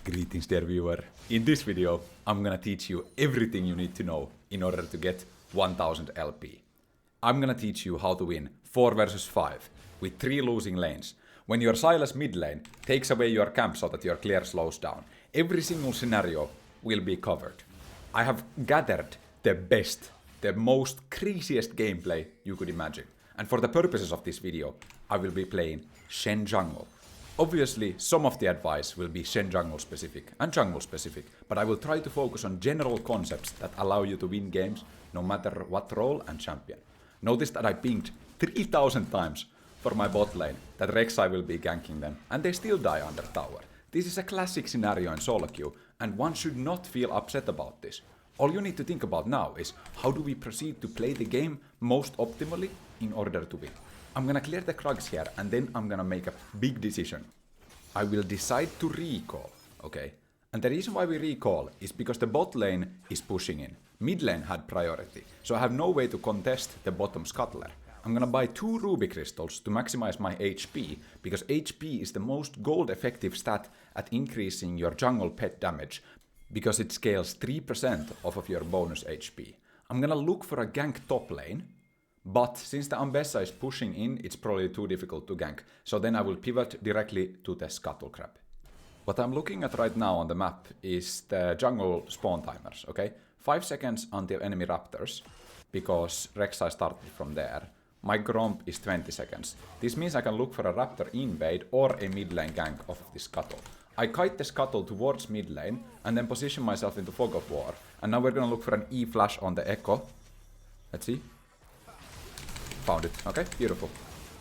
Greetings dear viewer. In this video, I'm gonna teach you everything you need to know in order to get 1000 LP. I'm gonna teach you how to win 4 versus 5 with 3 losing lanes. When your Silas mid lane takes away your camp so that your clear slows down, every single scenario will be covered. I have gathered the best, the most craziest gameplay you could imagine. And for the purposes of this video, I will be playing Shen jungle. Obviously, some of the advice will be Shen jungle specific and jungle specific, but I will try to focus on general concepts that allow you to win games no matter what role and champion. Notice that I pinged 3000 times for my bot lane that Rek'Sai will be ganking them, and they still die under tower. This is a classic scenario in solo queue, and one should not feel upset about this. All you need to think about now is how do we proceed to play the game most optimally in order to win. I'm gonna clear the Krugs here, and then I'm gonna make a big decision. I will decide to recall, okay? And the reason why we recall is because the bot lane is pushing in. Mid lane had priority, so I have no way to contest the bottom scuttler. I'm gonna buy 2 ruby crystals to maximize my HP, because HP is the most gold effective stat at increasing your jungle pet damage, because it scales 3% off of your bonus HP. I'm gonna look for a gank top lane, but since the Ambessa is pushing in, it's probably too difficult to gank, so then I will pivot directly to the Scuttle Crab. What I'm looking at right now on the map is the jungle spawn timers, okay? 5 seconds until enemy raptors, because Rek'Sai started from there. My Gromp is 20 seconds. This means I can look for a raptor invade or a mid lane gank off of this Scuttle. I kite the Scuttle towards mid lane and then position myself into Fog of War. And now we're gonna look for an E flash on the Echo. Let's see. Found it. Okay, beautiful.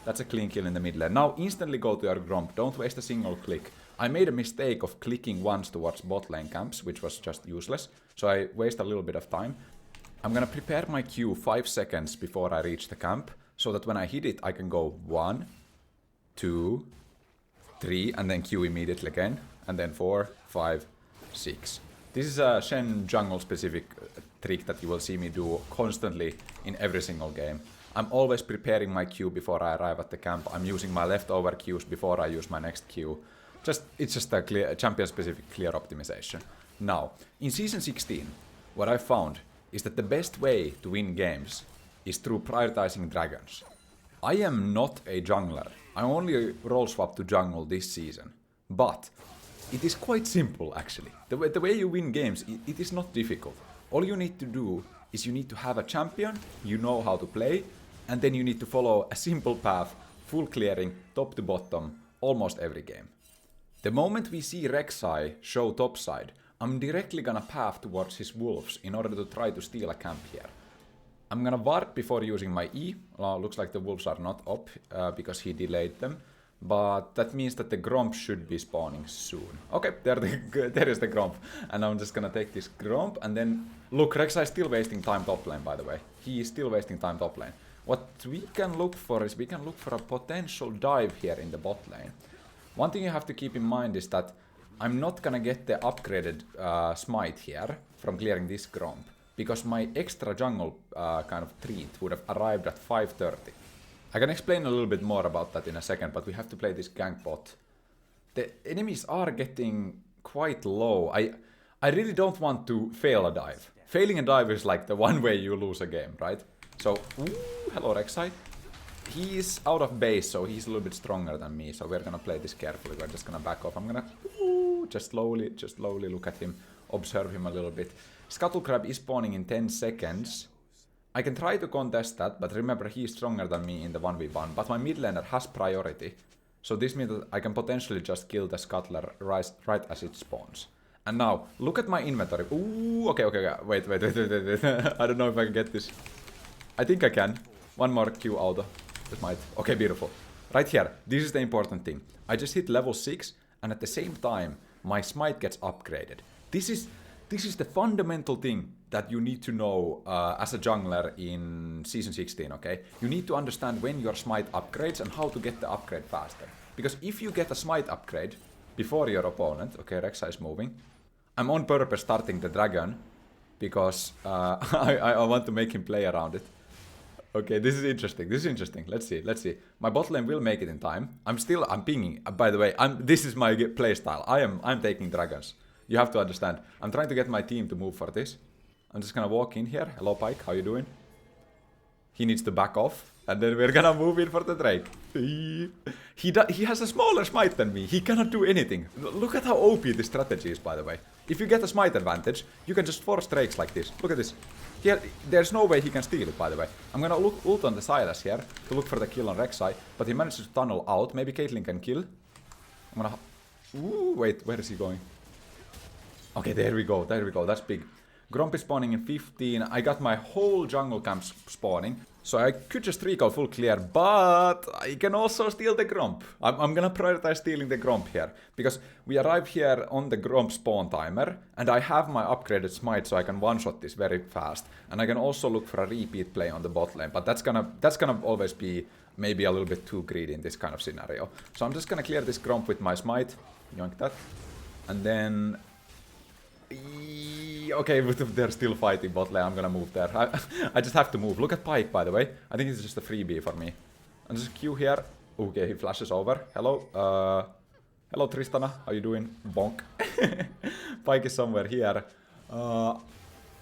That's a clean kill in the mid lane. Now instantly go to your Gromp. Don't waste a single click. I made a mistake of clicking once towards bot lane camps, which was just useless. So I waste a little bit of time. I'm gonna prepare my Q 5 seconds before I reach the camp, so that when I hit it, I can go 1, 2, 3, and then Q immediately again, and then 4, 5, 6. This is a Shen jungle specific trick that you will see me do constantly in every single game. I'm always preparing my Q before I arrive at the camp. I'm using my leftover Qs before I use my next Q. It's just a champion specific clear optimization. Now, in Season 16, what I found is that the best way to win games is through prioritizing dragons. I am not a jungler. I only role swap to jungle this season. But it is quite simple actually. The way you win games, it is not difficult. All you need to do is you need to have a champion, you know how to play, and then you need to follow a simple path, full clearing, top to bottom, almost every game. The moment we see Rek'Sai show topside, I'm directly gonna path towards his wolves in order to try to steal a camp here. I'm gonna ward before using my E. Looks like the wolves are not up because he delayed them. But that means that the Gromp should be spawning soon. Okay, there is the Gromp. And I'm just gonna take this Gromp and then... Look, Rek'Sai is still wasting time top lane, by the way. He is still wasting time top lane. What we can look for is we can look for a potential dive here in the bot lane. One thing you have to keep in mind is that I'm not gonna get the upgraded smite here from clearing this Gromp, because my extra jungle kind of treat would have arrived at 5:30. I can explain a little bit more about that in a second, but we have to play this gank bot. The enemies are getting quite low. I really don't want to fail a dive. Failing a dive is like the one way you lose a game, right? So, ooh, hello Rek'Sai. He is out of base, so he's a little bit stronger than me, so we're gonna play this carefully. We're just gonna back off. I'm gonna just slowly look at him, observe him a little bit. Scuttle Crab is spawning in 10 seconds. I can try to contest that, but remember he is stronger than me in the 1v1. But my mid laner has priority, so this means that I can potentially just kill the Scuttler right as it spawns. And now, look at my inventory. Ooh, okay, wait. I don't know if I can get this. I think I can. One more Q auto. It might. Okay, beautiful. Right here, this is the important thing. I just hit level 6, and at the same time, my smite gets upgraded. This is the fundamental thing that you need to know as a jungler in Season 16, okay? You need to understand when your smite upgrades and how to get the upgrade faster. Because if you get a smite upgrade before your opponent, okay, Rek'Sai is moving. I'm on purpose starting the dragon because I want to make him play around it. Okay, this is interesting. This is interesting. Let's see. Let's see. My bot lane will make it in time. I'm pinging. By the way, this is my playstyle. I'm taking dragons. You have to understand. I'm trying to get my team to move for this. I'm just gonna walk in here. Hello, Pike. How you doing? He needs to back off, and then we're gonna move in for the Drake. He has a smaller smite than me. He cannot do anything. Look at how OP this strategy is, by the way. If you get a smite advantage, you can just force Drakes like this. Look at this. There's no way he can steal it, by the way. I'm gonna ult on the Silas here to look for the kill on Rek'Sai, but he managed to tunnel out. Maybe Caitlyn can kill. I'm gonna... Ooh, wait, where is he going? Okay, there we go, there we go. That's big. Gromp is spawning in 15. I got my whole jungle camp spawning. So I could just recall full clear, but I can also steal the Gromp. I'm gonna prioritize stealing the Gromp here. Because we arrive here on the Gromp spawn timer, and I have my upgraded smite so I can one-shot this very fast. And I can also look for a repeat play on the bot lane, but that's gonna always be maybe a little bit too greedy in this kind of scenario. So I'm just gonna clear this Gromp with my smite. Yoink that. And then... Okay, but they're still fighting bot lane. I'm gonna move there. I just have to move. Look at Pike, by the way. I think it's just a freebie for me. And just Q here. Okay, he flashes over. Hello. Hello, Tristana. How you doing? Bonk. Pike is somewhere here.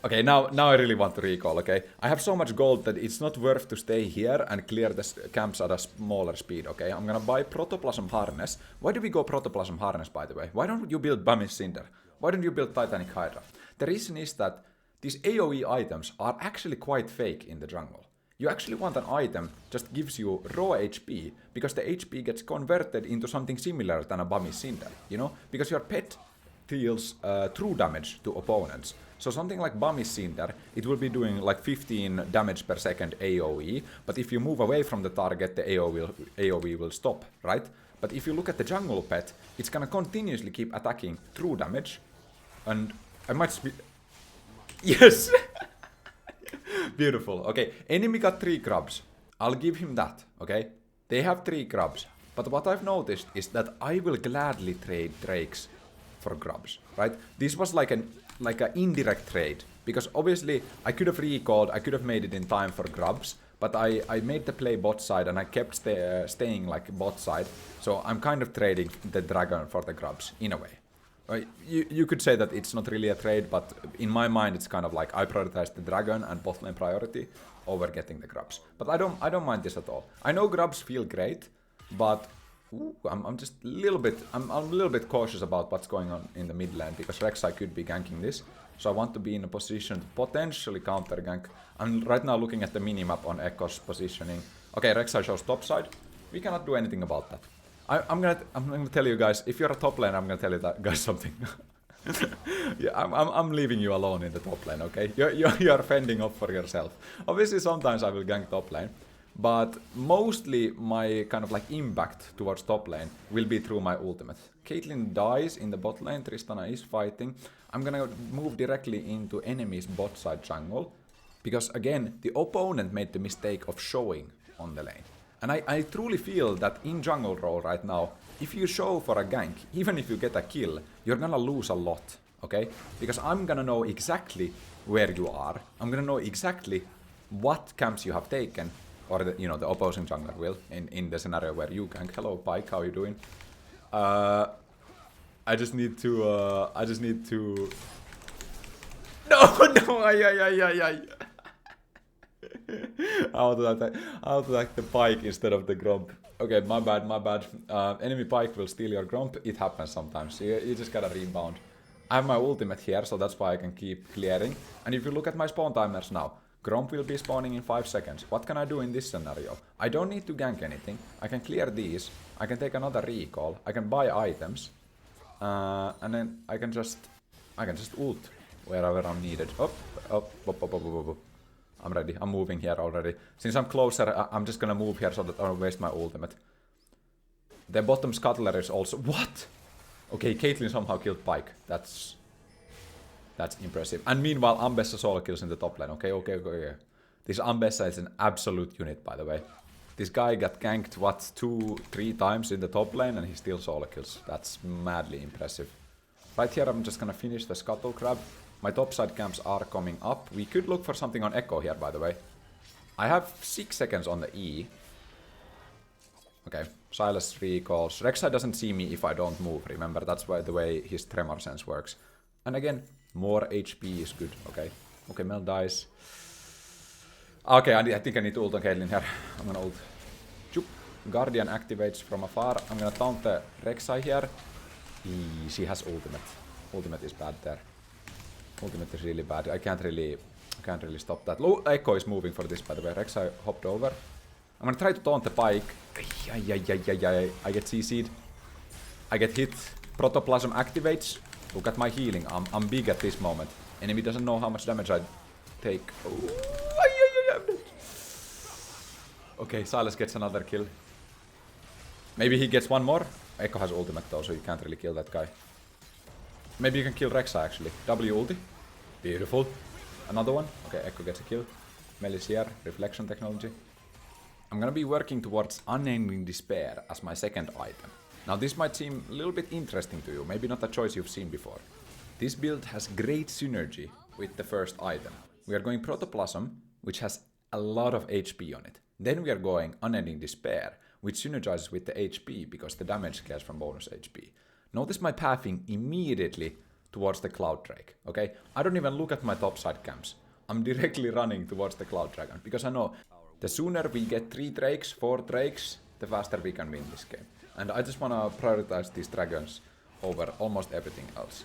Okay, now I really want to recall, okay? I have so much gold that it's not worth to stay here and clear the camps at a smaller speed, okay? I'm gonna buy Protoplasm Harness. Why do we go Protoplasm Harness, by the way? Why don't you build Bami's Cinder? Why don't you build Titanic Hydra? The reason is that these AoE items are actually quite fake in the jungle. You actually want an item just gives you raw HP, because the HP gets converted into something similar than a Bami's Cinder, you know? Because your pet deals true damage to opponents. So something like Bami's Cinder, it will be doing like 15 damage per second AoE, but if you move away from the target, the AoE will stop, right? But if you look at the jungle pet, it's gonna continuously keep attacking true damage, and I might Yes! Beautiful. Okay, enemy got 3 grubs. I'll give him that, okay? They have 3 grubs. But what I've noticed is that I will gladly trade Drakes for grubs, right? This was like an indirect trade. Because obviously, I could have recalled, I could have made it in time for grubs, but I made the play bot side and I kept staying like bot side. So I'm kind of trading the dragon for the grubs, in a way. You could say that it's not really a trade, but in my mind it's kind of like I prioritize the dragon and bot lane priority over getting the grubs. But I don't mind this at all. I know grubs feel great, but I'm just a little bit cautious about what's going on in the mid lane, because Rek'Sai could be ganking this. So I want to be in a position to potentially counter gank. I'm right now looking at the minimap on Echo's positioning. Okay, Rek'Sai shows top side. We cannot do anything about that. I'm gonna tell you guys, if you're a top lane, I'm gonna tell you guys something. Yeah, I'm leaving you alone in the top lane, okay? You're fending off for yourself. Obviously, sometimes I will gank top lane, but mostly my kind of like impact towards top lane will be through my ultimate. Caitlyn dies in the bot lane, Tristana is fighting. I'm gonna move directly into enemy's bot side jungle, because again, the opponent made the mistake of showing on the lane. And I truly feel that in jungle role right now, if you show for a gank, even if you get a kill, you're gonna lose a lot, okay? Because I'm gonna know exactly where you are. I'm gonna know exactly what camps you have taken, or the opposing jungler will, in the scenario where you gank. Hello, Pike, how are you doing? I just need to... No, ay. How to attack the Pike instead of the Gromp. Okay, my bad. Enemy Pike will steal your Gromp. It happens sometimes. You just gotta rebound. I have my ultimate here, so that's why I can keep clearing. And if you look at my spawn timers now, Gromp will be spawning in 5 seconds. What can I do in this scenario? I don't need to gank anything. I can clear these. I can take another recall. I can buy items. And then I can just ult wherever I'm needed. Up. I'm ready. I'm moving here already. Since I'm closer, I'm just gonna move here so that I don't waste my ultimate. The bottom scuttler is also... What? Okay, Caitlyn somehow killed Pike. That's impressive. And meanwhile, Ambessa solo kills in the top lane. Okay. This Ambessa is an absolute unit, by the way. This guy got ganked, 2-3 times in the top lane, and he still solo kills. That's madly impressive. Right here, I'm just gonna finish the scuttle crab. My topside camps are coming up. We could look for something on Echo here, by the way. I have 6 seconds on the E. Okay, Silas recalls. Rek'Sai doesn't see me if I don't move, remember, that's why the way his tremor sense works. And again, more HP is good, okay. Okay, Mel dies. Okay, I think I need to ult on Caitlyn here. I'm gonna ult. Choop. Guardian activates from afar. I'm gonna taunt the Rek'Sai here. She has ultimate. Ultimate is bad there. Ultimate is really bad. I can't really stop that. Low Echo is moving for this, by the way. Rek'Sai hopped over. I'm gonna try to taunt the Pyke. I get CC'd. I get hit. Protoplasm activates. Look at my healing. I'm big at this moment. Enemy doesn't know how much damage I take. Okay, Silas gets another kill. Maybe he gets one more. Echo has ultimate though, so you can't really kill that guy. Maybe you can kill Rek'Sai actually. W ulti. Beautiful. Another one. Okay, Echo gets a kill. Mel is here. Reflection technology. I'm gonna be working towards Unending Despair as my second item. Now this might seem a little bit interesting to you, maybe not a choice you've seen before. This build has great synergy with the first item. We are going Protoplasm, which has a lot of HP on it. Then we are going Unending Despair, which synergizes with the HP because the damage scales from bonus HP. Notice my pathing immediately towards the Cloud Drake, okay? I don't even look at my topside camps. I'm directly running towards the Cloud Dragon because I know the sooner we get 3 Drakes, 4 Drakes, the faster we can win this game. And I just wanna prioritize these dragons over almost everything else.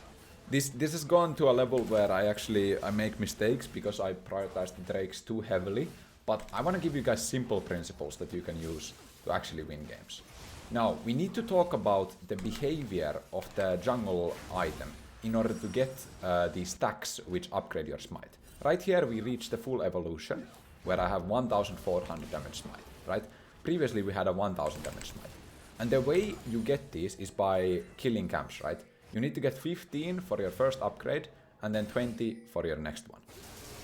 This has gone to a level where I make mistakes because I prioritize the Drakes too heavily. But I wanna give you guys simple principles that you can use to actually win games. Now, we need to talk about the behavior of the jungle item in order to get these stacks which upgrade your smite. Right here we reach the full evolution, where I have 1400 damage smite, right? Previously we had a 1000 damage smite. And the way you get these is by killing camps, right? You need to get 15 for your first upgrade, and then 20 for your next one.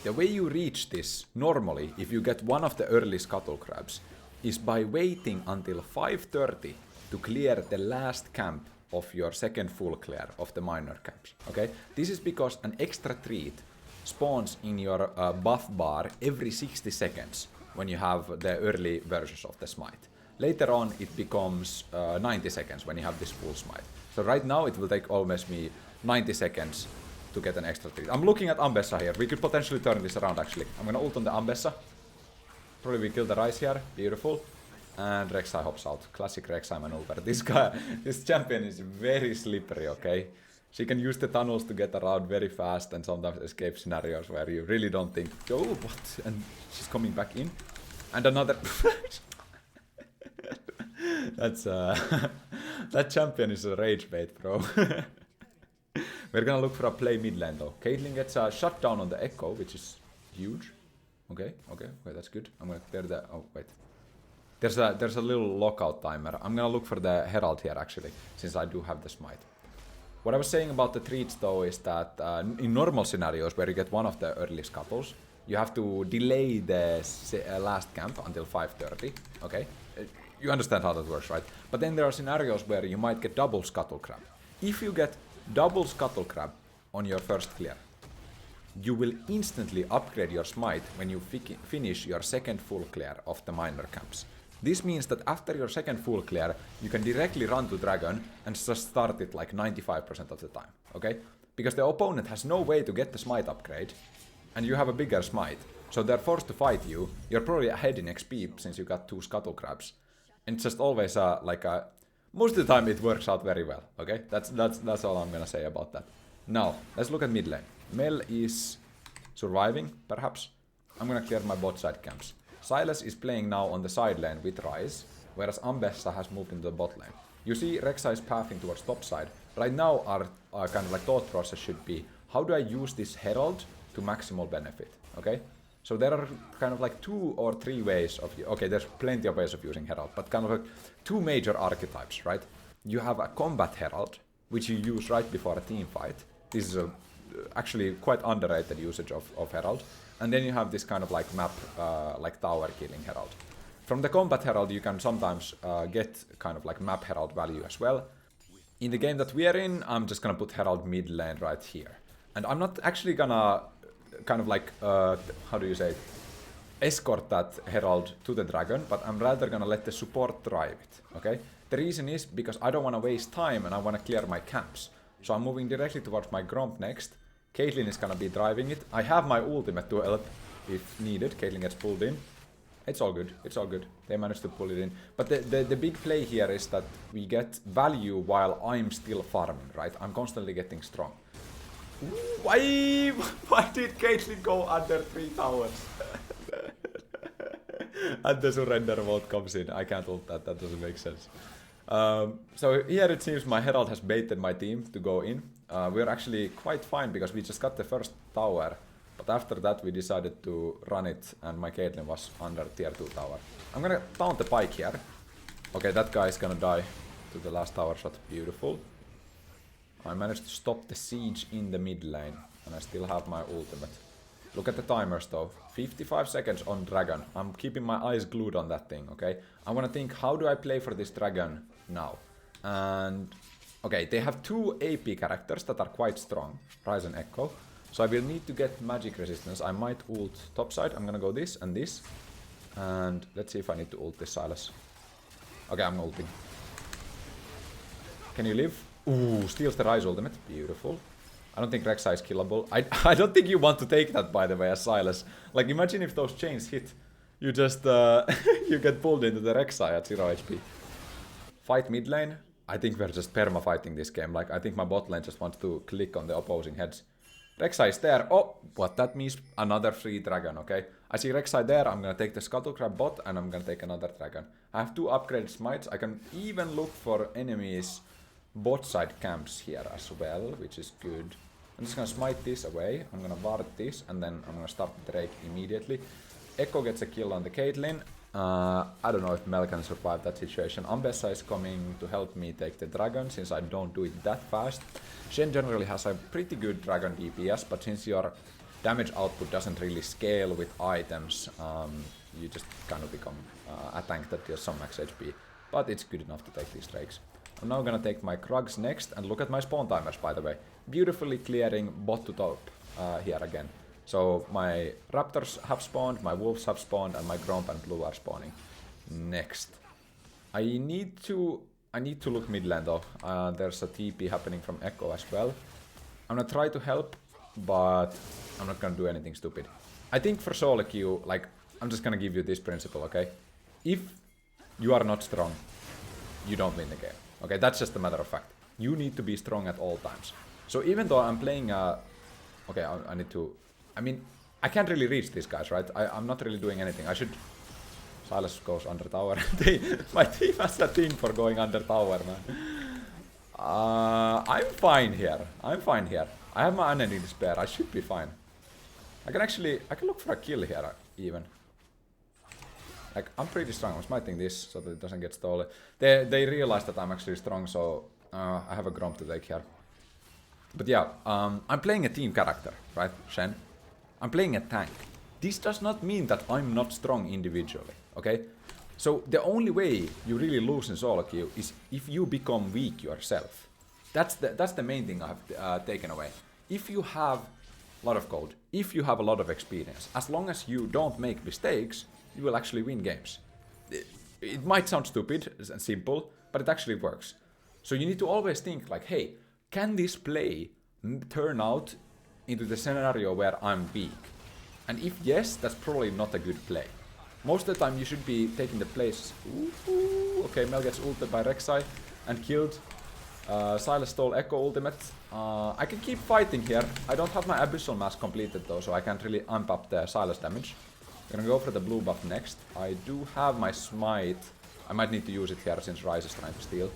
The way you reach this, normally, if you get one of the early scuttle crabs, is by waiting until 5:30 to clear the last camp of your second full clear of the minor camps, okay? This is because an extra treat spawns in your buff bar every 60 seconds when you have the early versions of the smite. Later on it becomes 90 seconds when you have this full smite. So right now it will take almost me 90 seconds to get an extra treat. I'm looking at Ambessa here. We could potentially turn this around actually. I'm gonna ult on the Ambessa. Probably we kill the Ryze here. Beautiful. And Rek'Sai hops out. Classic Rek'Sai maneuver. This champion is very slippery, okay? She can use the tunnels to get around very fast and sometimes escape scenarios where you really don't think, oh, what? And she's coming back in. And another... That's that champion is a rage bait, bro. We're gonna look for a play mid lane though. Caitlyn gets a shutdown on the Echo, which is huge. Okay, that's good. I'm gonna clear the... Oh, wait. There's a little lockout timer. I'm gonna look for the Herald here actually, since I do have the smite. What I was saying about the treats though is that in normal scenarios where you get one of the early scuttles, you have to delay the last camp until 5:30, okay? You understand how that works, right? But then there are scenarios where you might get double scuttle crab. If you get double scuttle crab on your first clear, you will instantly upgrade your smite when you finish your second full clear of the minor camps. This means that after your second full clear, you can directly run to Dragon and just start it like 95% of the time, okay? Because the opponent has no way to get the smite upgrade, and you have a bigger smite, so they're forced to fight you. You're probably ahead in XP since you got 2 scuttle crabs. And it's just always most of the time it works out very well, okay? That's all I'm gonna say about that. Now, let's look at mid lane. Mel is surviving, perhaps. I'm gonna clear my bot side camps. Silas is playing now on the side lane with Ryze, whereas Ambessa has moved into the bot lane. You see Rek'Sai is pathing towards top side. Right now our kind of like thought process should be, how do I use this Herald to maximal benefit, okay? So there are kind of like 2 or 3 ways of... Okay, there's plenty of ways of using Herald, but kind of like 2 major archetypes, right? You have a combat Herald, which you use right before a team fight. This is actually quite underrated usage of Herald. And then you have this kind of like map, like tower killing Herald. From the combat Herald you can sometimes get kind of like map Herald value as well. In the game that we are in, I'm just gonna put Herald mid lane right here. And I'm not actually gonna kind of like, how do you say it? escort that herald to the dragon, but I'm rather gonna let the support drive it, okay? The reason is because I don't want to waste time and I want to clear my camps. So I'm moving directly towards my Gromp next. Caitlyn is gonna be driving it. I have my ultimate to help if needed. Caitlyn gets pulled in. It's all good, it's all good. They managed to pull it in. But the big play here is that we get value while I'm still farming, right? I'm constantly getting strong. Ooh, why did Caitlyn go under 3 towers? And the surrender vote comes in. I can't ult that, that doesn't make sense. So here it seems my herald has baited my team to go in. We're actually quite fine because we just got the first tower. But after that we decided to run it and my Caitlyn was under tier 2 tower. I'm gonna taunt the pike here. Okay, that guy is gonna die to the last tower shot. Beautiful. I managed to stop the siege in the mid lane and I still have my ultimate. Look at the timers though. 55 seconds on dragon. I'm keeping my eyes glued on that thing, okay? I wanna think, how do I play for this dragon now? And okay, they have 2 AP characters that are quite strong. Ryze and Echo. So I will need to get magic resistance. I might ult topside. I'm gonna go this and this. And let's see if I need to ult this Sylas. Okay, I'm ulting. Can you live? Ooh, steals the Ryze ultimate. Beautiful. I don't think Rek'Sai is killable. I don't think you want to take that, by the way, as Sylas. Like, imagine if those chains hit. You just, you get pulled into the Rek'Sai at 0 HP. Fight mid lane. I think we're just perma-fighting this game. Like, I think my bot lane just wants to click on the opposing heads. Rek'Sai is there. Oh, what that means? Another free dragon, okay? I see Rek'Sai there. I'm gonna take the Scuttlecrab bot and I'm gonna take another dragon. I have 2 upgraded smites. I can even look for enemies bot side camps here as well, which is good. I'm just gonna smite this away. I'm gonna ward this and then I'm gonna stop Drake immediately. Echo gets a kill on the Caitlyn. I don't know if Mel can survive that situation. Ambessa is coming to help me take the dragon since I don't do it that fast. Shen generally has a pretty good dragon DPS, but since your damage output doesn't really scale with items, you just kind of become a tank that deals some max HP. But it's good enough to take these drakes. I'm now gonna take my Krugs next and look at my spawn timers, by the way. Beautifully clearing bot to top here again. So my raptors have spawned, my wolves have spawned, and my Gromp and blue are spawning. Next. I need to look mid lane though. There's a TP happening from Echo as well. I'm gonna try to help, but I'm not gonna do anything stupid. I think for solo queue, like, I'm just gonna give you this principle, okay? If you are not strong, you don't win the game. Okay, that's just a matter of fact. You need to be strong at all times. So even though I'm playing okay, I need to... I mean, I can't really reach these guys, right? I'm not really doing anything. I should... Sylas goes under tower. My team has a thing for going under tower, man. I'm fine here. I'm fine here. I have my unending despair. I should be fine. I can look for a kill here, even. Like, I'm pretty strong. I'm smiting this so that it doesn't get stolen. They realize that I'm actually strong, so I have a Gromp to take here. But yeah, I'm playing a team character, right, Shen? I'm playing a tank. This does not mean that I'm not strong individually, okay? So the only way you really lose in solo queue is if you become weak yourself. That's the main thing I have taken away. If you have a lot of gold, if you have a lot of experience, as long as you don't make mistakes, you will actually win games. It might sound stupid and simple, but it actually works. So you need to always think like, hey, can this play turn out into the scenario where I'm weak? And if yes, that's probably not a good play. Most of the time you should be taking the place. Ooh, okay, Mel gets ulted by Rek'Sai and killed. Sylas stole Echo ultimate. I can keep fighting here. I don't have my Abyssal Mask completed though, so I can't really amp up the Sylas damage. I'm gonna go for the blue buff next. I do have my smite. I might need to use it here since Ryze is trying to steal.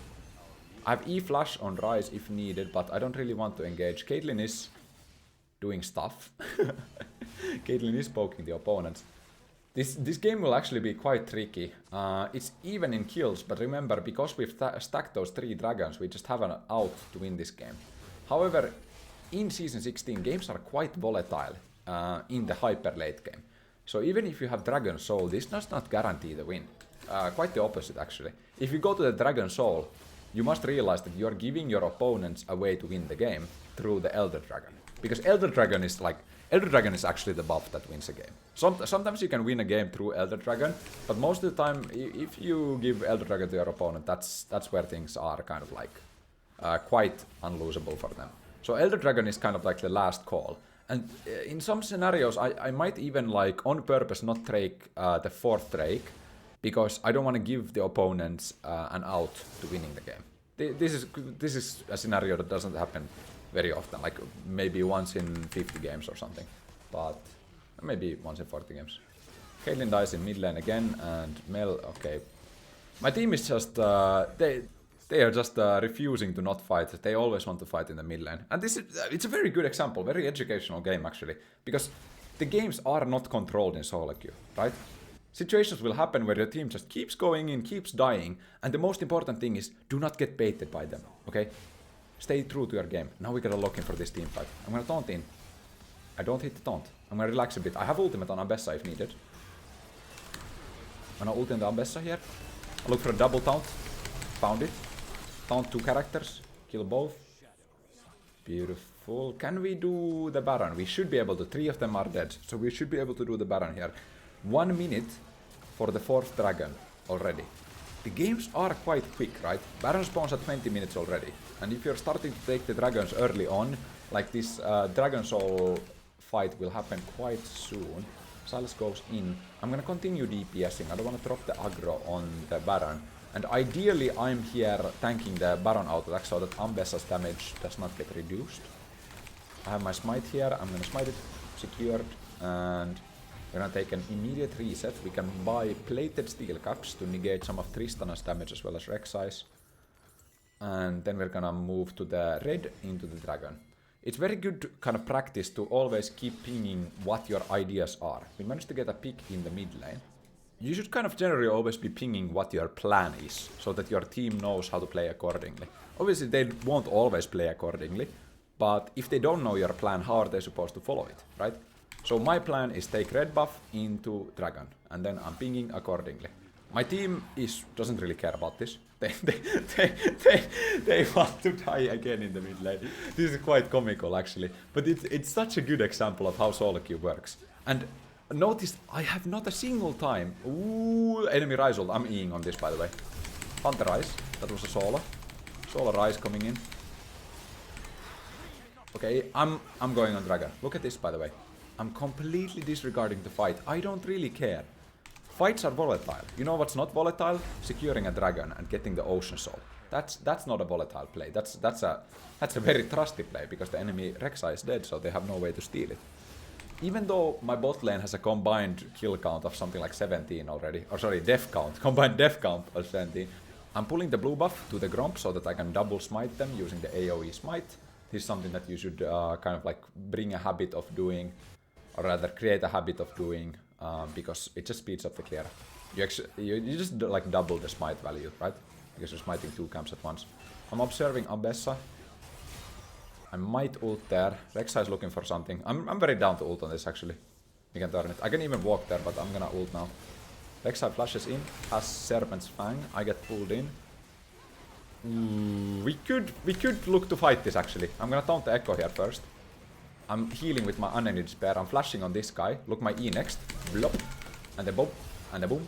I have E-flash on Ryze if needed, but I don't really want to engage. Caitlyn is doing stuff. Caitlyn is poking the opponents. This game will actually be quite tricky. It's even in kills, but remember, because we've stacked those 3 dragons, we just have an out to win this game. However, in Season 16, games are quite volatile in the hyper late game. So even if you have Dragon Soul, this does not guarantee the win. Quite the opposite, actually. If you go to the Dragon Soul, you must realize that you're giving your opponents a way to win the game through the Elder Dragon. Because Elder Dragon is actually the buff that wins a game. Sometimes you can win a game through Elder Dragon, but most of the time, if you give Elder Dragon to your opponent, that's where things are kind of like quite unlosable for them. So Elder Dragon is kind of like the last call. And in some scenarios, I might even like on purpose not Drake the 4th Drake, because I don't want to give the opponents an out to winning the game. This is a scenario that doesn't happen very often, like maybe once in 50 games or something, but maybe once in 40 games. Caitlyn dies in mid lane again, and Mel, okay. My team is just, they are just refusing to not fight. They always want to fight in the mid lane. And it's a very good example, very educational game actually, because the games are not controlled in solo queue, right? Situations will happen where your team just keeps going in, keeps dying, and the most important thing is, do not get baited by them, okay? Stay true to your game. Now we gotta lock in for this team fight. I'm gonna taunt in. I don't hit the taunt. I'm gonna relax a bit. I have ultimate on Ambessa if needed. I'm gonna ult in the Ambessa here. I look for a double taunt. Found it. Taunt 2 characters. Kill both. Beautiful. Can we do the Baron? We should be able to. 3 of them are dead. So we should be able to do the Baron here. 1 minute for the 4th dragon already. The games are quite quick, right? Baron spawns at 20 minutes already. And if you're starting to take the dragons early on, like this Dragon Soul fight will happen quite soon. Silas goes in. I'm gonna continue DPSing. I don't want to drop the aggro on the Baron. And ideally I'm here tanking the Baron auto attack so that Ambessa's damage does not get reduced. I have my smite here. I'm gonna smite it. Secured. And we're gonna take an immediate reset. We can buy plated steel caps to negate some of Tristana's damage as well as Rek'Sai's. And then we're gonna move to the red into the dragon. It's very good kind of practice to always keep pinging what your ideas are. We managed to get a pick in the mid lane. You should kind of generally always be pinging what your plan is, so that your team knows how to play accordingly. Obviously they won't always play accordingly, but if they don't know your plan, how are they supposed to follow it, right? So my plan is take red buff into dragon, and then I'm pinging accordingly. My team doesn't really care about this. They want to die again in the mid lane. This is quite comical actually, but it's such a good example of how solo queue works. And notice I have not a single time. Ooh, enemy Rise ult. I'm Eing on this by the way. Hunter Rise. That was a solo. Solo Rise coming in. Okay, I'm going on dragon. Look at this by the way. I'm completely disregarding the fight. I don't really care. Fights are volatile. You know what's not volatile? Securing a dragon and getting the Ocean Soul. That's not a volatile play. That's a very trusty play because the enemy Rek'Sai is dead, so they have no way to steal it. Even though my bot lane has a combined kill count of something like 17 already, or sorry, death count, combined death count of 17, I'm pulling the blue buff to the Gromp so that I can double smite them using the AoE smite. This is something that you should kind of like bring a habit of doing, or rather create a habit of doing, because it just speeds up the clear. You just like double the smite value, right? Because you're smiting 2 camps at once. I'm observing Ambessa. I might ult there. Rek'Sai is looking for something. I'm very down to ult on this actually. We can turn it. I can even walk there, but I'm gonna ult now. Rek'Sai flashes in, has Serpent's Fang. I get pulled in. We could look to fight this actually. I'm gonna taunt the Echo here first. I'm healing with my Unending Despair. I'm flashing on this guy. Look my E next. Blop. And then boom. And then boom.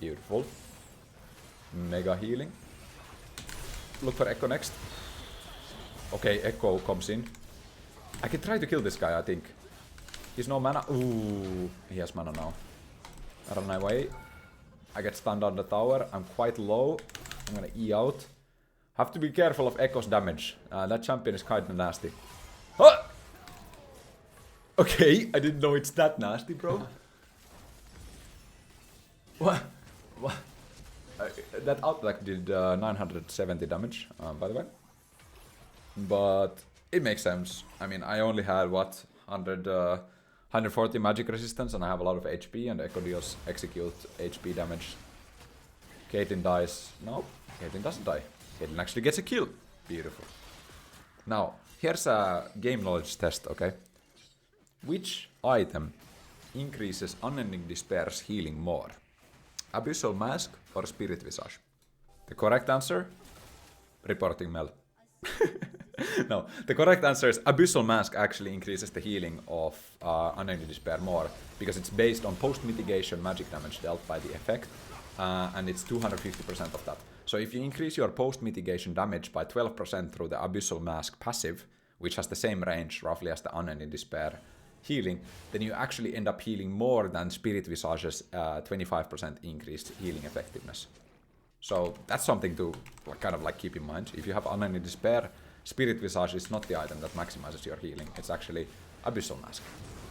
Beautiful. Mega healing. Look for Echo next. Okay, Echo comes in. I can try to kill this guy, I think. He's no mana. Ooh, he has mana now. I run away. I get stunned on the tower. I'm quite low. I'm gonna E out. Have to be careful of Echo's damage. That champion is kinda nasty. Ah! Okay, I didn't know it's that nasty, bro. What? That attack did 970 damage, by the way. But it makes sense. I mean, I only had, what, 140 magic resistance, and I have a lot of HP, and Echo deals execute HP damage. Caitlyn dies. No, Caitlyn doesn't die. Caitlyn actually gets a kill. Beautiful. Now, here's a game knowledge test, okay? Which item increases Unending Despair's healing more? Abyssal Mask or Spirit Visage? The correct answer Reporting Mel. No, the correct answer is Abyssal Mask actually increases the healing of Unending Despair more, because it's based on post-mitigation magic damage dealt by the effect, and it's 250% of that. So if you increase your post-mitigation damage by 12% through the Abyssal Mask passive, which has the same range roughly as the Unending Despair healing, then you actually end up healing more than Spirit Visage's 25% increased healing effectiveness. So that's something to kind of like keep in mind. If you have Unending Despair, Spirit Visage is not the item that maximizes your healing. It's actually Abyssal Mask,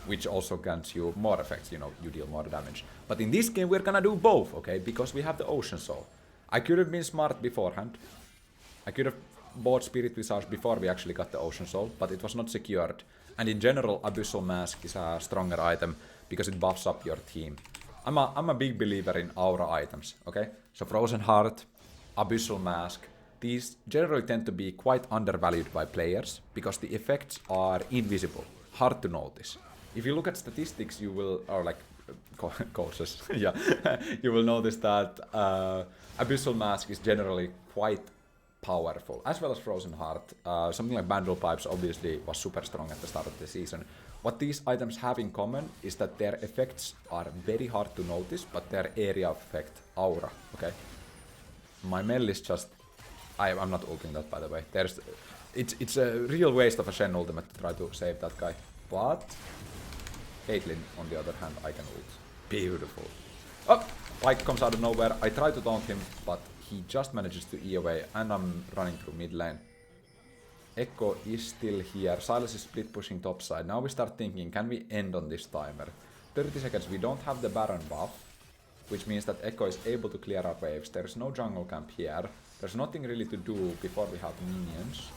which also grants you more effects, you know, you deal more damage. But in this game we're gonna do both, okay? Because we have the Ocean Soul. I could have been smart beforehand. I could have bought Spirit Visage before we actually got the Ocean Soul, but it was not secured. And in general, Abyssal Mask is a stronger item because it buffs up your team. I'm a big believer in aura items, okay? So Frozen Heart, Abyssal Mask, these generally tend to be quite undervalued by players because the effects are invisible, hard to notice. If you look at statistics, you will, or like courses, yeah, you will notice that Abyssal Mask is generally quite powerful, as well as Frozen Heart. Something like Bandle Pipes obviously was super strong at the start of the season. What these items have in common is that their effects are very hard to notice, but their area of effect, aura, okay? My Mel is just... I'm not ulting that, by the way. It's a real waste of a Shen ultimate to try to save that guy. But... Caitlyn, on the other hand, I can ult. Beautiful. Oh! Pyke comes out of nowhere. I try to taunt him, but he just manages to E away, and I'm running through mid lane. Echo is still here. Silas is split pushing top side. Now we start thinking, can we end on this timer? 30 seconds. We don't have the Baron buff, which means that Echo is able to clear our waves. There's no jungle camp here. There's nothing really to do before we have minions.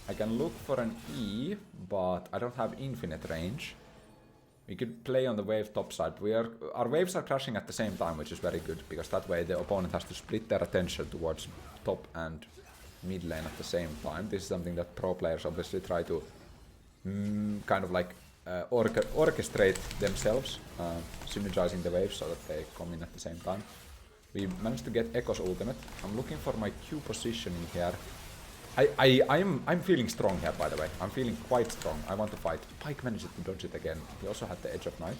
I can look for an E, but I don't have infinite range. We could play on the wave top side. Our waves are crashing at the same time, which is very good, because that way the opponent has to split their attention towards top and mid lane at the same time. This is something that pro players obviously try to kind of like orchestrate themselves, synergizing the waves so that they come in at the same time. We managed to get Echo's ultimate. I'm looking for my Q positioning here. I'm feeling strong here, by the way. I'm feeling quite strong. I want to fight. Pyke managed to dodge it again. He also had the Edge of Night.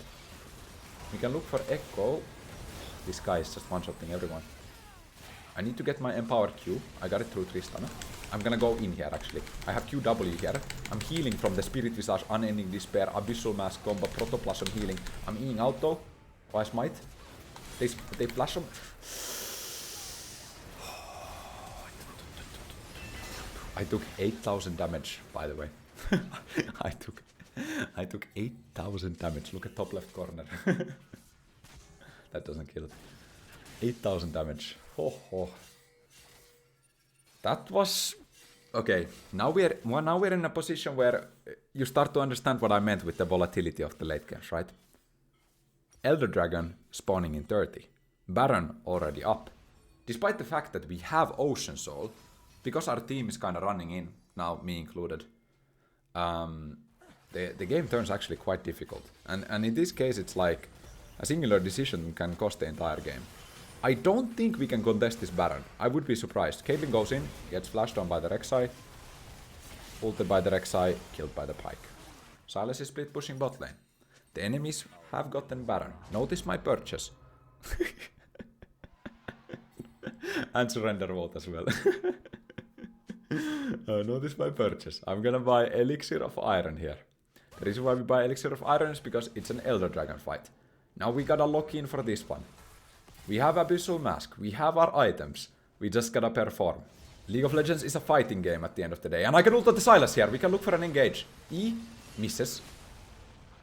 We can look for Echo. This guy is just one-shotting everyone. I need to get my Empower Q. I got it through Tristana. I'm gonna go in here, actually. I have QW here. I'm healing from the Spirit Visage, Unending Despair, Abyssal Mask combo, Protoplasm healing. I'm Eing out though. Why Smite? They flash him. I took 8,000 damage, by the way. I took 8,000 damage. Look at top left corner. That doesn't kill it. 8,000 damage. Ho ho. That was okay. Now we're in a position where you start to understand what I meant with the volatility of the late games, right? Elder Dragon spawning in 30. Baron already up. Despite the fact that we have Ocean Soul, because our team is kind of running in, now me included, the game turns actually quite difficult. And in this case, it's like a singular decision can cost the entire game. I don't think we can contest this Baron. I would be surprised. Caitlyn goes in, gets flashed on by the Rek'Sai, ulted by the Rek'Sai, killed by the Pyke. Silas is split pushing bot lane. The enemies have gotten Baron. Notice my purchase. And surrender vote as well. Notice my purchase. I'm gonna buy Elixir of Iron here. The reason why we buy Elixir of Iron is because it's an Elder Dragon fight. Now we gotta lock in for this one. We have Abyssal Mask. We have our items. We just gotta perform. League of Legends is a fighting game at the end of the day. And I can ult at the Silas here. We can look for an engage. E misses.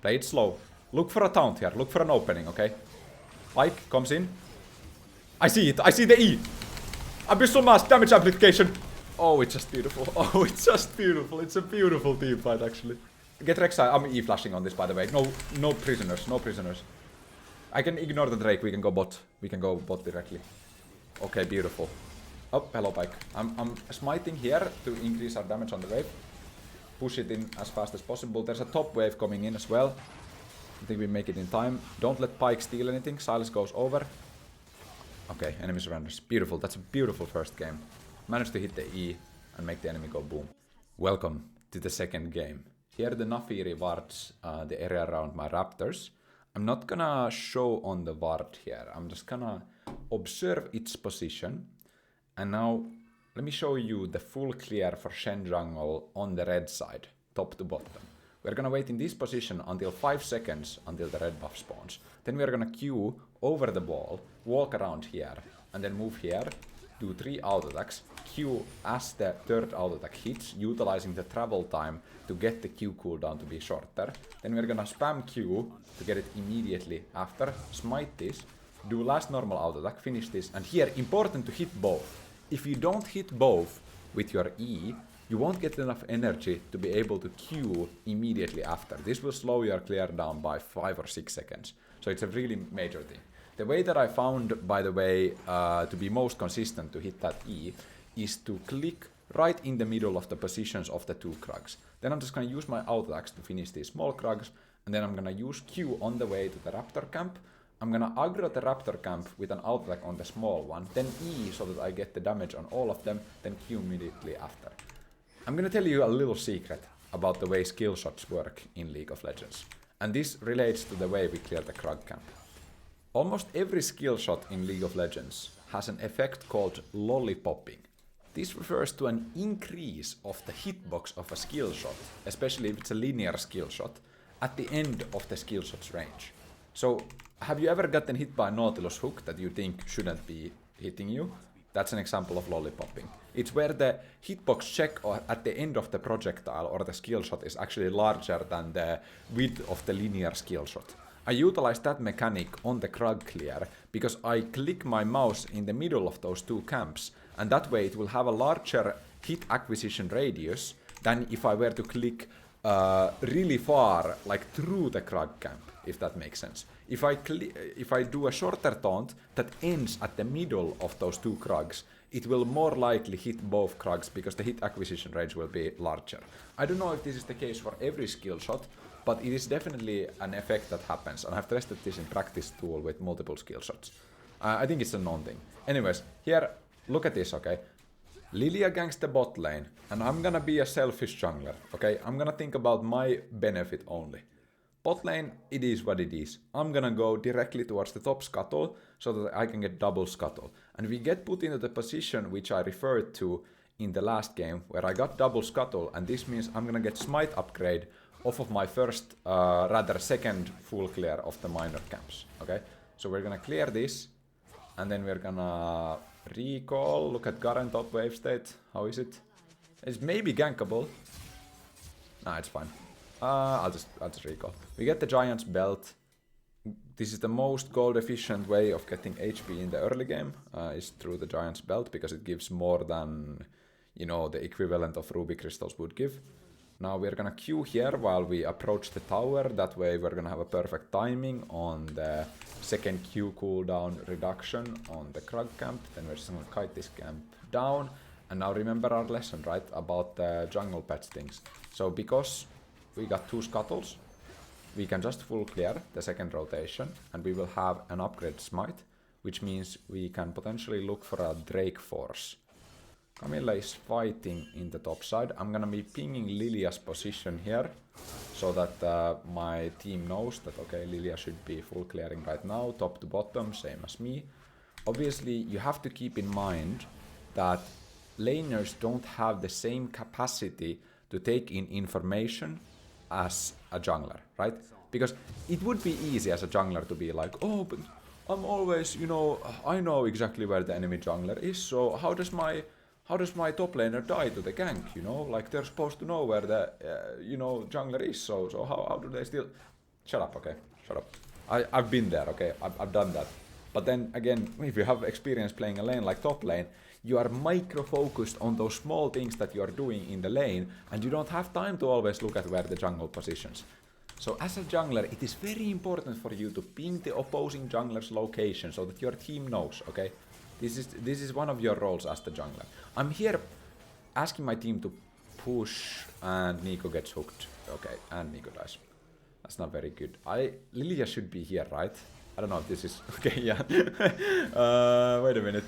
Play it slow. Look for a taunt here. Look for an opening, okay? Pyke comes in. I see it. I see the E. Abyssal Mask damage application. Oh, it's just beautiful. Oh, it's just beautiful. It's a beautiful team fight, actually. Get Rek'Sai. I'm E-flashing on this, by the way. No prisoners. No prisoners. I can ignore the Drake. We can go bot. We can go bot directly. Okay, beautiful. Oh, hello, Pyke. I'm smiting here to increase our damage on the wave. Push it in as fast as possible. There's a top wave coming in as well. I think we make it in time. Don't let Pyke steal anything. Silas goes over. Okay, enemy surrenders. Beautiful. That's a beautiful first game. managed to hit the E and make the enemy go boom. Welcome to the second game. Here the Nafiri wards the area around my raptors. I'm not gonna show on the ward here, I'm just gonna observe its position. And now let me show you the full clear for Shen jungle on the red side, top to bottom. We're gonna wait in this position until 5 seconds until the red buff spawns. Then we're gonna queue over the wall, walk around here, and then move here, do 3 auto attacks, Q as the third auto attack hits, utilizing the travel time to get the Q cooldown to be shorter. Then we're gonna spam Q to get it immediately after, smite this, do last normal auto attack, finish this, and here, important to hit both. If you don't hit both with your E, you won't get enough energy to be able to Q immediately after. This will slow your clear down by 5 or 6 seconds. So it's a really major thing. The way that I found, by the way, to be most consistent to hit that E is to click right in the middle of the positions of the 2 Krugs. Then I'm just going to use my auto attacks to finish these small Krugs, and then I'm going to use Q on the way to the Raptor camp. I'm going to aggro the Raptor camp with an auto attack on the small one, then E so that I get the damage on all of them, then Q immediately after. I'm going to tell you a little secret about the way skill shots work in League of Legends. And this relates to the way we clear the Krug camp. Almost every skill shot in League of Legends has an effect called lollipopping. This refers to an increase of the hitbox of a skill shot, especially if it's a linear skill shot, at the end of the skill shot's range. So, have you ever gotten hit by a Nautilus hook that you think shouldn't be hitting you? That's an example of lollipopping. It's where the hitbox check at the end of the projectile or the skill shot is actually larger than the width of the linear skill shot. I utilize that mechanic on the Krug clear because I click my mouse in the middle of those 2 camps, and that way it will have a larger hit acquisition radius than if I were to click really far, like through the Krug camp, if that makes sense. If I do a shorter taunt that ends at the middle of those 2 Krugs, it will more likely hit both Krugs because the hit acquisition range will be larger. I don't know if this is the case for every skill shot, but it is definitely an effect that happens, and I've tested this in practice tool with multiple skill shots. I think it's a known thing. Anyways, here, look at this, okay? Lilia ganks the bot lane, and I'm gonna be a selfish jungler, okay? I'm gonna think about my benefit only. Bot lane, it is what it is. I'm gonna go directly towards the top scuttle so that I can get double scuttle. And we get put into the position which I referred to in the last game, where I got double scuttle, and this means I'm gonna get smite upgrade off of my first, rather second full clear of the minor camps, okay? So we're gonna clear this, and then we're gonna recall, look at Garen top wave state, how is it? It's maybe gankable. Nah, it's fine. I'll just recall. We get the Giant's Belt. This is the most gold efficient way of getting HP in the early game, is through the Giant's Belt, because it gives more than, you know, the equivalent of Ruby Crystals would give. Now we're gonna queue here while we approach the tower, that way we're gonna have a perfect timing on the second Q cooldown reduction on the Krug camp, then we're just gonna kite this camp down, and now remember our lesson, right, about the jungle pets things. So because we got 2 scuttles, we can just full clear the second rotation, and we will have an upgrade smite, which means we can potentially look for a Drake Force. Camilla is fighting in the top side. I'm gonna be pinging Lilia's position here, so that my team knows that, okay, Lilia should be full clearing right now, top to bottom, same as me. Obviously, you have to keep in mind that laners don't have the same capacity to take in information as a jungler, right? Because it would be easy as a jungler to be like, oh, but I'm always, you know, I know exactly where the enemy jungler is, so how does my top laner die to the gank, you know? Like, they're supposed to know where the, you know, jungler is, so how do they still... Shut up, okay? Shut up. I've been there, okay? I've done that. But then, again, if you have experience playing a lane like top lane, you are micro-focused on those small things that you are doing in the lane, and you don't have time to always look at where the jungle positions. So as a jungler, it is very important for you to ping the opposing jungler's location so that your team knows, okay? This is one of your roles as the jungler. I'm here asking my team to push, and Nico gets hooked. Okay, and Nico dies. That's not very good. Lilia should be here, right? I don't know if this is... Okay, yeah. Wait a minute.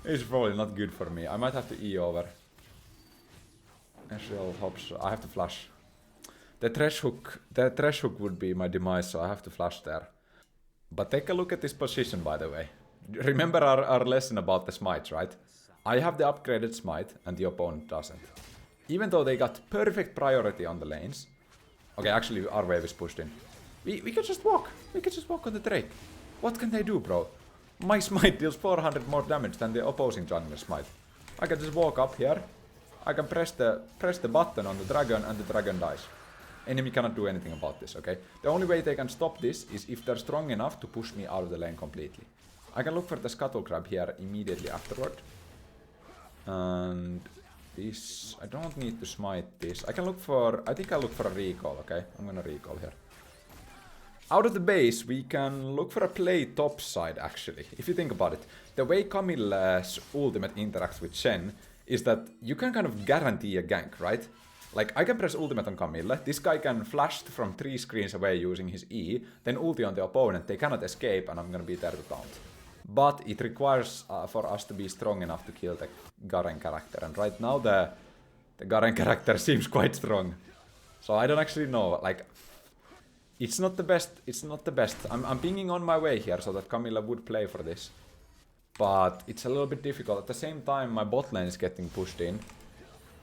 It's probably not good for me. I might have to E over. Ezreal hops. I have to flash. The thresh hook would be my demise, so I have to flash there. But take a look at this position, by the way. Remember our lesson about the smites, right? I have the upgraded smite, and the opponent doesn't. Even though they got perfect priority on the lanes. Okay, actually our wave is pushed in. We can just walk. We can just walk on the Drake. What can they do, bro? My smite deals 400 more damage than the opposing jungler smite. I can just walk up here. I can press the button on the dragon and the dragon dies. Enemy cannot do anything about this, okay? The only way they can stop this is if they're strong enough to push me out of the lane completely. I can look for the scuttle crab here immediately afterward. And this, I don't need to smite this. I can look for, I think I'll look for a recall, okay? I'm gonna recall here. Out of the base, we can look for a play top side, actually. If you think about it, the way Camilla's ultimate interacts with Shen is that you can kind of guarantee a gank, right? Like, I can press ultimate on Camilla, this guy can flash from 3 screens away using his E, then ulti on the opponent, they cannot escape, and I'm gonna be there to taunt. But it requires for us to be strong enough to kill the Garen character, and right now the Garen character seems quite strong. So I don't actually know, like, it's not the best, I'm pinging on my way here so that Camilla would play for this. But it's a little bit difficult. At the same time, my bot lane is getting pushed in.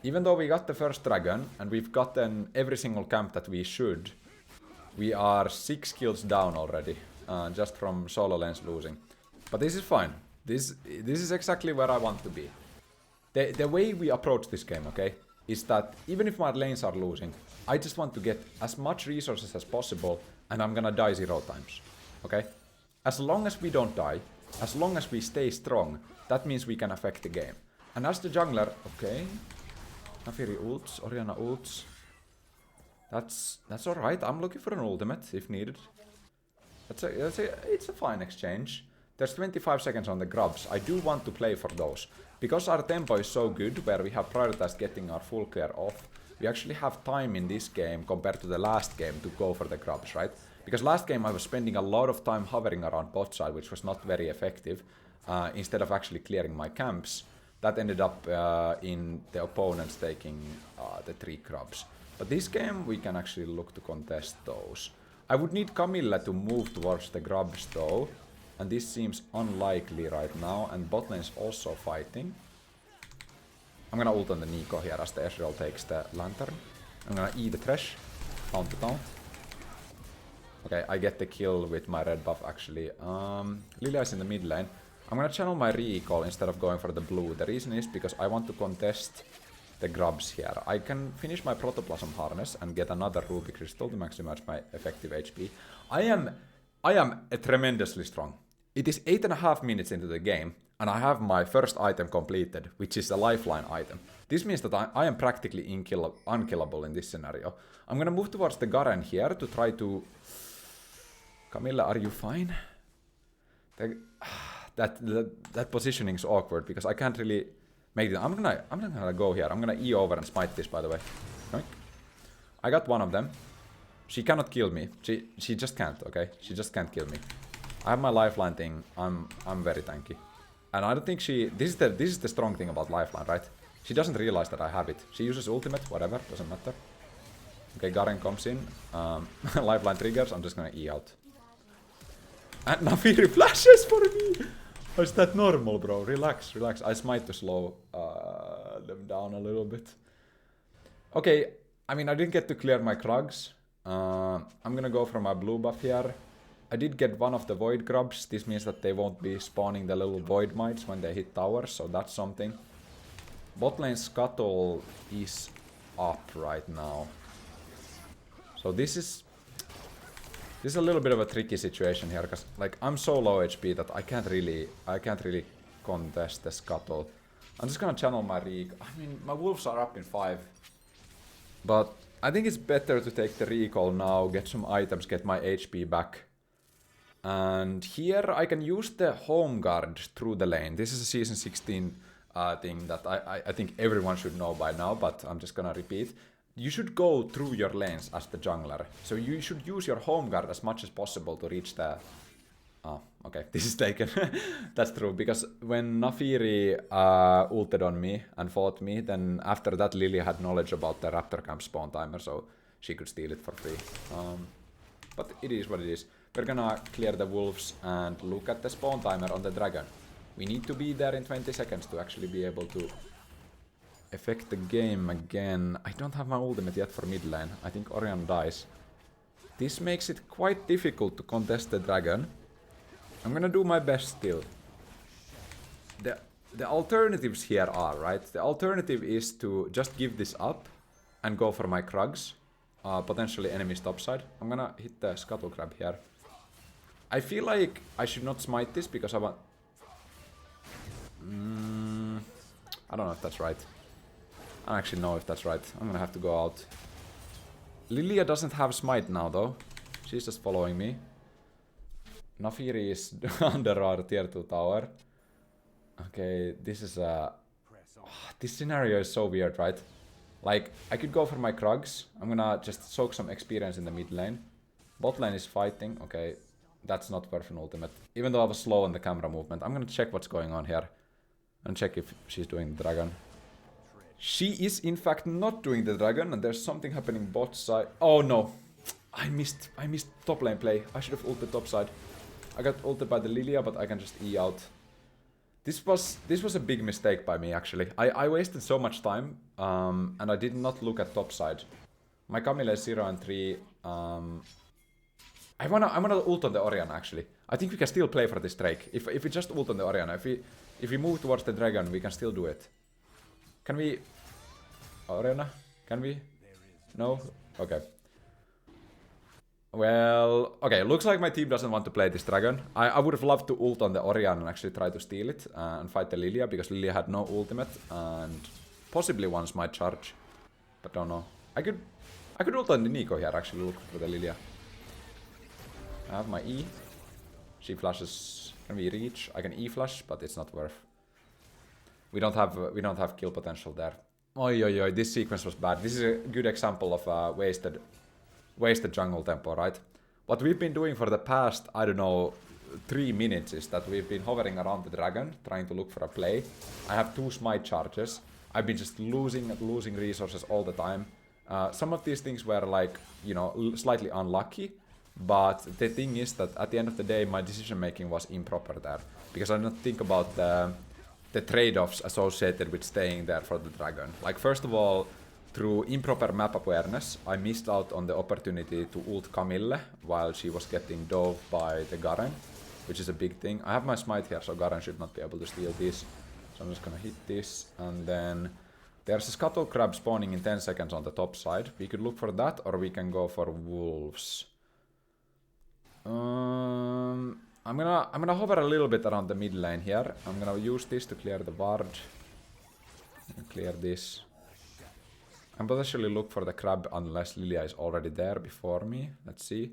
Even though we got the first dragon, and we've gotten every single camp that we should, we are 6 kills down already, just from solo lanes losing. But this is fine. This is exactly where I want to be. The way we approach this game, okay, is that even if my lanes are losing, I just want to get as much resources as possible, and I'm gonna die 0 times, okay? As long as we don't die, as long as we stay strong, that means we can affect the game. And as the jungler, okay, Nafiri ults, Orianna ults. That's alright, I'm looking for an ultimate if needed. It's a fine exchange. There's 25 seconds on the grubs. I do want to play for those. Because our tempo is so good, where we have prioritized getting our full clear off, we actually have time in this game compared to the last game to go for the grubs, right? Because last game I was spending a lot of time hovering around bot side, which was not very effective, instead of actually clearing my camps. That ended up in the opponents taking the 3 grubs. But this game we can actually look to contest those. I would need Camilla to move towards the grubs though, and this seems unlikely right now, and bot lane is also fighting. I'm gonna ult on the Nico here as the Ezreal takes the lantern. I'm gonna E the Thresh, taunt to taunt. Okay, I get the kill with my red buff actually. Lilia is in the mid lane. I'm gonna channel my recall instead of going for the blue. The reason is because I want to contest the grubs here. I can finish my Protoplasm harness and get another Ruby Crystal to maximize my effective HP. I am tremendously strong. It is 8.5 minutes into the game, and I have my first item completed, which is a lifeline item. This means that I am practically unkillable in this scenario. I'm gonna move towards the Garen here to try to... Camilla, are you fine? That positioning is awkward because I can't really make it. I'm not gonna go here. I'm gonna E over and smite this, by the way. I got one of them. She cannot kill me. She just can't, okay? She just can't kill me. I have my lifeline thing. I'm very tanky. And I don't think she... This is the strong thing about lifeline, right? She doesn't realize that I have it. She uses ultimate, whatever, doesn't matter. Okay, Garen comes in. Lifeline triggers, I'm just gonna E out. And Nafiri flashes for me! Or is that normal, bro? Relax, relax. I smite to slow them down a little bit. Okay, I mean, I didn't get to clear my Krugs. I'm gonna go for my blue buff here. I did get one of the void grubs. This means that they won't be spawning the little void mites when they hit towers, so that's something. Bot lane scuttle is up right now. So this is a little bit of a tricky situation here, because like I'm so low HP that I can't really contest the scuttle. I'm just gonna channel my I mean, my wolves are up in 5. But I think it's better to take the recall now, get some items, get my HP back. And here I can use the home guard through the lane. This is a season 16 thing that I think everyone should know by now, but I'm just gonna repeat. You should go through your lanes as the jungler. So you should use your home guard as much as possible to reach the Oh, okay, this is taken. That's true, because when Nafiri ulted on me and fought me, then after that Lily had knowledge about the Raptor Camp spawn timer, so she could steal it for free. But it is what it is. We're gonna clear the wolves and look at the spawn timer on the dragon. We need to be there in 20 seconds to actually be able to affect the game again. I don't have my ultimate yet for mid lane. I think Orion dies. This makes it quite difficult to contest the dragon. I'm gonna do my best still. The alternatives here are, right? The alternative is to just give this up and go for my Krugs. Potentially enemy's topside. I'm gonna hit the Scuttle Crab here. I feel like I should not smite this because I want... I don't know if that's right. I don't actually know if that's right. I'm gonna have to go out. Lilia doesn't have smite now though. She's just following me. Nafiri is under our tier 2 tower. Okay, this is a... this scenario is so weird, right? Like, I could go for my Krugs. I'm gonna just soak some experience in the mid lane. Bot lane is fighting. Okay, that's not worth an ultimate. Even though I was slow on the camera movement. I'm gonna check what's going on here. And check if she's doing the dragon. She is in fact not doing the dragon, and there's something happening bot side. Oh no! I missed top lane play. I should have ulted top side. I got ulted by the Lilia, but I can just E out. This was a big mistake by me actually. I wasted so much time, and I did not look at top side. My Camille is 0 and 3. I wanna ult on the Orion actually. I think we can still play for this Drake. If we just ult on the Orion, if we move towards the dragon, we can still do it. Can we... Oriana? Can we? No? Okay. Well, okay, looks like my team doesn't want to play this dragon. I would have loved to ult on the Orion and actually try to steal it and fight the Lilia, because Lilia had no ultimate and possibly one smite charge. But don't know. I could ult on the Nico here actually, look for the Lilia. I have my E. She flashes. Can we reach? I can E flash, but it's not worth. We don't have kill potential there. Oi oi oi, this sequence was bad. This is a good example of wasted jungle tempo, right? What we've been doing for the past, I don't know, 3 minutes is that we've been hovering around the dragon, trying to look for a play. I have 2 smite charges. I've been just losing resources all the time. Some of these things were like, you know, slightly unlucky, but the thing is that at the end of the day, my decision making was improper there, because I didn't think about the trade-offs associated with staying there for the dragon. Like, first of all, through improper map awareness, I missed out on the opportunity to ult Camille while she was getting dove by the Garen, which is a big thing. I have my smite here, so Garen should not be able to steal this. So I'm just gonna hit this, and then there's a Scuttle Crab spawning in 10 seconds on the top side. We could look for that, or we can go for wolves. I'm gonna hover a little bit around the mid lane here. I'm gonna use this to clear the ward. Clear this. And potentially look for the crab unless Lilia is already there before me. Let's see.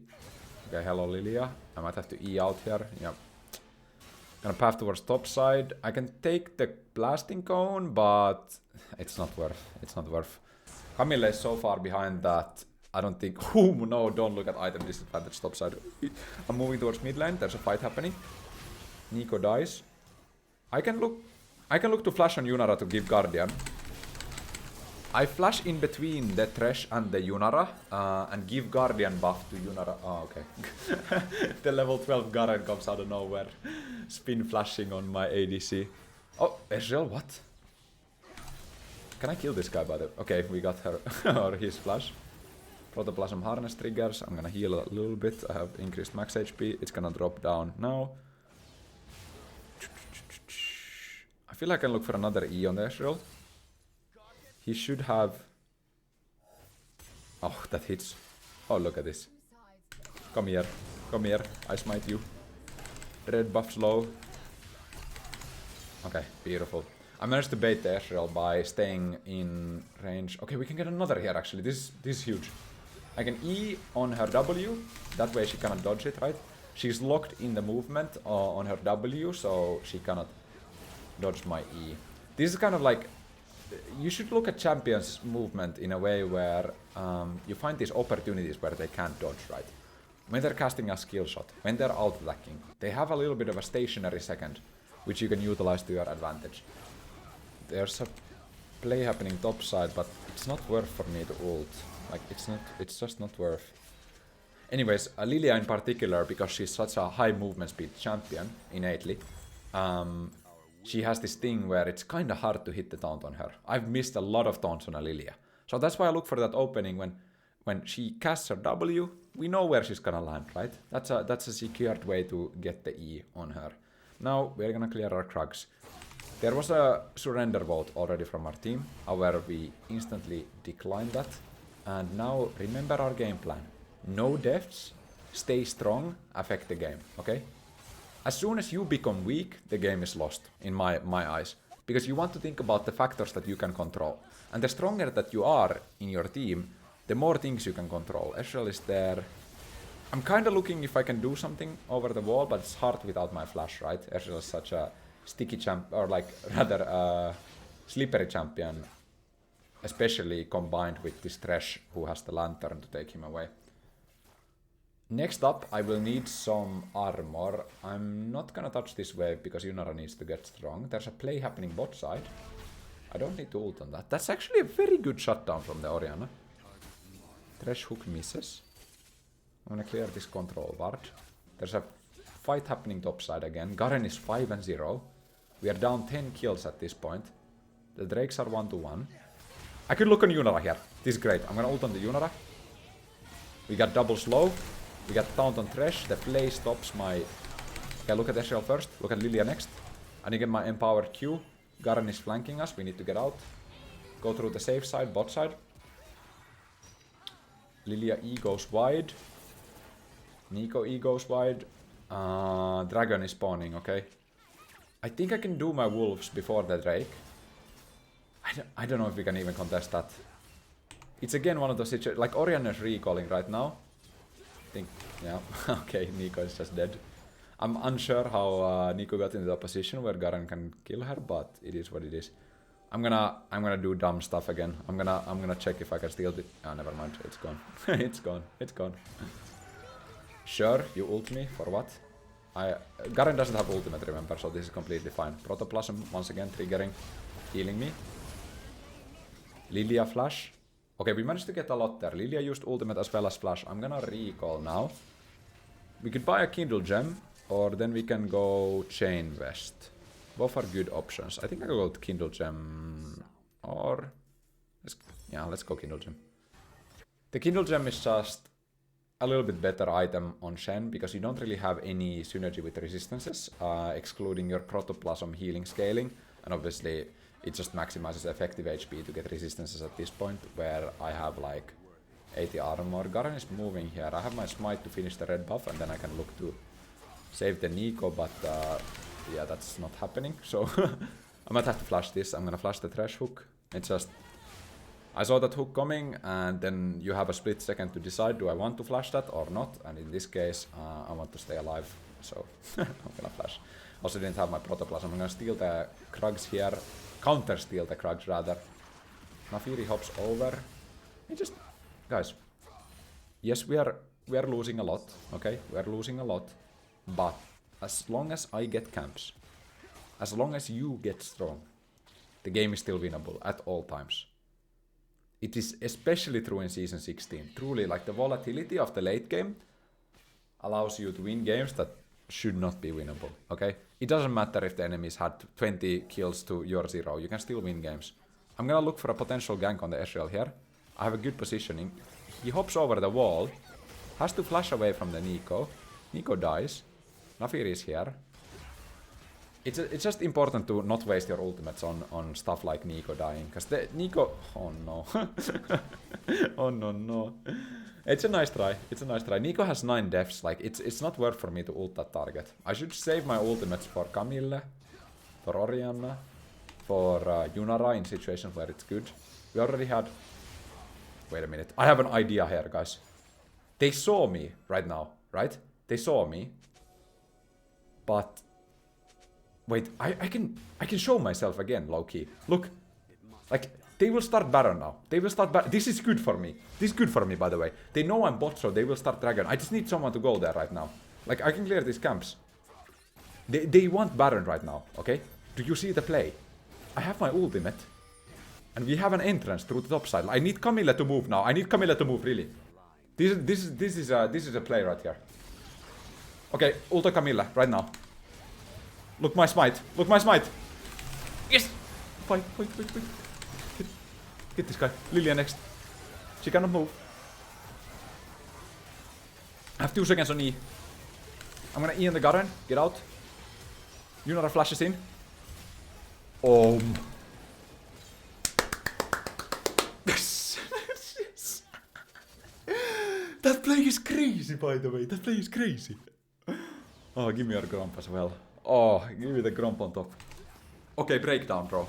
Okay, hello Lilia. I might have to E out here. Yep. Gonna path towards top side. I can take the blasting cone, but it's not worth. It's not worth. Camille is so far behind that I don't think... Oh no, don't look at item disadvantage top side. I'm moving towards mid lane. There's a fight happening. Nico dies. I can look to flash on Yunara to give Guardian. I flash in between the Thresh and the Yunara and give Guardian buff to Yunara. Oh, okay. The level 12 Garen comes out of nowhere. Spin flashing on my ADC. Oh, Ezreal, what? Can I kill this guy by the... Okay, we got her or his flash. Protoplasm harness triggers. I'm gonna heal a little bit. I have increased max HP. It's gonna drop down now. I feel like I can look for another E on the Ezreal. He should have... Oh, that hits. Oh, look at this. Come here. Come here. I smite you. Red buff slow. Okay, beautiful. I managed to bait the Ezreal by staying in range. Okay, we can get another here actually. This is huge. I can E on her W. That way she cannot dodge it, right? She's locked in the movement on her W, so she cannot dodge my E. This is kind of like... You should look at champions' movement in a way where you find these opportunities where they can't dodge, right? when they're casting a skill shot, when they're out-attacking, they have a little bit of a stationary second, which you can utilize to your advantage. There's a play happening top side, but it's not worth for me to ult. Like, it's just not worth. Anyways, Lilia in particular, because she's such a high movement speed champion, innately, she has this thing where it's kinda hard to hit the taunt on her. I've missed a lot of taunts on a Lilia. So that's why I look for that opening when she casts her W, we know where she's gonna land, right? That's a secured way to get the E on her. Now we're gonna clear our Krugs. There was a surrender vote already from our team, however we instantly declined that. And now remember our game plan. No deaths, stay strong, affect the game, okay? As soon as you become weak, the game is lost, in my eyes. Because you want to think about the factors that you can control. And the stronger that you are in your team, the more things you can control. Ezreal is there. I'm kinda looking if I can do something over the wall, but it's hard without my flash, right? Ezreal is such a sticky champ, or like rather slippery champion. Especially combined with this Thresh who has the lantern to take him away. Next up, I will need some armor. I'm not gonna touch this wave because Yunara needs to get strong. There's a play happening bot side. I don't need to ult on that. That's actually a very good shutdown from the Orianna. Thresh hook misses. I'm gonna clear this control ward. There's a fight happening top side again. Garen is 5-0. We are down 10 kills at this point. The Drakes are 1-1. I could look on Yunara here. This is great. I'm gonna ult on the Yunara. We got double slow. We got taunt on Thresh. The play stops my... Okay, look at Ezreal first. Look at Lilia next. I need to get my empowered Q. Garen is flanking us. We need to get out. Go through the safe side, bot side. Lilia E goes wide. Nico E goes wide. Dragon is spawning, okay. I think I can do my wolves before the Drake. I don't know if we can even contest that. It's again one of those situations, like Orianna is recalling right now. I think, yeah, okay, Nico is just dead. I'm unsure how Nico got into a position where Garen can kill her, but it is what it is. I'm gonna do dumb stuff again. I'm gonna check if I can steal it. Oh, never mind, it's gone. it's gone. Sure, you ult me, for what? Garen doesn't have ultimate, remember, so this is completely fine. Protoplasm once again triggering, healing me. Lilia flash. Okay, we managed to get a lot there. Lilia used ultimate as well as flash. I'm gonna recall now. We could buy a Kindle Gem, or then we can go Chain Vest. Both are good options. I think I go with Kindle Gem, or... let's go Kindle Gem. The Kindle Gem is just a little bit better item on Shen, because you don't really have any synergy with the resistances, excluding your Protoplasm healing scaling, and obviously it just maximizes effective HP to get resistances at this point, where I have like 80 armor. Garen is moving here. I have my smite to finish the red buff, and then I can look to save the Nico, but yeah, that's not happening, so I might have to flash this. I'm gonna flash the Thresh hook. It's just... I saw that hook coming, and then you have a split second to decide, do I want to flash that or not? And in this case, I want to stay alive, so I'm gonna flash. Also didn't have my Protoplasm. I'm gonna steal the Krugs here. Counter-steal the Krugs, rather. Nafiri hops over. Guys. Yes, we are losing a lot, okay? We are losing a lot. But as long as I get camps, as long as you get strong, the game is still winnable at all times. It is especially true in Season 16. Truly, like, the volatility of the late game allows you to win games that should not be winnable, okay? It doesn't matter if the enemies had 20 kills to your 0, you can still win games. I'm gonna look for a potential gank on the Ezreal here. I have a good positioning. He hops over the wall, has to flash away from the Nico. Nico dies. Nafiri is here. It's just important to not waste your ultimates on stuff like Nico dying, because the Nico... Oh no. Oh no. It's a nice try. Nico has 9 deaths. Like, it's not worth for me to ult that target. I should save my ultimates for Camille, for Orianna, for Yunara in situations where it's good. We already had... Wait a minute. I have an idea here, guys. They saw me right now, right? They saw me. But... Wait, I can show myself again, low-key. Look. Like, They will start Baron now. They will start Baron. This is good for me. This is good for me, by the way. They know I'm bot, so they will start Dragon. I just need someone to go there right now. Like, I can clear these camps. They want Baron right now, okay? Do you see the play? I have my ultimate. And we have an entrance through the top side. I need Camilla to move now. I need Camilla to move, really. This is a play right here. Okay, ulta Camilla, right now. Look my smite. Look my smite. Yes! Fight. Get this guy. Lilia next. She cannot move. I have 2 seconds on E. I'm gonna E in the Garen. Get out. Yunara flashes in. Oh. Yes. Yes. That play is crazy, by the way. That play is crazy. Oh, give me your Gromp as well. Oh, give me the Gromp on top. Okay, breakdown, bro.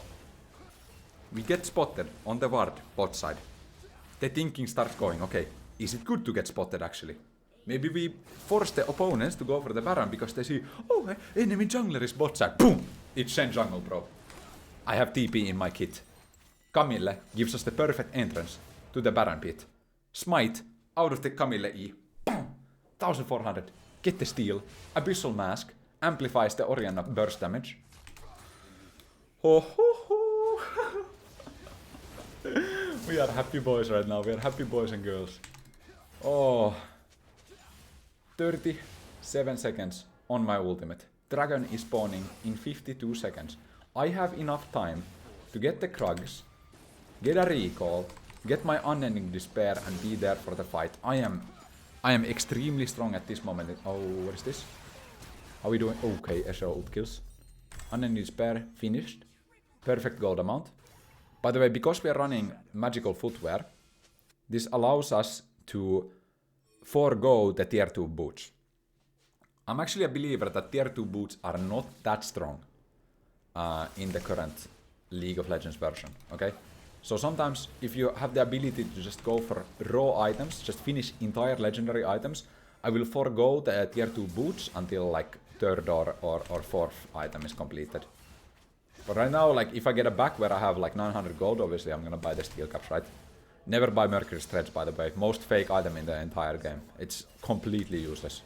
We get spotted on the ward, bot side. The thinking starts going, okay, is it good to get spotted actually? Maybe we force the opponents to go for the Baron because they see, oh, enemy jungler is bot side. Boom! It's Shen jungle, bro. I have TP in my kit. Camille gives us the perfect entrance to the Baron pit. Smite out of the Camille E. Boom! 1400. Get the steal. Abyssal Mask amplifies the Orianna burst damage. Ho ho ho! We are happy boys right now. We are happy boys and girls. Oh. 37 seconds on my ultimate. Dragon is spawning in 52 seconds. I have enough time to get the Krugs, get a recall, get my unending despair and be there for the fight. I am extremely strong at this moment. Oh, what is this? How are we doing? Okay, Esho ult kills. Unending despair finished. Perfect gold amount. By the way, because we are running magical footwear, this allows us to forego the tier 2 boots. I'm actually a believer that tier 2 boots are not that strong in the current League of Legends version, okay? So sometimes if you have the ability to just go for raw items, just finish entire legendary items, I will forego the tier 2 boots until like 3rd or 4th item is completed. But right now, like if I get a back where I have like 900 gold, obviously I'm gonna buy the steel caps, right? Never buy Mercury's threads, by the way. Most fake item in the entire game. It's completely useless.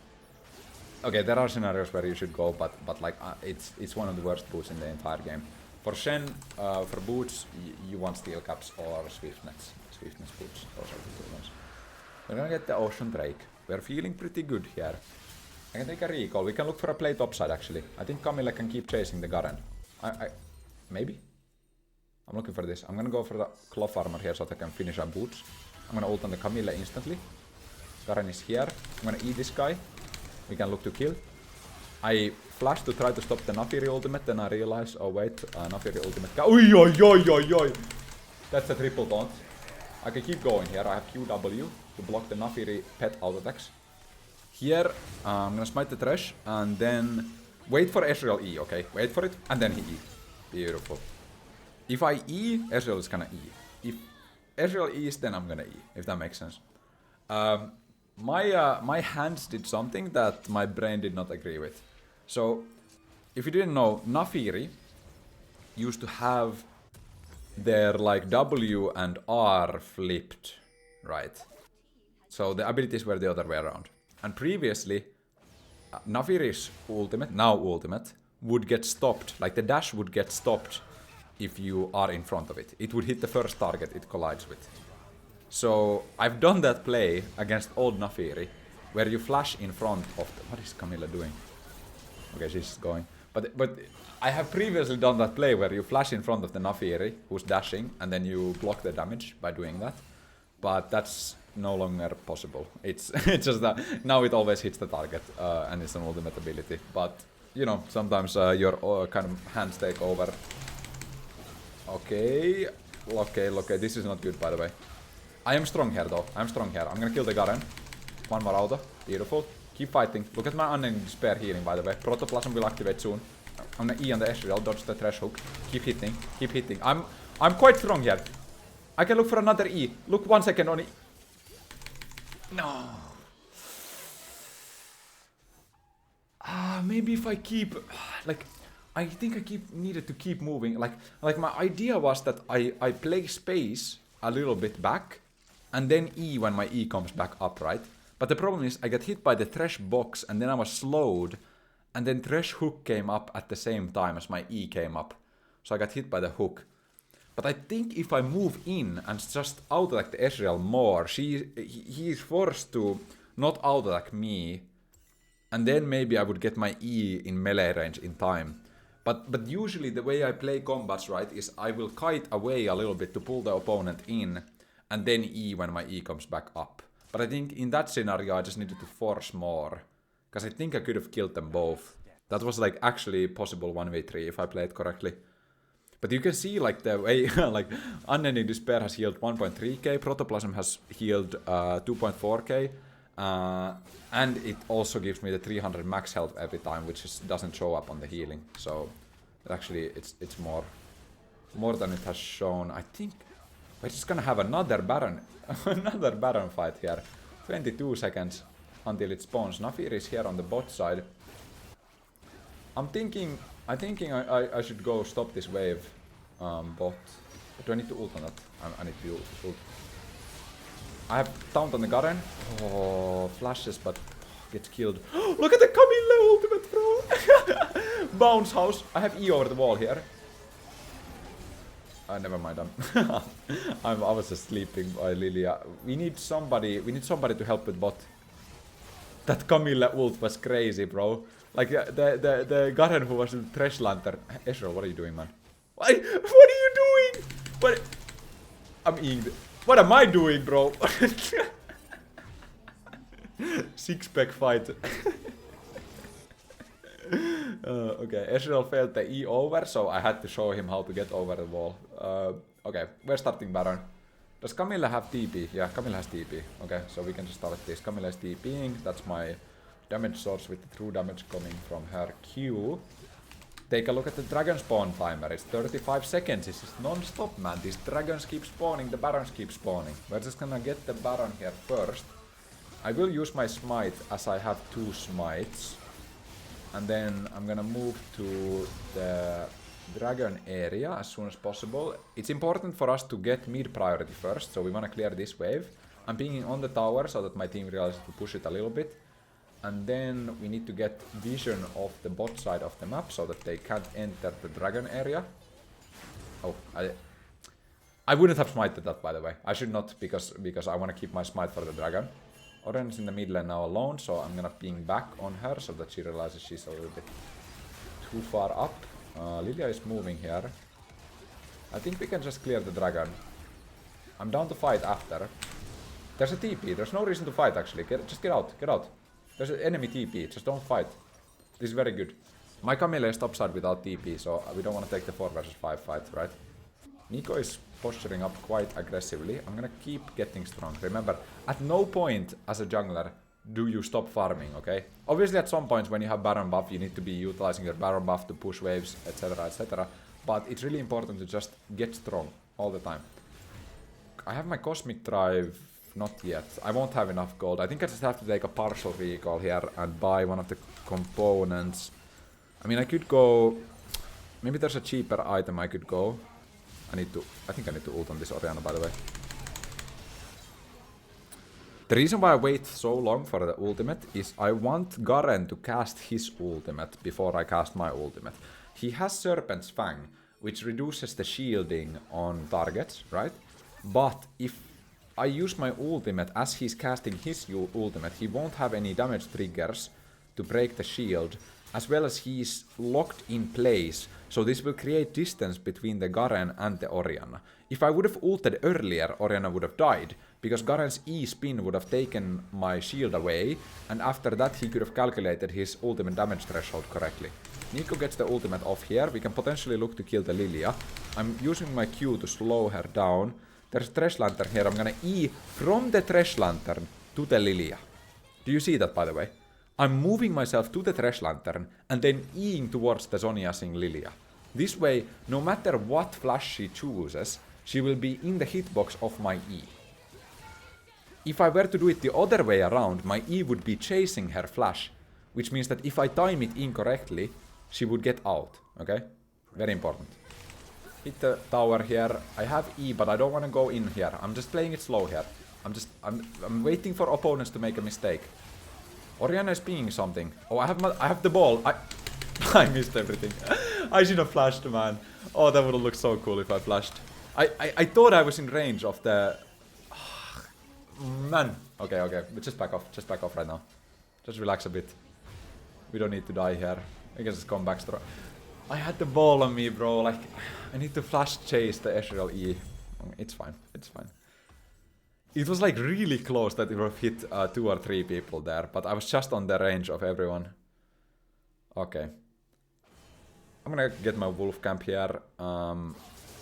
Okay, there are scenarios where you should go, but like it's one of the worst boots in the entire game. For Shen, for boots, you want steel caps or swiftness. Swiftness boots, those are the 2 ones. We're gonna get the Ocean Drake. We're feeling pretty good here. I can take a recall. We can look for a play topside actually. I think Camilla can keep chasing the Garen. Maybe? I'm looking for this. I'm gonna go for the cloth armor here so that I can finish our boots. I'm gonna ult on the Camilla instantly. Garen is here. I'm gonna eat this guy. We can look to kill. I flash to try to stop the Naafiri ultimate, then I realize, oh wait, Naafiri ultimate. Oi. That's a triple taunt. I can keep going here. I have QW to block the Naafiri pet auto attacks. Here, I'm gonna smite the trash and then wait for Ezreal E, okay? Wait for it and then he E. Beautiful. If I E, Ezreal is gonna E. If Ezreal E's, then I'm gonna E, if that makes sense. My hands did something that my brain did not agree with. So, if you didn't know, Naafiri used to have their like W and R flipped, right? So the abilities were the other way around. And previously, Naafiri's ultimate, now ultimate, would get stopped, like the dash would get stopped if you are in front of it. It would hit the first target it collides with. So I've done that play against old Naafiri, where you flash in front of the, what is Camilla doing? Okay, she's going. But I have previously done that play where you flash in front of the Naafiri, who's dashing, and then you block the damage by doing that. But that's no longer possible. It's just that now it always hits the target, and it's an ultimate ability. But you know, sometimes your kind of hands take over. Okay, this is not good, by the way. I am strong here though, I'm gonna kill the Garen. One more auto, beautiful. Keep fighting. Look at my unending despair healing, by the way. Protoplasm will activate soon. I'm gonna E on the Ezreal, dodge the trash hook. Keep hitting. I'm quite strong here. I can look for another E. Look 1 second on E. No. Maybe if I keep, like, I think I needed to keep moving. Like my idea was that I play space a little bit back, and then E when my E comes back up, right? But the problem is I got hit by the Thresh box, and then I was slowed, and then Thresh hook came up at the same time as my E came up. So I got hit by the hook. But I think if I move in and just out-attack the Ezreal more, he's forced to not out-attack me, and then maybe I would get my E in melee range in time. But usually the way I play combats, right, is I will kite away a little bit to pull the opponent in, and then E when my E comes back up. But I think in that scenario I just needed to force more, because I think I could have killed them both. That was like actually possible 1v3 if I played correctly. But you can see like the way like Unending Despair has healed 1.3k, Protoplasm has healed 2.4k, and it also gives me the 300 max health every time, which doesn't show up on the healing. So actually it's more than it has shown. I think we're just gonna have another Baron fight here. 22 seconds until it spawns. Nafir is here on the bot side. I'm thinking I should go stop this wave bot. Do I need to ult on that? I need to ult. I have taunt on the Garen. Oh, flashes, but gets killed. Look at the Camille ultimate, bro! Bounce house. I have E over the wall here. Never mind. I was just sleeping by Lilia. We need somebody to help with bot. That Camille ult was crazy, bro. Like the Garen who was in Thresh Lantern. Ezreal, what are you doing, man? What are you doing? What? I'm eating. What am I doing, bro? Six-pack fight. Okay, Ezreal failed the E over, so I had to show him how to get over the wall. Okay, we're starting Baron. Does Camilla have TP? Yeah, Camilla has TP. Okay, so we can just start this. Camilla is TPing. That's my damage source with the true damage coming from her Q. Take a look at the dragon spawn timer. It's 35 seconds. This is non-stop, man. These dragons keep spawning. The barons keep spawning. We're just gonna get the baron here first. I will use my smite as I have 2 smites. And then I'm gonna move to the dragon area as soon as possible. It's important for us to get mid priority first, so we wanna clear this wave. I'm pinging on the tower so that my team realizes to push it a little bit. And then we need to get vision of the bot side of the map so that they can't enter the dragon area. Oh, I wouldn't have smited that, by the way. I should not, because I want to keep my smite for the dragon. Oren's in the mid lane now alone, so I'm gonna ping back on her so that she realizes she's a little bit too far up. Lilia is moving here. I think we can just clear the dragon. I'm down to fight after. There's a TP, there's no reason to fight actually. Just get out, get out. There's an enemy TP, just don't fight. This is very good. My Camille is topside without TP, so we don't want to take the 4 versus 5 fight, right? Nico is posturing up quite aggressively. I'm gonna keep getting strong. Remember, at no point as a jungler do you stop farming, okay? Obviously at some points when you have Baron buff, you need to be utilizing your Baron buff to push waves, etc, etc. But it's really important to just get strong all the time. I have my Cosmic Drive. Not yet. I won't have enough gold. I think I just have to take a partial recall here and buy one of the components. I mean, I could go... Maybe there's a cheaper item I could go. I think I need to ult on this Orianna, by the way. The reason why I wait so long for the ultimate is I want Garen to cast his ultimate before I cast my ultimate. He has Serpent's Fang, which reduces the shielding on targets, right? But if I use my ultimate as he's casting his ultimate, he won't have any damage triggers to break the shield, as well as he's locked in place, so this will create distance between the Garen and the Orianna. If I would have ulted earlier, Orianna would have died, because Garen's E-spin would have taken my shield away, and after that he could have calculated his ultimate damage threshold correctly. Nico gets the ultimate off here. We can potentially look to kill the Lilia. I'm using my Q to slow her down. There's a Thresh Lantern here. I'm gonna E from the Thresh Lantern to the Lilia. Do you see that, by the way? I'm moving myself to the Thresh Lantern and then E-ing towards the Zhonyaing Lilia. This way, no matter what flash she chooses, she will be in the hitbox of my E. If I were to do it the other way around, my E would be chasing her flash, which means that if I time it incorrectly, she would get out, okay? Very important. Hit the tower here. I have E, but I don't want to go in here. I'm just playing it slow here. I'm waiting for opponents to make a mistake. Orianna is pinging something. Oh, I have the ball. I missed everything. I should have flashed, man. Oh, that would have looked so cool if I flashed. I thought I was in range of the... Man. Okay. Just back off right now. Just relax a bit. We don't need to die here. I guess it's come back strong. I had the ball on me, bro. Like, I need to flash chase the Ezreal E. It's fine. It was like really close that it would have hit 2 or 3 people there, but I was just on the range of everyone. Okay. I'm gonna get my wolf camp here.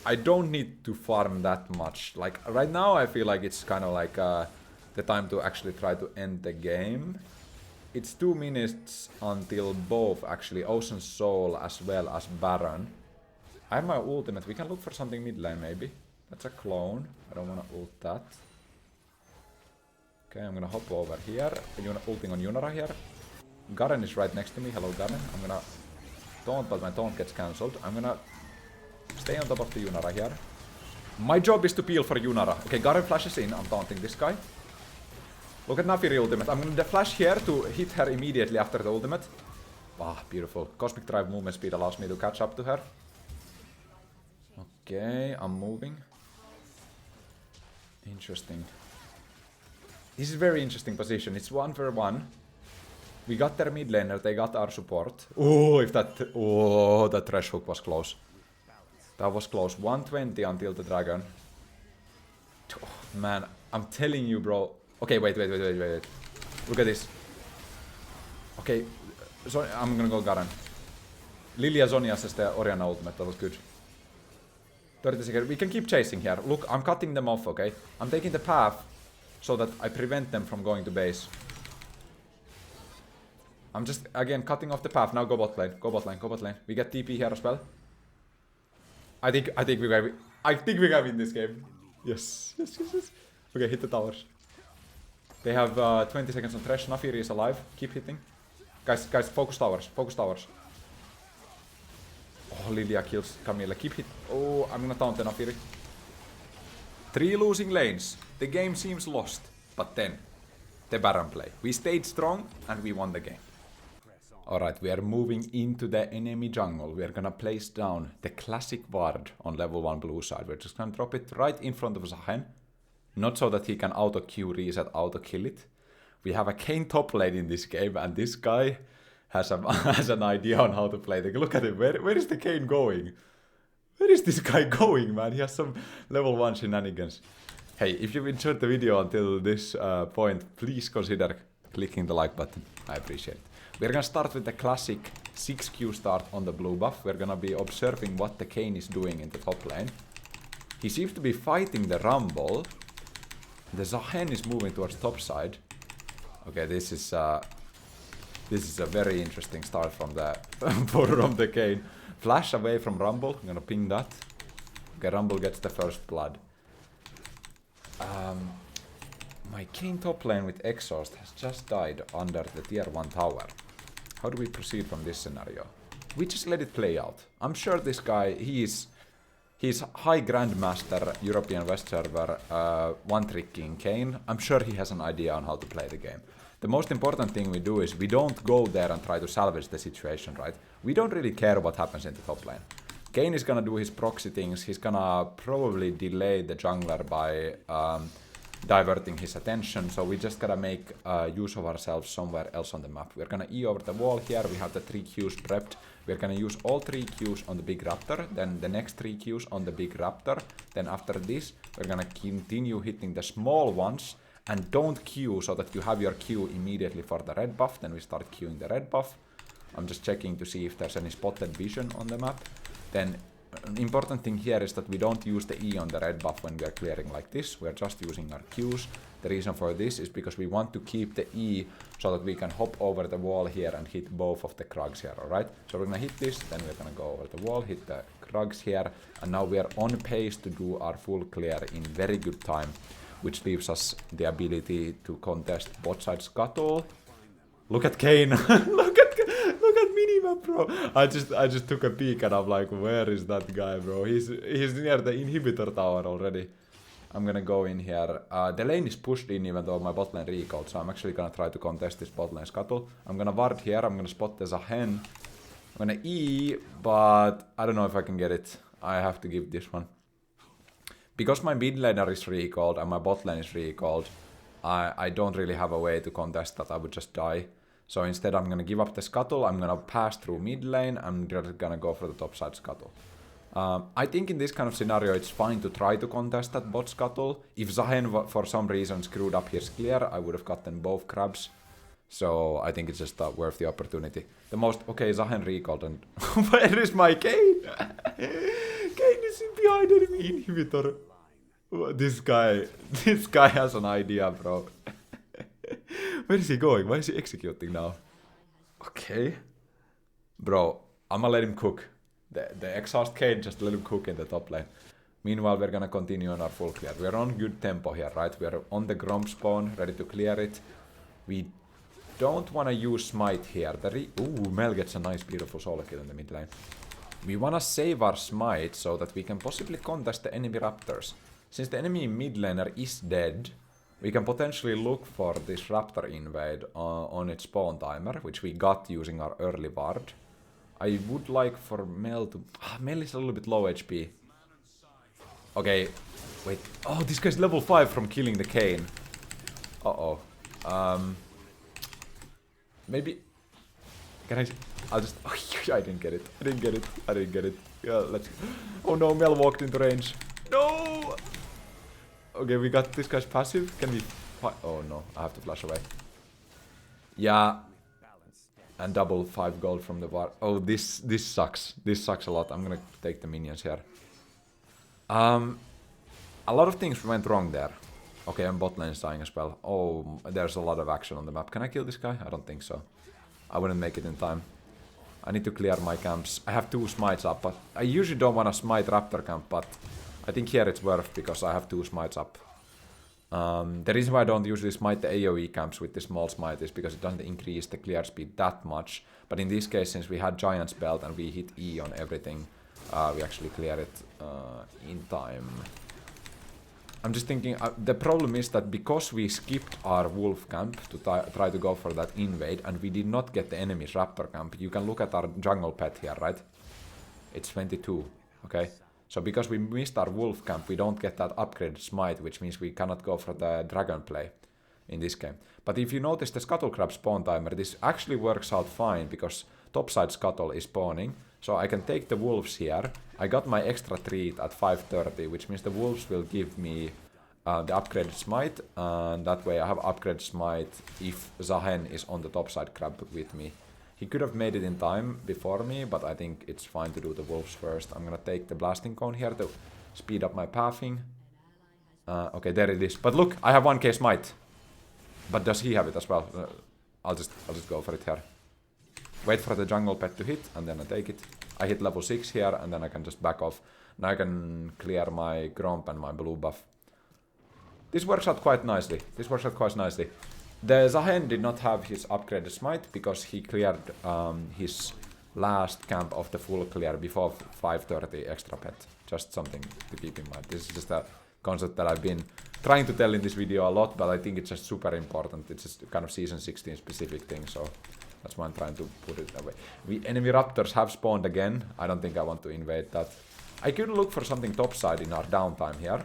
I don't need to farm that much. Like, right now I feel like it's kind of like the time to actually try to end the game. It's 2 minutes until both, actually, Ocean Soul as well as Baron. I have my ultimate. We can look for something mid lane, maybe. That's a clone. I don't want to ult that. Okay, I'm gonna hop over here. You're ulting on Yunara here. Garen is right next to me. Hello, Garen. I'm gonna taunt, but my taunt gets cancelled. I'm gonna stay on top of the Yunara here. My job is to peel for Yunara. Okay, Garen flashes in. I'm taunting this guy. Look at Nafiri ultimate. I'm gonna flash here to hit her immediately after the ultimate. Ah, beautiful. Cosmic Drive movement speed allows me to catch up to her. Okay, I'm moving. Interesting. This is a very interesting position. It's 1v1. We got their mid laner, they got our support. Oh, that thresh hook was close. That was close. 120 until the dragon. Oh, man, I'm telling you, bro. Okay, wait. Look at this. Okay, so I'm gonna go Garen. Lilia Zonia says the Orianna ultimate, that was good. 30 seconds. We can keep chasing here. Look, I'm cutting them off, okay? I'm taking the path so that I prevent them from going to base. I'm just, again, cutting off the path. Now go bot lane. Go bot lane. We get TP here as well. I think we gotta win this game. Yes. Okay, hit the towers. They have 20 seconds on Thresh. Nafiri is alive. Keep hitting. Guys, focus towers. Oh, Lilia kills Camille. Keep hit. Oh, I'm gonna taunt the Nafiri. 3 losing lanes. The game seems lost. But then, the Baron play. We stayed strong and we won the game. Alright, we are moving into the enemy jungle. We are gonna place down the classic ward on level 1 blue side. We're just gonna drop it right in front of Shen. Not so that he can auto-Q reset, auto-kill it. We have a Kayn top lane in this game, and this guy has an idea on how to play the game. Look at him, where is the Kayn going? Where is this guy going, man? He has some level 1 shenanigans. Hey, if you've enjoyed the video until this point, please consider clicking the like button. I appreciate it. We're gonna start with the classic 6Q start on the blue buff. We're gonna be observing what the Kayn is doing in the top lane. He seems to be fighting the Rumble. The Shen is moving towards top side. Okay, this is a very interesting start from the from the Kayn. Flash away from Rumble. I'm gonna ping that. Okay, Rumble gets the first blood. My Kayn top lane with Exhaust has just died under the tier 1 tower. How do we proceed from this scenario? We just let it play out. I'm sure this guy, he's high grandmaster European West server, one-tricking Kayn. I'm sure he has an idea on how to play the game. The most important thing we do is we don't go there and try to salvage the situation, right? We don't really care what happens in the top lane. Kayn is gonna do his proxy things. He's gonna probably delay the jungler by diverting his attention, so we just gotta make use of ourselves somewhere else on the map. We're gonna E over the wall here. We have the 3 Qs prepped. We're gonna use all 3 Qs on the big raptor, then the next 3 Qs on the big raptor. Then after this, we're gonna continue hitting the small ones, and don't Q so that you have your Q immediately for the red buff. Then we start queuing the red buff. I'm just checking to see if there's any spotted vision on the map. Then an important thing here is that we don't use the E on the red buff when we are clearing like this. We are just using our Qs. The reason for this is because we want to keep the E so that we can hop over the wall here and hit both of the Krugs here, alright? So we're gonna hit this, then we're gonna go over the wall, hit the Krugs here, and now we are on pace to do our full clear in very good time, which leaves us the ability to contest bot side scuttle. Look at Kayn! look that minimap, bro. I just took a peek and I'm like, where is that guy, bro? He's near the inhibitor tower already. I'm gonna go in here. The lane is pushed in even though my bot lane recalled, so I'm actually gonna try to contest this bot lane scuttle. I'm gonna ward here, I'm gonna spot the Shen. I'm gonna E, but I don't know if I can get it. I have to give this one. Because my mid laner is recalled and my bot lane is recalled, I don't really have a way to contest that, I would just die. So instead I'm gonna give up the scuttle, I'm gonna pass through mid lane, I'm just gonna go for the top side scuttle. I think in this kind of scenario it's fine to try to contest that bot scuttle. If Zahen for some reason screwed up his clear, I would have gotten both crabs. So I think it's just worth the opportunity. Okay, Zahen recalled and... Where is my Kayn? Kayn is behind enemy inhibitor. This guy has an idea, bro. Where is he going? Why is he executing now? Okay. Bro, I'ma let him cook. The exhaust Kayn, just let him cook in the top lane. Meanwhile, we're gonna continue on our full clear. We're on good tempo here, right? We're on the Gromp spawn, ready to clear it. We don't wanna use smite here. Ooh, Mel gets a nice, beautiful solo kill in the mid lane. We wanna save our smite so that we can possibly contest the enemy raptors. Since the enemy mid laner is dead, we can potentially look for this raptor invade on its spawn timer, which we got using our early ward. I would like for Mel to... Mel is a little bit low HP. Okay, wait. Oh, this guy's level 5 from killing the Kayn. Uh-oh. Maybe... Can I... I'll just... Oh, I didn't get it. I didn't get it. Yeah, let's... Oh no, Mel walked into range. No! Okay, we got this guy's passive. Can we... Oh no, I have to flash away. Yeah. And double 5 gold from the bar. Oh, this sucks. This sucks a lot. I'm gonna take the minions here. A lot of things went wrong there. Okay, and bot lane is dying as well. Oh, there's a lot of action on the map. Can I kill this guy? I don't think so. I wouldn't make it in time. I need to clear my camps. I have 2 smites up, but I usually don't want to smite raptor camp, but I think here it's worth because I have 2 smites up. The reason why I don't usually smite the AoE camps with the small smite is because it doesn't increase the clear speed that much. But in this case, since we had Giant's Belt and we hit E on everything, we actually clear it in time. I'm just thinking, the problem is that because we skipped our wolf camp to try to go for that invade and we did not get the enemy's raptor camp, you can look at our jungle pet here, right? It's 22, okay? So because we missed our wolf camp, we don't get that upgraded smite, which means we cannot go for the dragon play in this game. But if you notice the scuttle crab spawn timer, this actually works out fine because topside scuttle is spawning. So I can take the wolves here. I got my extra treat at 5:30, which means the wolves will give me the upgraded smite. And that way I have upgraded smite if Zahen is on the topside crab with me. He could have made it in time before me, but I think it's fine to do the wolves first. I'm gonna take the blasting cone here to speed up my pathing. Okay, there it is. But look, I have 1k smite. But does he have it as well? I'll just go for it here. Wait for the jungle pet to hit, and then I take it. I hit level 6 here, and then I can just back off. Now I can clear my Gromp and my blue buff. This works out quite nicely. The Zahen did not have his upgraded smite because he cleared his last camp of the full clear before 5:30 extra pet. Just something to keep in mind. This is just a concept that I've been trying to tell in this video a lot, but I think it's just super important. It's just kind of season 16 specific thing, so that's why I'm trying to put it that way. Enemy raptors have spawned again. I don't think I want to invade that. I could look for something topside in our downtime here.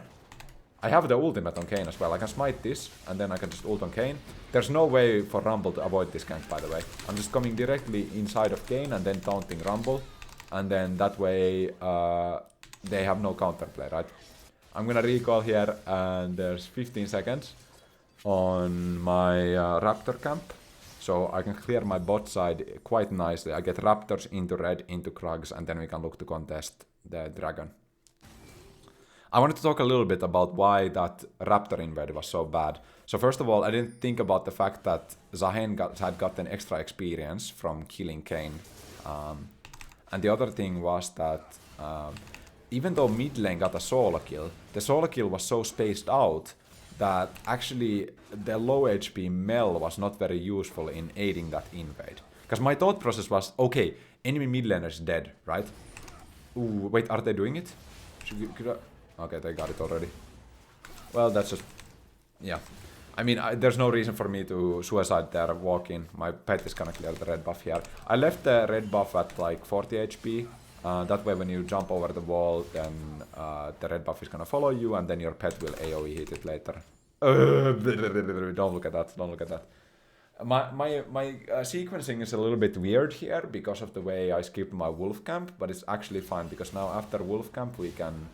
I have the ultimate on Kayn as well. I can smite this, and then I can just ult on Kayn. There's no way for Rumble to avoid this gank, by the way. I'm just coming directly inside of Kayn and then taunting Rumble. And then that way, they have no counterplay, right? I'm gonna recall here, and there's 15 seconds on my Raptor camp. So I can clear my bot side quite nicely. I get Raptors into red, into Krugs, and then we can look to contest the dragon. I wanted to talk a little bit about why that Raptor invade was so bad. So first of all, I didn't think about the fact that Zahen had gotten extra experience from killing Kayn. And the other thing was that even though mid lane got a solo kill, the solo kill was so spaced out that actually the low HP Mel was not very useful in aiding that invade. Because my thought process was, okay, enemy mid laner is dead, right? Ooh, wait, are they doing it? Could I... Okay, they got it already. Well, that's just... Yeah. I mean, there's no reason for me to suicide there, walk in. My pet is gonna clear the red buff here. I left the red buff at like 40 HP. That way when you jump over the wall, then the red buff is gonna follow you, and then your pet will AoE hit it later. Don't look at that, don't look at that. My sequencing is a little bit weird here because of the way I skipped my wolf camp, but it's actually fine because now after wolf camp we can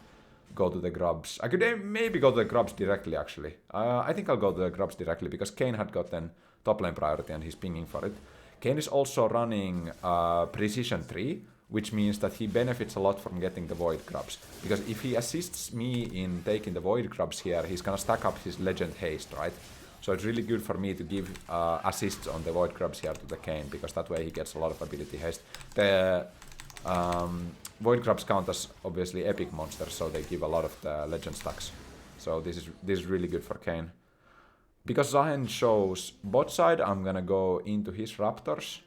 go to the grubs. I could maybe go to the grubs directly actually. I think I'll go to the grubs directly because Kane had gotten top lane priority and he's pinging for it. Kane is also running precision 3, which means that he benefits a lot from getting the void grubs. Because if he assists me in taking the void grubs here, he's gonna stack up his legend haste, right? So it's really good for me to give assists on the void grubs here to the Kane, because that way he gets a lot of ability haste. The void grubs count as obviously epic monsters, so they give a lot of the legend stacks. So this is really good for Kane. Because Zahen shows bot side, I'm gonna go into his raptors.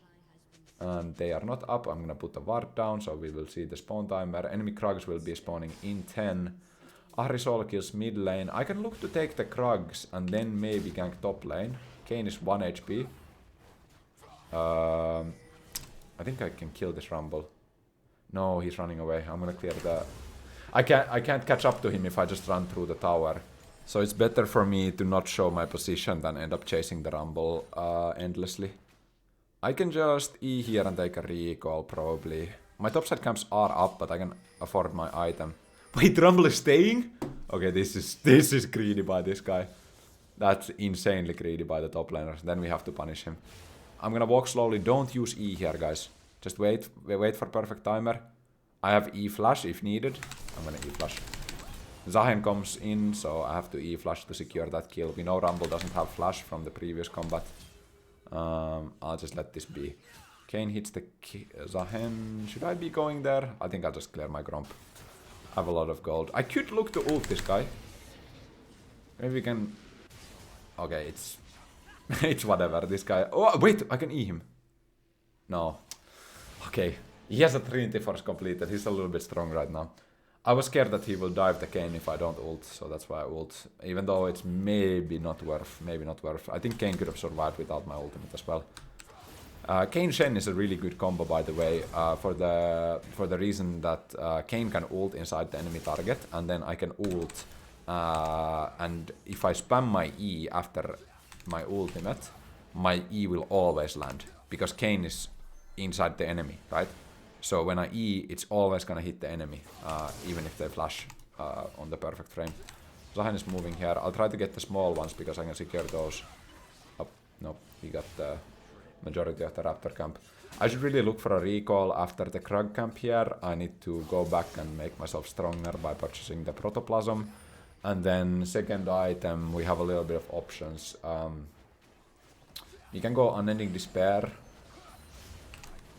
And they are not up, I'm gonna put the ward down, so we will see the spawn timer. Enemy Krugs will be spawning in 10. Arisol kills mid lane. I can look to take the Krugs and then maybe gank top lane. Kane is 1 HP. I think I can kill this Rumble. No, he's running away. I'm gonna clear the... I can't catch up to him if I just run through the tower. So it's better for me to not show my position than end up chasing the Rumble endlessly. I can just E here and take a recall probably. My topside camps are up, but I can afford my item. Wait, Rumble is staying? Okay, this is greedy by this guy. That's insanely greedy by the top laners. Then we have to punish him. I'm gonna walk slowly. Don't use E here, guys. Just wait for perfect timer. I have E flash if needed. I'm gonna E flash. Zahen comes in, so I have to E flash to secure that kill. We know Rumble doesn't have flash from the previous combat. I'll just let this be. Kane hits the Zahen. Should I be going there? I think I'll just clear my Gromp. I have a lot of gold. I could look to ult this guy. Maybe we can... Okay, it's... it's whatever, this guy... Oh, wait, I can E him. No. Okay. He has a Trinity Force completed. He's a little bit strong right now. I was scared that he will dive the Kane if I don't ult, so that's why I ult. Even though it's maybe not worth. I think Kane could have survived without my ultimate as well. Kane Shen is a really good combo, by the way, for the reason that Kane can ult inside the enemy target, and then I can ult, and if I spam my E after my ultimate, my E will always land, because Kane is inside the enemy, right? So when I E, it's always gonna hit the enemy, even if they flash on the perfect frame. Zahen is moving here. I'll try to get the small ones, because I can secure those. Oh, no, he got the majority of the Raptor camp. I should really look for a recall after the Krug camp here. I need to go back and make myself stronger by purchasing the Protoplasm. And then second item, we have a little bit of options. You can go Unending Despair.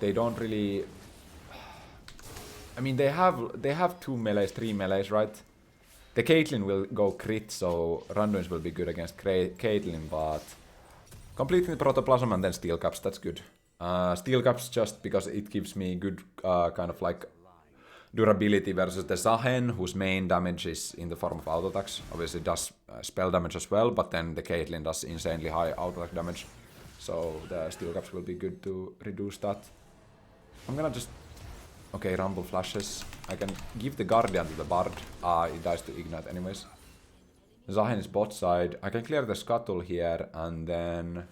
They don't really... I mean, they have 2 melees, 3 melees, right? The Caitlyn will go crit, so Randuins will be good against Caitlyn, but... Completing the Protoplasm and then Steel Caps, that's good. Steel Caps just because it gives me good kind of like durability versus the Zahen, whose main damage is in the form of auto attacks. Obviously does spell damage as well, but then the Caitlyn does insanely high auto attack damage. So the Steel Caps will be good to reduce that. I'm gonna just... Okay, Rumble flashes. I can give the Guardian to the Bard. It dies to Ignite anyways. Zahen is bot side. I can clear the Scuttle here and then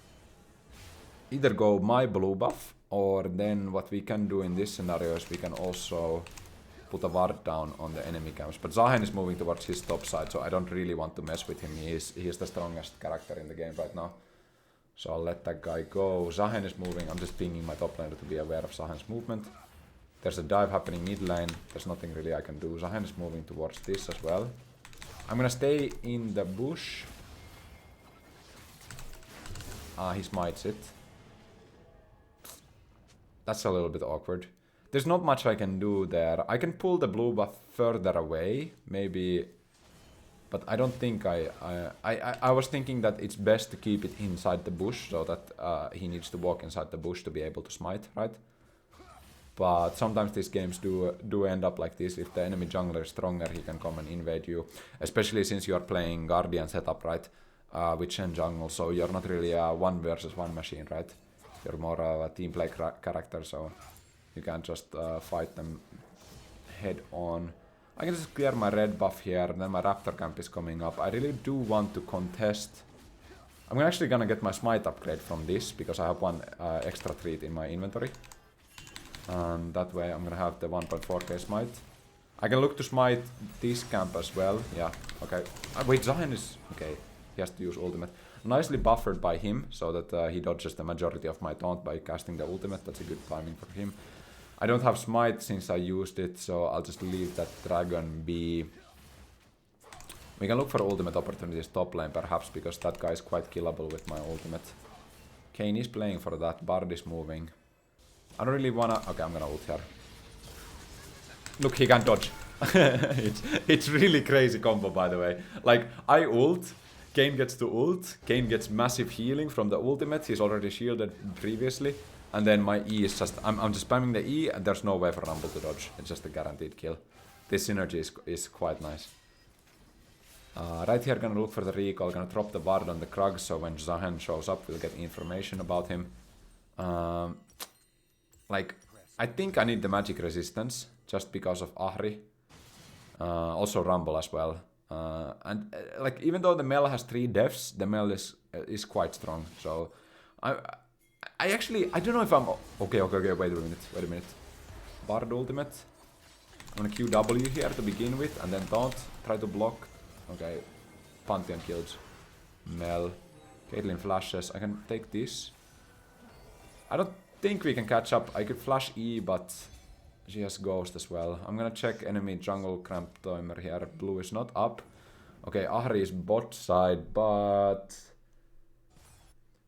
either go my blue buff, or then what we can do in this scenario is we can also put a ward down on the enemy camps. But Zahen is moving towards his top side, so I don't really want to mess with him. He is the strongest character in the game right now. So I'll let that guy go. Zahen is moving. I'm just pinging my top laner to be aware of Zahen's movement. There's a dive happening mid lane. There's nothing really I can do. Zahen is moving towards this as well. I'm gonna stay in the bush. He smites it. That's a little bit awkward. There's not much I can do there. I can pull the blue buff further away. Maybe But I don't think I was thinking that it's best to keep it inside the bush so that he needs to walk inside the bush to be able to smite, right? But sometimes these games do end up like this. If the enemy jungler is stronger, he can come and invade you. Especially since you are playing Guardian setup, right? With Shen jungle, so you're not really a 1 versus 1 machine, right? You're more of a team play character, so you can't just fight them head on. I can just clear my red buff here, and then my raptor camp is coming up. I really do want to contest. I'm actually gonna get my smite upgrade from this, because I have one extra treat in my inventory. And that way I'm gonna have the 1.4k smite. I can look to smite this camp as well. Yeah, okay. Wait, Zahen is... okay, he has to use ultimate. Nicely buffered by him, so that he dodges the majority of my taunt by casting the ultimate. That's a good timing for him. I don't have smite since I used it, so I'll just leave that dragon be. We can look for ultimate opportunities top lane perhaps, because that guy is quite killable with my ultimate. Kayn is playing for that, Bard is moving. I don't really wanna... okay, I'm gonna ult here. Look, he can dodge. it's really crazy combo, by the way. Like, I ult, Kayn gets to ult, Kayn gets massive healing from the ultimate, he's already shielded previously. And then my E is just... I'm just spamming the E and there's no way for Rumble to dodge. It's just a guaranteed kill. This synergy is quite nice. Right here, gonna look for the recall, gonna drop the ward on the Krug, so when Zahen shows up, we'll get information about him. Like, I think I need the magic resistance, just because of Ahri. Also Rumble as well. And like, even though the Mel has 3 deaths, the Mel is quite strong, so... I actually, I don't know if I'm... okay, wait a minute. Bard ultimate. I'm gonna QW here to begin with, and then taunt, try to block. Okay, Pantheon kills. Mel. Caitlyn flashes, I can take this. I don't think we can catch up. I could flash E, but she has Ghost as well. I'm gonna check enemy jungle cramp timer here. Blue is not up. Okay, Ahri is bot side, but...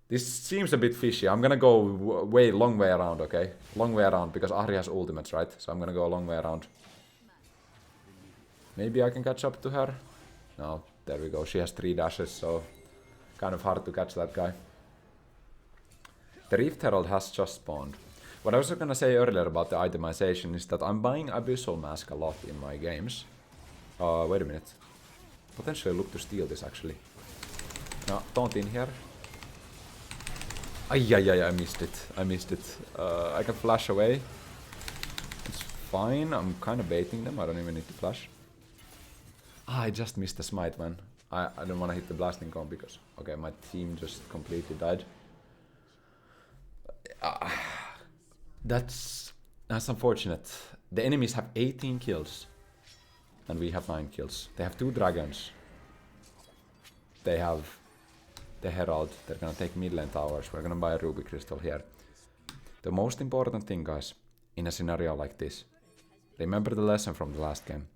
this seems a bit fishy. I'm gonna go long way around, okay? Long way around, because Ahri has ultimates, right? So I'm gonna go a long way around. Maybe I can catch up to her? No, there we go. She has 3 dashes, so... kind of hard to catch that guy. The Rift Herald has just spawned. What I was gonna say earlier about the itemization is that I'm buying Abyssal Mask a lot in my games. Wait a minute. Potentially look to steal this, actually. No, taunt in here. I missed it. I can flash away. It's fine. I'm kind of baiting them. I don't even need to flash. I just missed the smite, man. I don't want to hit the blasting comb because... okay, my team just completely died. That's unfortunate. The enemies have 18 kills. And we have 9 kills. They have 2 dragons. They have... the Herald. They're gonna take mid lane towers. We're gonna buy a Ruby Crystal here. The most important thing, guys, in a scenario like this, remember the lesson from the last game.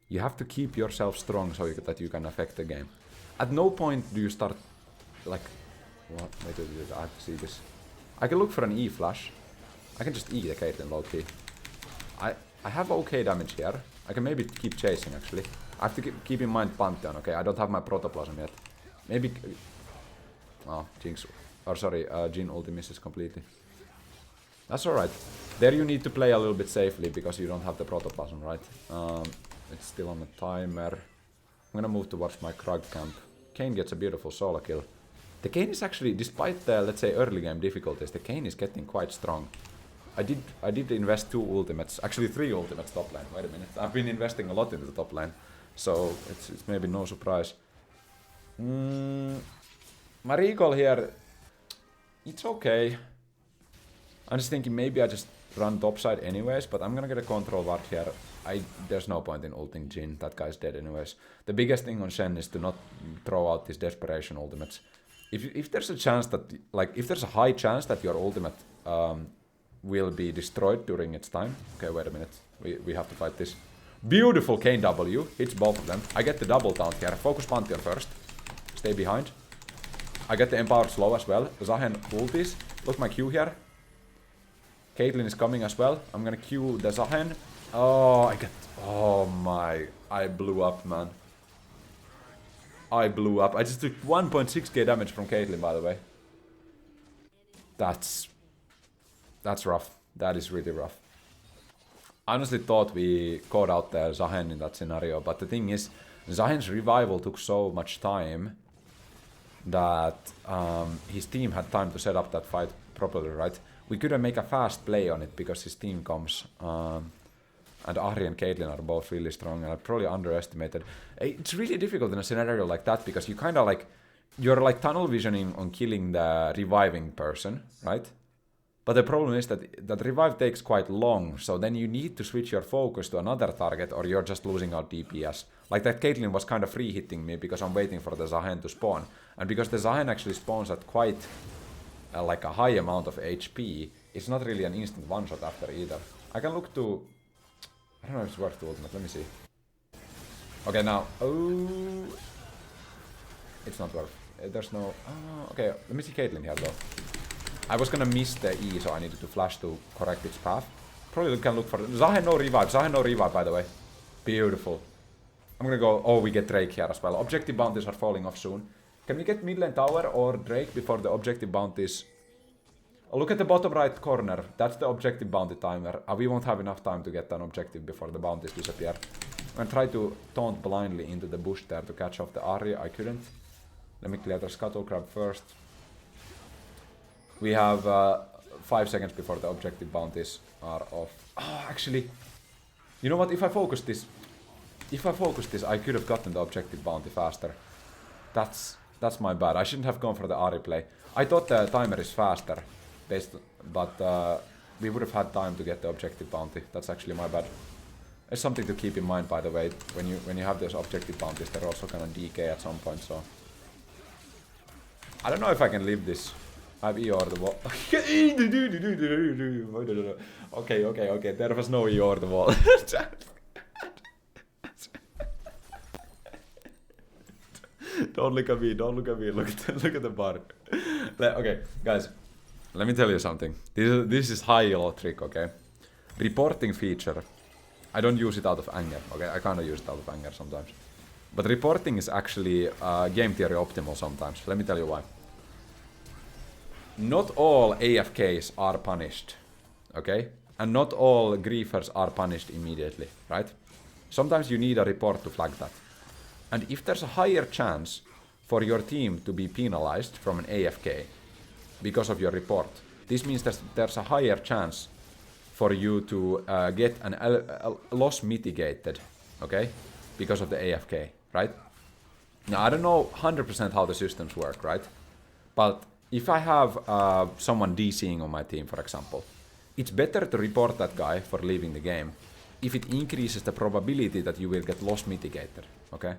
You have to keep yourself strong so that you can affect the game. At no point do you start like... what? Wait, I have to see this. I can look for an E flash. I can just E the Caitlyn low key. I have okay damage here. I can maybe keep chasing actually. I have to keep in mind Pantheon, okay? I don't have my Protoplasm yet. Maybe... oh, Jinx... or sorry, Jhin ulti misses completely. That's alright. There you need to play a little bit safely because you don't have the Protoplasm, right? It's still on the timer. I'm gonna move towards my Krug camp. Kayn gets a beautiful solo kill. The Kayn is actually, despite the, let's say, early game difficulties, the Kayn is getting quite strong. I did invest 2 ultimates, actually 3 ultimates top lane. Wait a minute, I've been investing a lot into the top lane, so it's maybe no surprise. My recall here, it's okay. I'm just thinking maybe I just run topside anyways, but I'm gonna get a control ward here. There's no point in ulting Jhin, that guy's dead anyways. The biggest thing on Shen is to not throw out these desperation ultimates. If there's a chance that, like, if there's a high chance that your ultimate will be destroyed during its time. Okay, wait a minute, we have to fight this. Beautiful Kayn W, hits both of them. I get the double taunt here, focus Pantheon first. Stay behind. I get the empowered slow as well. Zahen ultis. Look my Q here. Caitlyn is coming as well. I'm gonna Q the Zahen. Oh, I get... oh my... I blew up, man. I blew up. I just took 1.6k damage from Caitlyn, by the way. That's rough. That is really rough. I honestly thought we caught out the Zahen in that scenario, but the thing is, Zahen's revival took so much time that his team had time to set up that fight properly, right? We couldn't make a fast play on it because his team comes, and Ahri and Caitlyn are both really strong, and I probably underestimated. It's really difficult in a scenario like that because you kind of like, you're like tunnel visioning on killing the reviving person, right? But the problem is that revive takes quite long, so then you need to switch your focus to another target or you're just losing out DPS. Like that Caitlyn was kind of free hitting me because I'm waiting for the Zahen to spawn. And because the Zahen actually spawns at quite like a high amount of HP, it's not really an instant one-shot after either. I can look to... I don't know if it's worth the ultimate, let me see. Okay, now... Oh... It's not worth. There's no... okay, let me see Caitlyn here though. I was gonna miss the E, so I needed to flash to correct its path. Probably can look for... Zahen no revive, Zahen no revive by the way. Beautiful. I'm gonna go... Oh, we get Drake here as well. Objective bounties are falling off soon. Can we get mid lane tower or Drake before the objective bounties? Oh, look at the bottom right corner. That's the objective bounty timer. We won't have enough time to get an objective before the bounties disappear. I'm gonna try to taunt blindly into the bush there to catch off the Ahri. I couldn't. Let me clear the scuttle crab first. We have 5 seconds before the objective bounties are off. Oh, actually, you know what? If I focus this, I could have gotten the objective bounty faster. That's my bad. I shouldn't have gone for the Ahri play. I thought the timer is faster, but we would have had time to get the objective bounty. That's actually my bad. It's something to keep in mind, by the way. When you have those objective bounties, they're also gonna decay at some point. So I don't know if I can live this. I have EOR the wall. Okay. There was no EOR the wall. Don't look at me. Look at the bar. Okay, guys. Let me tell you something. This is high elo trick, okay? Reporting feature. I don't use it out of anger, okay? I kinda use it out of anger sometimes. But reporting is actually game theory optimal sometimes. Let me tell you why. Not all AFKs are punished, okay? And not all griefers are punished immediately, right? Sometimes you need a report to flag that. And if there's a higher chance for your team to be penalized from an AFK because of your report, this means that there's a higher chance for you to get a loss mitigated, okay? Because of the AFK, right? Now, I don't know 100% how the systems work, right? But if I have someone DCing on my team, for example, it's better to report that guy for leaving the game if it increases the probability that you will get loss mitigated, okay?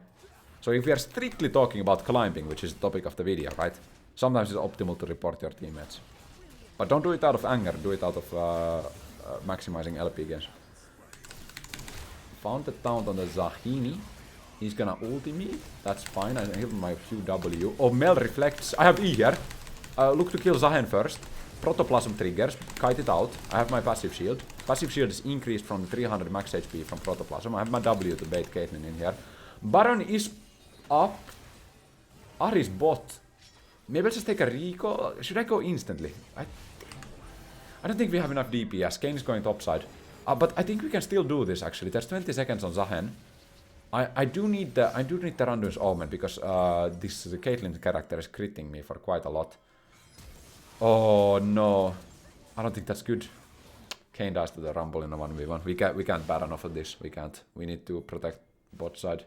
So if we are strictly talking about climbing, which is the topic of the video, right? Sometimes it's optimal to report your teammates. But don't do it out of anger, do it out of maximizing LP games. Found the taunt on the Zahini. He's gonna ulti me. That's fine, I hit my QW. Oh, Mel reflects. I have E here. Look to kill Zahen first. Protoplasm triggers, kite it out. I have my passive shield. Passive shield is increased from the 300 max HP from Protoplasm. I have my W to bait Caitlyn in here. Baron is up. Ahri's bot. Maybe I'll just take a recall. Should I go instantly? I don't think we have enough DPS. Kane is going topside. But I think we can still do this actually. There's 20 seconds on Zahen. I do need the Randuin's Omen because the Caitlyn character is critting me for quite a lot. Oh no. I don't think that's good. Kane dies to the Rumble in a 1v1. We can't Baron off of this. We can't. We need to protect bot side.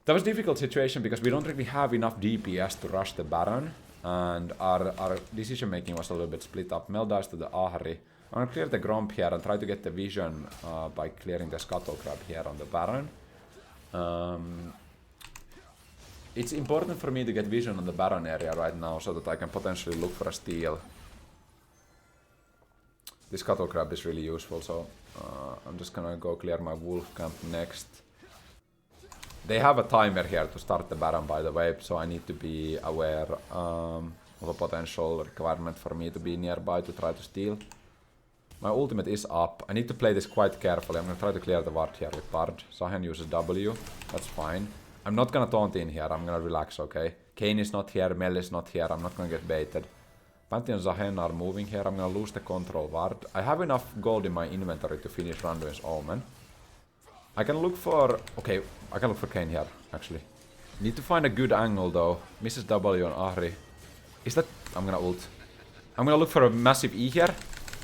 That was a difficult situation because we don't really have enough DPS to rush the Baron. And our decision making was a little bit split up. Mel dies to the Ahri. I'm gonna clear the Gromp here and try to get the vision by clearing the Scuttle Crab here on the Baron. It's important for me to get vision on the Baron area right now so that I can potentially look for a steal. This Scuttle Crab is really useful, so I'm just gonna go clear my Wolf Camp next. They have a timer here to start the Baron, by the way, so I need to be aware of a potential requirement for me to be nearby to try to steal. My ultimate is up. I need to play this quite carefully. I'm gonna try to clear the ward here with Bard. Zahen uses W. That's fine. I'm not gonna taunt in here, I'm gonna relax, okay? Kayn is not here, Mel is not here, I'm not gonna get baited. Pantheon and Zahen are moving here, I'm gonna lose the control ward. I have enough gold in my inventory to finish Randuin's Omen. I can look for... Okay, I can look for Kayn here, actually. Need to find a good angle though. Mrs. W on Ahri. Is that... I'm gonna ult. I'm gonna look for a massive E here.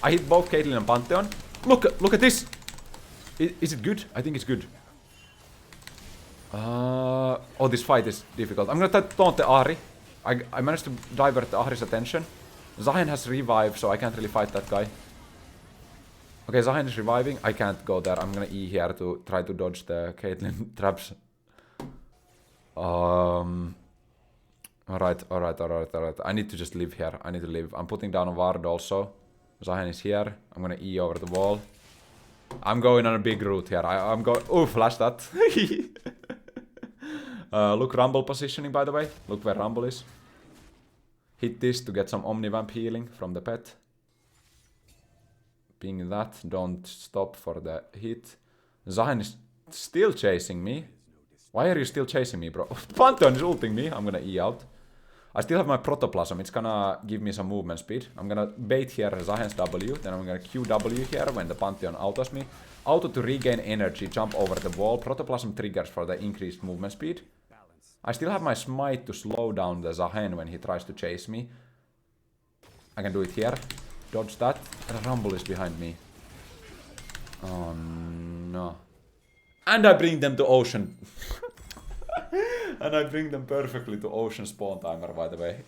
I hit both Caitlyn and Pantheon. Look at this! Is it good? I think it's good. Oh, this fight is difficult. I'm gonna taunt the Ahri. I managed to divert the Ahri's attention. Zahen has revive, so I can't really fight that guy. Okay, Zahen is reviving. I can't go there. I'm gonna E here to try to dodge the Caitlyn traps. Alright. I need to just live here. I need to live. I'm putting down a ward also. Zahen is here. I'm gonna E over the wall. I'm going on a big route here. I'm going... Oh, flash that. Look Rumble positioning, by the way. Look where Rumble is. Hit this to get some Omnivamp healing from the pet. Ping that. Don't stop for the hit. Zahen is still chasing me. Why are you still chasing me, bro? Pantheon is ulting me. I'm gonna E out. I still have my Protoplasm. It's gonna give me some movement speed. I'm gonna bait here Zahen's W. Then I'm gonna QW here when the Pantheon autos me. Auto to regain energy. Jump over the wall. Protoplasm triggers for the increased movement speed. I still have my Smite to slow down the Zahen when he tries to chase me. I can do it here. Dodge that. And Rumble is behind me. Oh no. And I bring them to Ocean. And I bring them perfectly to Ocean spawn timer, by the way.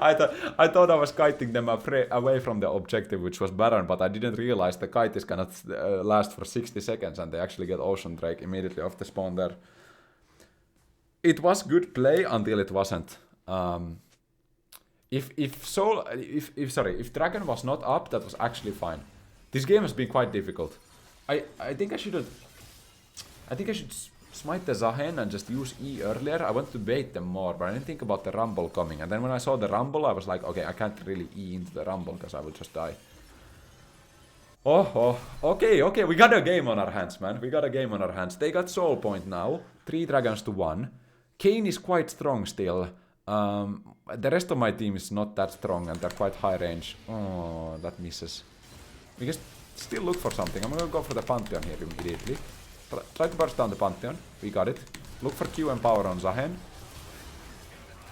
I thought I was kiting them away from the objective, which was Baron, but I didn't realize the kite is gonna last for 60 seconds and they actually get Ocean Drake immediately off the spawn there. It was good play until it wasn't. If Dragon was not up, that was actually fine. This game has been quite difficult. I think I should smite the Zahen and just use E earlier. I wanted to bait them more, but I didn't think about the Rumble coming. And then when I saw the Rumble, I was like, okay, I can't really E into the Rumble because I would just die. Okay, we got a game on our hands, man. We got a game on our hands. They got Soul Point now. 3 dragons to 1. Kayn is quite strong still. The rest of my team is not that strong and they're quite high range. Oh, that misses. We can still look for something. I'm gonna go for the Pantheon here immediately. Try to burst down the Pantheon. We got it. Look for Q and power on Zahen.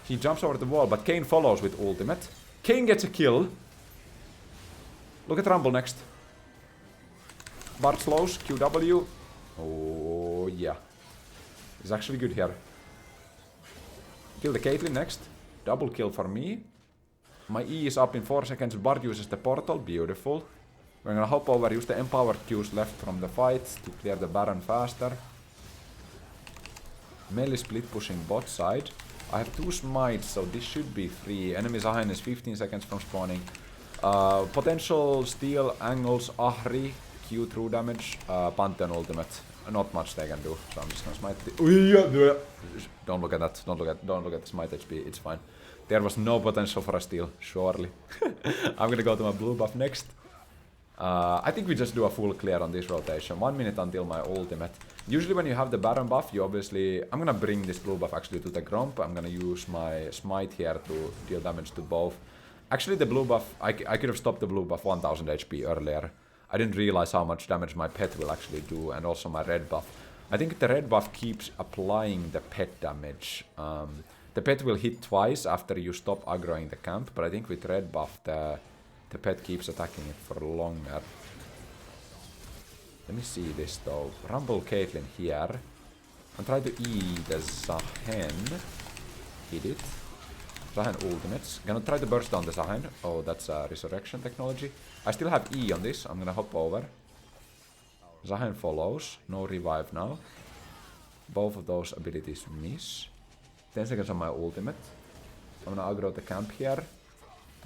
He jumps over the wall, but Kayn follows with ultimate. Kayn gets a kill. Look at Rumble next. Bard slows. QW. Oh, yeah. It's actually good here. Kill the Caitlyn next. Double kill for me. My E is up in 4 seconds. Bard uses the portal. Beautiful. We're gonna hop over, use the empowered Qs left from the fight to clear the Baron faster. Melee split pushing bot side. I have 2 smites, so this should be free. Enemy Zahen is 15 seconds from spawning. Potential steal angles, Ahri, Q through damage, Pantheon ultimate. Not much they can do, so I'm just gonna smite the... Don't look at that, don't look at the smite HP, it's fine. There was no potential for a steal, surely. I'm gonna go to my blue buff next. I think we just do a full clear on this rotation. 1 minute until my ultimate. Usually when you have the Baron buff, you obviously... I'm gonna bring this blue buff actually to the Gromp. I'm gonna use my Smite here to deal damage to both. Actually the blue buff... I could have stopped the blue buff 1000 HP earlier. I didn't realize how much damage my pet will actually do, and also my red buff. I think the red buff keeps applying the pet damage. The pet will hit twice after you stop aggroing the camp, but I think with red buff the pet keeps attacking it for longer. Let me see this though. Rumble Caitlyn here. And try to E the Zahen. Hit it. Zahen ultimates. Gonna try to burst down the Zahen. Oh, that's a resurrection technology. I still have E on this. I'm gonna hop over. Zahen follows. No revive now. Both of those abilities miss. 10 seconds on my ultimate. I'm gonna aggro the camp here.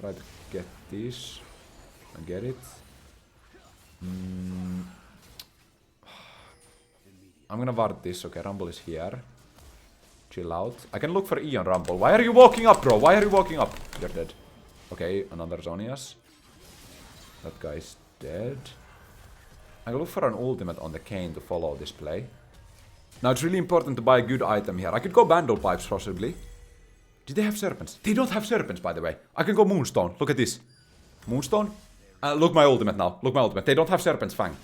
Try to get this. And get it. I'm gonna ward this. Okay, Rumble is here. Chill out. I can look for E on Rumble. Why are you walking up, bro? Why are you walking up? You're dead. Okay, another Zonias. That guy is dead. I can look for an ultimate on the Kayn to follow this play. Now it's really important to buy a good item here. I could go Bandle Pipes possibly. Did they have serpents? They don't have serpents, by the way. I can go Moonstone. Look at this. Moonstone? Look my ultimate now. Look my ultimate. They don't have serpents, Fang.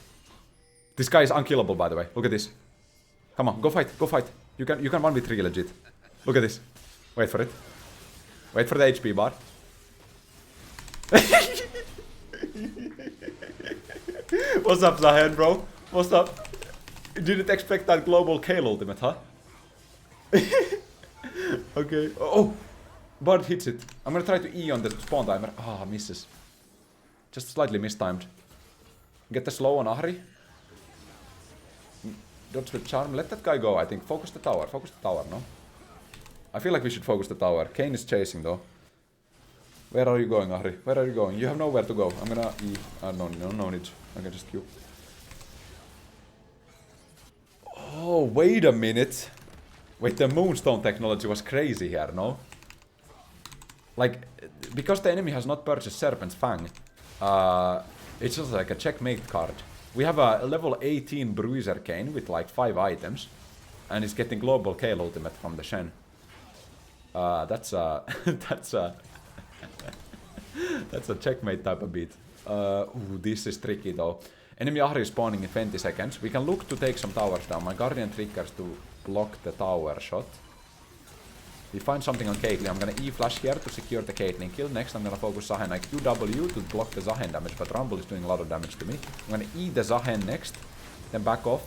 This guy is unkillable, by the way. Look at this. Come on, go fight, go fight. You can 1v3 legit. Look at this. Wait for it. Wait for the HP bar. What's up, Zahen, bro? What's up? Didn't expect that global Kale ultimate, huh? Okay. Oh! Bard hits it. I'm gonna try to E on the spawn timer. Ah, misses. Just slightly mistimed. Get the slow on Ahri. Dodge with charm. Let that guy go, I think. Focus the tower. Focus the tower, no? I feel like we should focus the tower. Kane is chasing, though. Where are you going, Ahri? Where are you going? You have nowhere to go. I'm gonna E. No need. I can just Q. Oh, wait a minute. Wait, the Moonstone technology was crazy here, no? Like, because the enemy has not purchased Serpent's Fang, it's just like a checkmate card. We have a level 18 Bruiser Kane with like 5 items, and he's getting Global Kale ultimate from the Shen. That's a... that's a checkmate type of beat. Ooh, this is tricky though. Enemy Ahri is spawning in 20 seconds. We can look to take some towers down. My Guardian triggers to block the tower shot. We find something on Caitlyn. I'm gonna E-flash here to secure the Caitlyn kill. Next I'm gonna focus Zahen. I QW to block the Zahen damage, but Rumble is doing a lot of damage to me. I'm gonna E the Zahen next, then back off.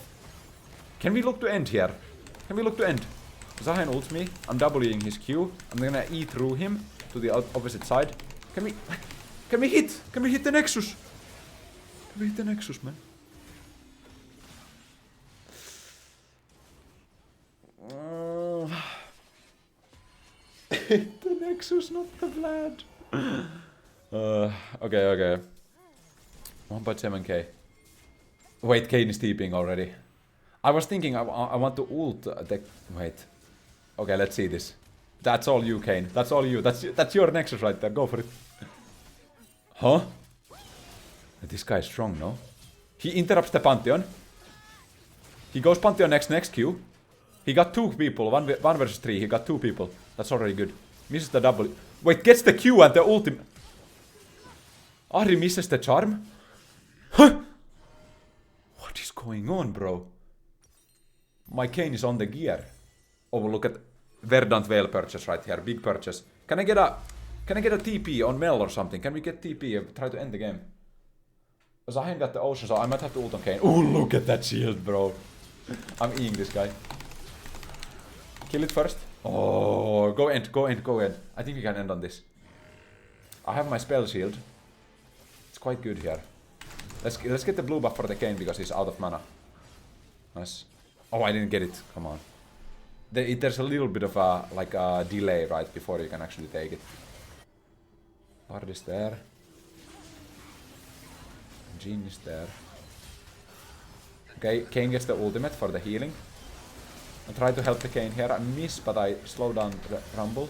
Can we look to end here? Can we look to end? Zahen ults me. I'm Wing his Q. I'm gonna E through him to the opposite side. Can we hit? Can we hit the Nexus? Can we hit the Nexus, man? Hit the Nexus, not the Vlad. Okay. 1.7k. Wait, Kane is TPing already. I was thinking I want to ult the... Wait. Okay, let's see this. That's all you, Kane. That's all you. That's your Nexus right there. Go for it. Huh? This guy is strong, no? He interrupts the Pantheon. He goes Pantheon next Q. He got 2 people. 1 versus 3. He got 2 people. That's already good. Misses the double. Wait, gets the Q and the ultimate. Ahri misses the charm? Huh? What is going on, bro? My Kane is on the gear. Oh, look at Verdant Veil purchase right here. Big purchase. Can I get a TP on Mel or something? Can we get TP and try to end the game? Zahen got the ocean, so I might have to ult on Kane. Oh, look at that shield, bro. I'm eating this guy. Kill it first. Oh, go end. I think we can end on this. I have my spell shield. It's quite good here. Let's get the blue buff for the Kane because he's out of mana. Nice. Oh, I didn't get it. Come on. There's a little bit of a like a delay right before you can actually take it. Bard is there. Jean is there. Okay, Kane gets the ultimate for the healing. I try to help the Kane here. I miss, but I slow down the Rumble.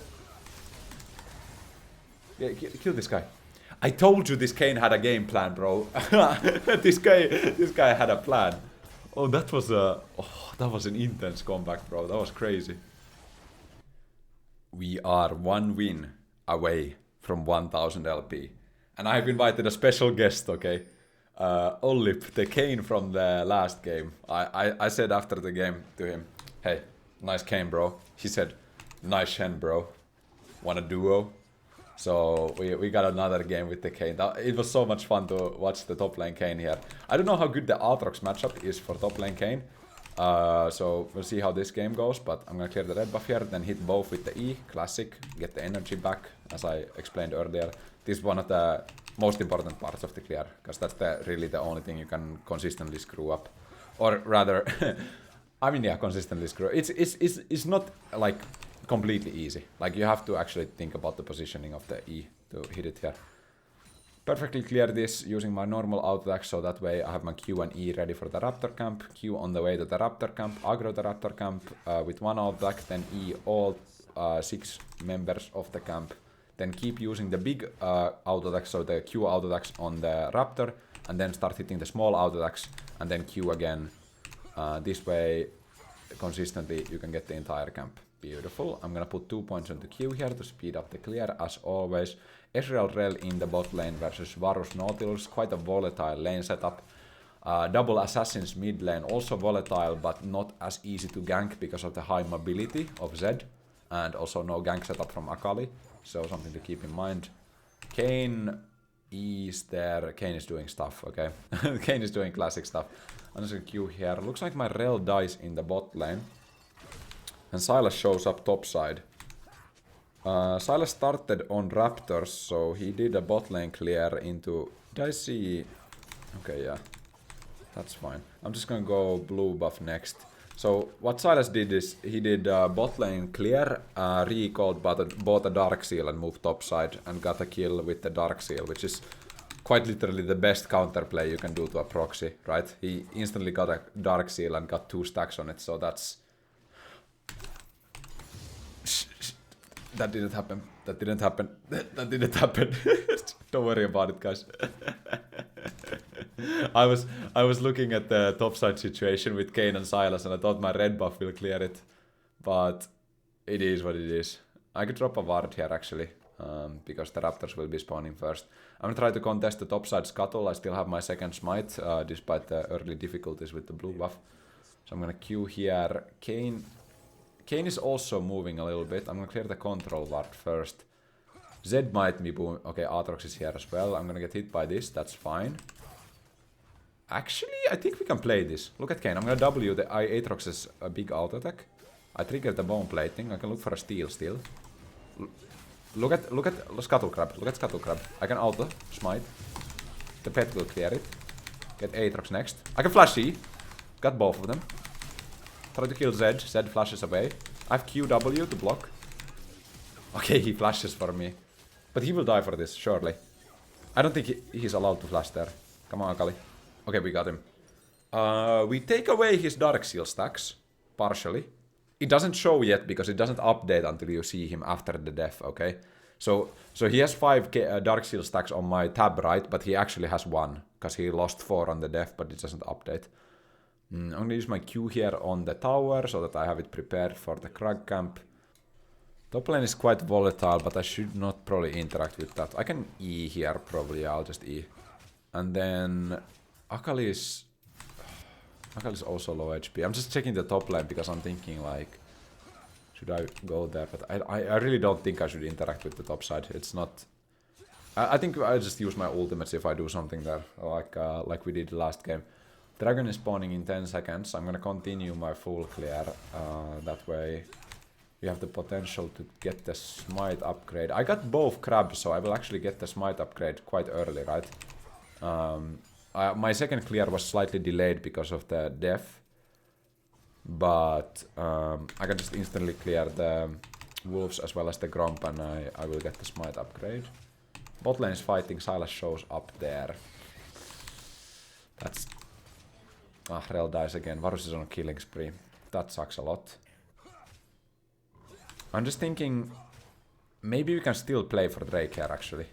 Yeah, kill this guy. I told you this Kane had a game plan, bro. this guy had a plan. Oh, that was an intense comeback, bro. That was crazy. We are 1 win away from 1000 LP. And I've invited a special guest, okay? Olip, the Kane from the last game. I said after the game to him, hey, nice Kane, bro. He said, nice Shen, bro. Want a duo? So we got another game with the Kane. It was so much fun to watch the top lane Kane here. I don't know how good the Aatrox matchup is for top lane Kane. So we'll see how this game goes, but I'm gonna clear the red buff here, then hit both with the E, classic, get the energy back, as I explained earlier. This is one of the most important parts of the clear, because that's really the only thing you can consistently screw up. Or rather, I mean, yeah, consistently screw up. It's not like completely easy. Like, you have to actually think about the positioning of the E to hit it here. Perfectly clear this using my normal auto attack, so that way I have my Q and E ready for the Raptor camp. Q on the way to the Raptor camp, aggro the Raptor camp with one auto attack, then E all 6 members of the camp. Then keep using the big auto attacks, so the Q auto attacks on the Raptor, and then start hitting the small auto attacks, and then Q again. This way consistently, you can get the entire camp. Beautiful. I'm gonna put 2 points on the Q here to speed up the clear, as always. Ezreal Rel in the bot lane versus Varus Nautilus, quite a volatile lane setup. Double Assassins mid lane, also volatile, but not as easy to gank because of the high mobility of Zed. And also no gank setup from Akali, so something to keep in mind. Kayn is there. Kayn is doing stuff, okay? Kayn is doing classic stuff. I'm just gonna Q here. Looks like my Rel dies in the bot lane. And Sylas shows up top side. Sylas started on Raptors, so he did a bot lane clear into... Did I see... Okay, yeah. That's fine. I'm just gonna go blue buff next. So what Sylas did is he did bot lane clear, recalled, bought a Dark Seal and moved top side and got a kill with the Dark Seal, which is quite literally the best counterplay you can do to a proxy, right? He instantly got a Dark Seal and got 2 stacks on it, so that's... That didn't happen. That didn't happen. That didn't happen. Don't worry about it, guys. I was looking at the topside situation with Kayn and Sylas, and I thought my red buff will clear it, but it is what it is. I could drop a ward here actually, because the Raptors will be spawning first. I'm gonna try to contest the topside scuttle. I still have my second smite, despite the early difficulties with the blue buff. So I'm gonna queue here. Kayn is also moving a little bit. I'm gonna clear the control ward first. Zed might be boom. Okay, Aatrox is here as well. I'm gonna get hit by this. That's fine. Actually, I think we can play this. Look at Kayn. I'm gonna W the Aatrox's big auto attack. I triggered the bone plating. I can look for a steal still. Look at Scuttle Crab. Look at Scuttle Crab. I can auto smite. The pet will clear it. Get Aatrox next. I can flash E. Got both of them. Try to kill Zed. Zed flashes away. I have QW to block. Okay, he flashes for me. But he will die for this, surely. I don't think he's allowed to flash there. Come on, Akali. Okay, we got him. We take away his Dark Seal stacks. Partially. It doesn't show yet because it doesn't update until you see him after the death, okay? So he has 5 Dark Seal stacks on my tab, right? But he actually has 1. Because he lost 4 on the death, but it doesn't update. I'm gonna use my Q here on the tower so that I have it prepared for the Krag camp. Top lane is quite volatile, but I should not probably interact with that. I can E here probably, yeah, I'll just E. And then Akali is also low HP. I'm just checking the top lane because I'm thinking like, should I go there? But I really don't think I should interact with the top side. It's not... I think I just use my ultimates if I do something there, like we did last game. Dragon is spawning in 10 seconds. I'm gonna continue my full clear. That way we have the potential to get the smite upgrade. I got both crabs, so I will actually get the smite upgrade quite early, right? My second clear was slightly delayed because of the death. But I can just instantly clear the wolves as well as the gromp, and I will get the smite upgrade. Bot lane is fighting. Sylas shows up there. That's... Ah, Rel dies again. Varus is on a killing spree. That sucks a lot. I'm just thinking... Maybe we can still play for Drake here, actually.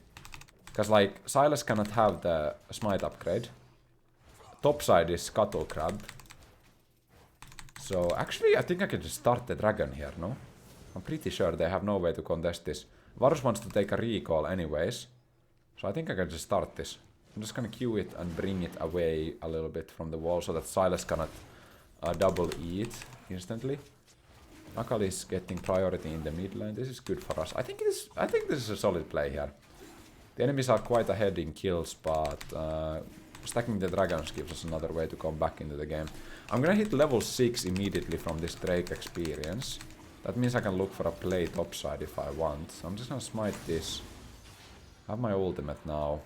Because, like, Sylas cannot have the smite upgrade. Top side is Scuttle Crab. So, actually, I think I can just start the dragon here, no? I'm pretty sure they have no way to contest this. Varus wants to take a recall anyways. So I think I can just start this. I'm just gonna queue it and bring it away a little bit from the wall so that Sylas cannot double E it instantly. Akali is getting priority in the mid lane. This is good for us. I think this is a solid play here. The enemies are quite ahead in kills, but stacking the dragons gives us another way to come back into the game. I'm gonna hit level 6 immediately from this Drake experience. That means I can look for a play topside if I want. So I'm just gonna smite this. I have my ultimate now.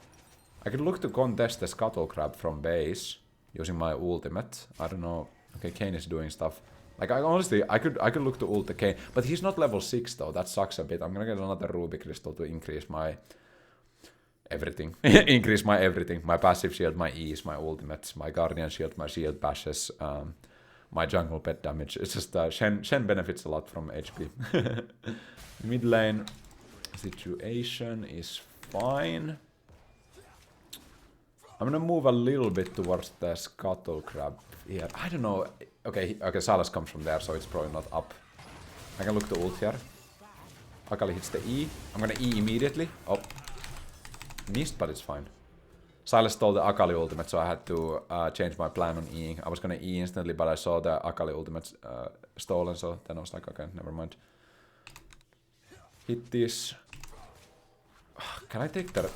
I could look to contest the Scuttle Crab from base using my ultimate. I don't know. Okay, Kayn is doing stuff. Like, honestly, I could look to ult the Kayn, but he's not level 6 though. That sucks a bit. I'm gonna get another Ruby Crystal to increase my everything. Increase my everything. My passive shield, my E's, my ultimates, my Guardian shield, my shield bashes, my jungle pet damage. It's just Shen benefits a lot from HP. Mid lane situation is fine. I'm gonna move a little bit towards the scuttle crab here. I don't know. Okay, Silas comes from there, so it's probably not up. I can look to ult here. Akali hits the E. I'm gonna E immediately. Oh. Missed, but it's fine. Silas stole the Akali ultimate, so I had to change my plan on Eing. I was gonna E instantly, but I saw the Akali ultimate stolen, so then I was like, okay, never mind. Hit this. Can I take that?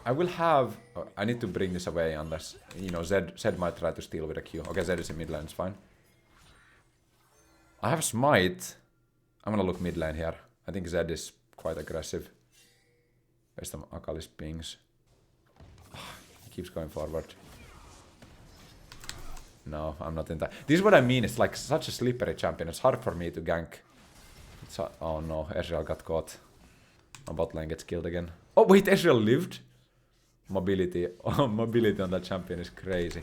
I will have... I need to bring this away unless, you know, Zed might try to steal with a Q. Okay, Zed is in mid lane, it's fine. I have Smite. I'm gonna look mid lane here. I think Zed is quite aggressive. Based on Akali's pings. He keeps going forward. No, I'm not in that. This is what I mean, it's like such a slippery champion. It's hard for me to gank. Oh no, Ezreal got caught. My bot lane gets killed again. Oh wait, Ezreal lived? Mobility. Oh, mobility on that champion is crazy.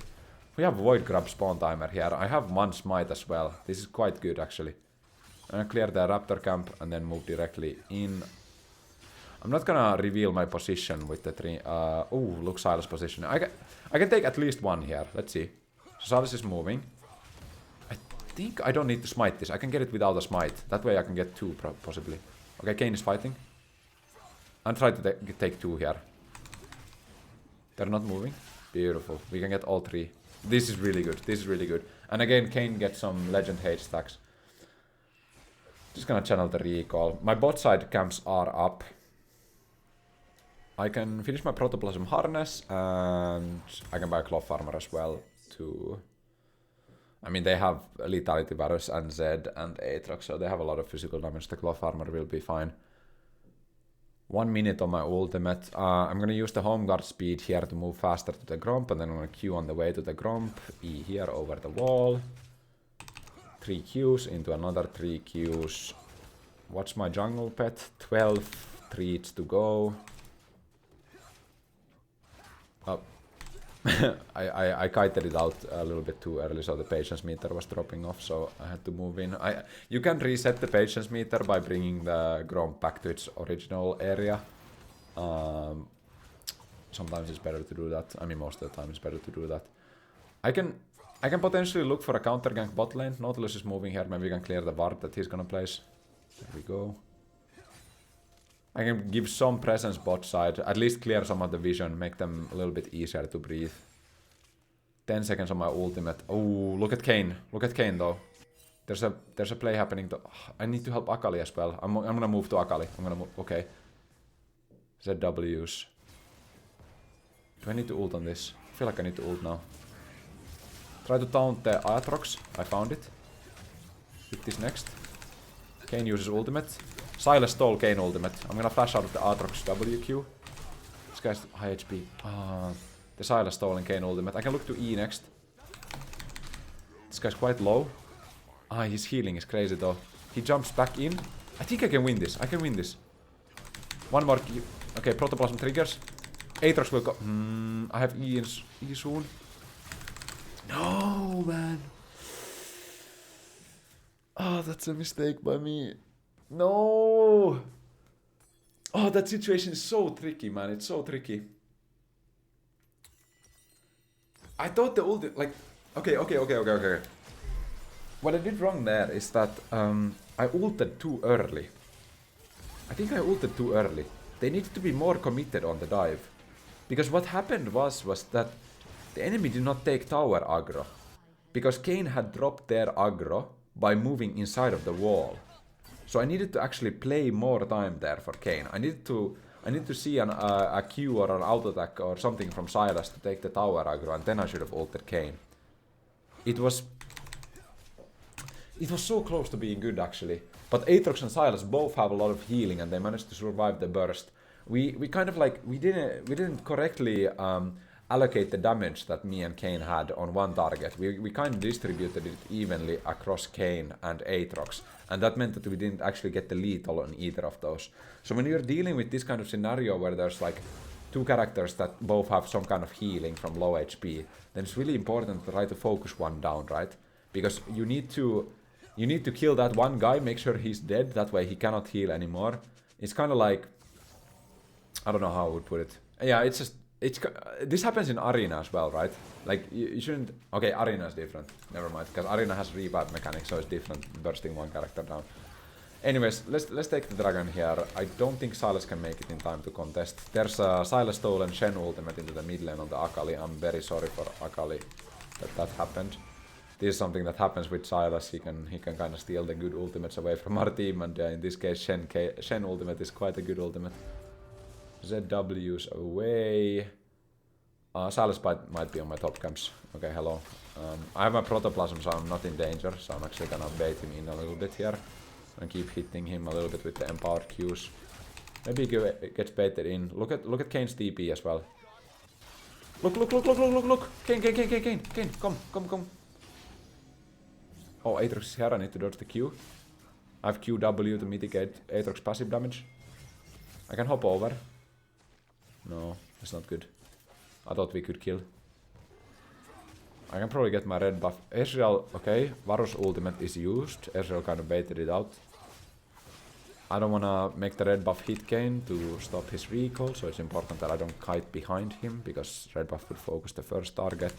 We have Void Grab spawn timer here. I have one smite as well. This is quite good actually. I'm gonna clear the raptor camp and then move directly in. I'm not gonna reveal my position with the three. Oh, look, Silas' position. I can take at least one here. Let's see. So Silas is moving. I think I don't need to smite this. I can get it without a smite. That way I can get two possibly. Okay, Kayn is fighting. I'm trying to take two here. They're not moving. Beautiful. We can get all three. This is really good. This is really good. And again, Kayn gets some legend hate stacks. Just gonna channel the recall. My bot side camps are up. I can finish my protoplasm harness and I can buy cloth armor as well too. I mean, they have lethality virus and Zed and Aatrox, so they have a lot of physical damage. The cloth armor will be fine. 1 minute on my ultimate. I'm gonna use the home guard speed here to move faster to the Gromp, and then I'm gonna Q on the way to the Gromp. E here over the wall. 3 Qs into another 3 Qs. What's my jungle pet? 12 treats to go. Oh. I kited it out a little bit too early, so the patience meter was dropping off, so I had to move in. You can reset the patience meter by bringing the Gromp back to its original area. Sometimes it's better to do that. I mean, most of the time it's better to do that. I can potentially look for a counter gank bot lane. Nautilus is moving here. Maybe we can clear the ward that he's gonna place. There we go. I can give some presence bot side, at least clear some of the vision, make them a little bit easier to breathe. 10 seconds on my ultimate. Oh, look at Kayn. Look at Kayn though. There's a play happening. I need to help Akali as well. I'm gonna move to Akali. I'm gonna move. Okay. ZWs. Do I need to ult on this? I feel like I need to ult now. Try to taunt the Aatrox. I found it. Hit this next. Kayn uses ultimate. Silas stole Kayn ultimate. I'm gonna flash out of the Aatrox WQ. This guy's high HP. The Silas stolen Kayn ultimate. I can look to E next. This guy's quite low. His healing is crazy though. He jumps back in. I think I can win this. I can win this. One more Q. Okay, Protoplasm triggers. Aatrox will go. I have E soon. No, man. Oh, that's a mistake by me. No! Oh, that situation is so tricky, man. It's so tricky. I thought the ult... Like... Okay. What I did wrong there is that I ulted too early. I think I ulted too early. They needed to be more committed on the dive. Because what happened was that the enemy did not take tower aggro. Because Kayn had dropped their aggro by moving inside of the wall. So I needed to actually play more time there for Kayn. I need to see a Q or an auto attack or something from Silas to take the tower aggro, and then I should have ulted Kayn. It was so close to being good actually. But Aatrox and Silas both have a lot of healing and they managed to survive the burst. We kind of like we didn't correctly allocate the damage that me and Kayn had on one target. We kind of distributed it evenly across Kayn and Aatrox, and that meant that we didn't actually get the lethal on either of those. So when you're dealing with this kind of scenario where there's like two characters that both have some kind of healing from low HP, then it's really important to try to focus one down, right? Because you need to kill that one guy, make sure he's dead, that way he cannot heal anymore. It's kind of like, I don't know how I would put it. Yeah, it's just this happens in Arena as well, right? Like, you shouldn't... Okay, Arena is different. Never mind, because Arena has revive mechanics, so it's different, bursting one character down. Anyways, let's take the dragon here. I don't think Sylas can make it in time to contest. There's a Sylas stolen Shen ultimate into the mid lane on the Akali. I'm very sorry for Akali that happened. This is something that happens with Sylas. He can kind of steal the good ultimates away from our team, and in this case, Shen ultimate is quite a good ultimate. ZW's away. Sylas might be on my top camps. Okay, hello. I have my Protoplasm, so I'm not in danger. So I'm actually gonna bait him in a little bit here and keep hitting him a little bit with the empowered Qs. Maybe he gets baited in. Look at Kane's TP as well. Look! Kane, come. Oh, Aatrox is here. I need to dodge the Q. I have QW to mitigate Aatrox passive damage. I can hop over. No, it's not good. I thought we could kill. I can probably get my red buff. Ezreal, okay. Varus ultimate is used. Ezreal kind of baited it out. I don't wanna make the red buff hit Kane to stop his recall, so it's important that I don't kite behind him, because red buff would focus the first target.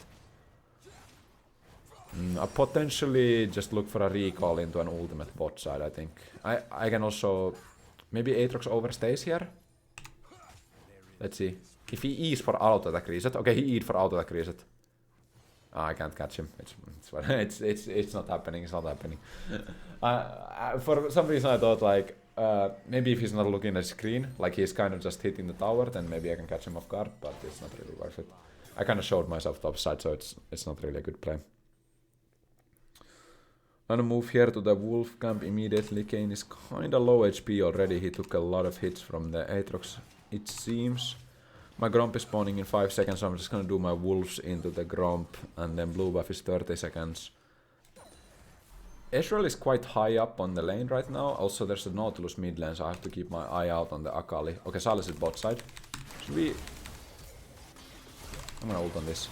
I potentially just look for a recall into an ultimate bot side, I think. I can also... Maybe Aatrox overstays here? Let's see. If he E's for auto attack reset. Okay, he E'd for auto attack reset. I can't catch him. It's not happening. It's not happening. For some reason I thought like maybe if he's not looking at the screen, like he's kind of just hitting the tower, then maybe I can catch him off guard. But it's not really worth it. I kind of showed myself top side, so it's not really a good play. I'm gonna move here to the wolf camp immediately. Kane is kinda low HP already. He took a lot of hits from the Aatrox, it seems. My Gromp is spawning in 5 seconds, so I'm just gonna do my wolves into the Gromp, and then blue buff is 30 seconds. Ezreal is quite high up on the lane right now. Also, there's a Nautilus mid lane, so I have to keep my eye out on the Akali. Okay, Sylas is bot side. Should we... I'm gonna ult on this.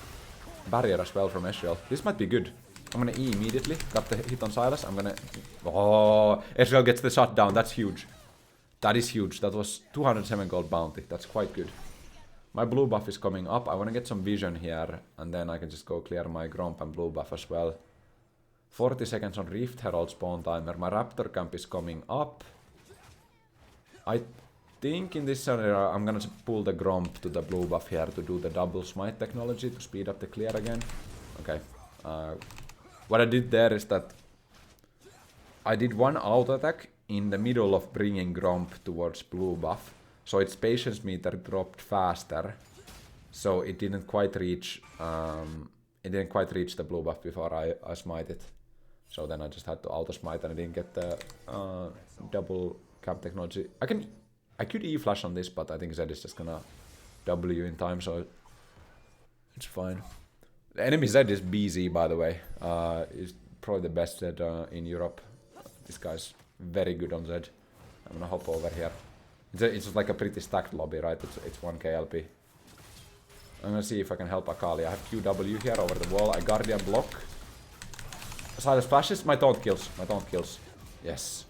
Barrier as well from Ezreal. This might be good. I'm gonna E immediately. Got the hit on Sylas. I'm gonna... Oh, Ezreal gets the shutdown. That's huge. That is huge. That was 207 gold bounty. That's quite good. My blue buff is coming up. I wanna get some vision here, and then I can just go clear my Gromp and blue buff as well. 40 seconds on Rift Herald spawn timer. My Raptor camp is coming up. I think in this scenario I'm gonna pull the Gromp to the blue buff here to do the double smite technology to speed up the clear again. Okay. What I did there is that I did one auto attack in the middle of bringing Gromp towards blue buff, so its patience meter dropped faster, so it didn't quite reach the blue buff before I smite it. So then I just had to auto smite and I didn't get the double camp technology. I could E flash on this, but I think Zed is just gonna W in time, so it's fine. The enemy Zed is BZ, by the way. He's probably the best Zed in Europe. This guy's very good on Zed. I'm gonna hop over here. It's just like a pretty stacked lobby, right? It's 1k LP. I'm gonna see if I can help Akali. I have QW here over the wall. I Guardian block. Sylas flashes. My taunt kills. Yes.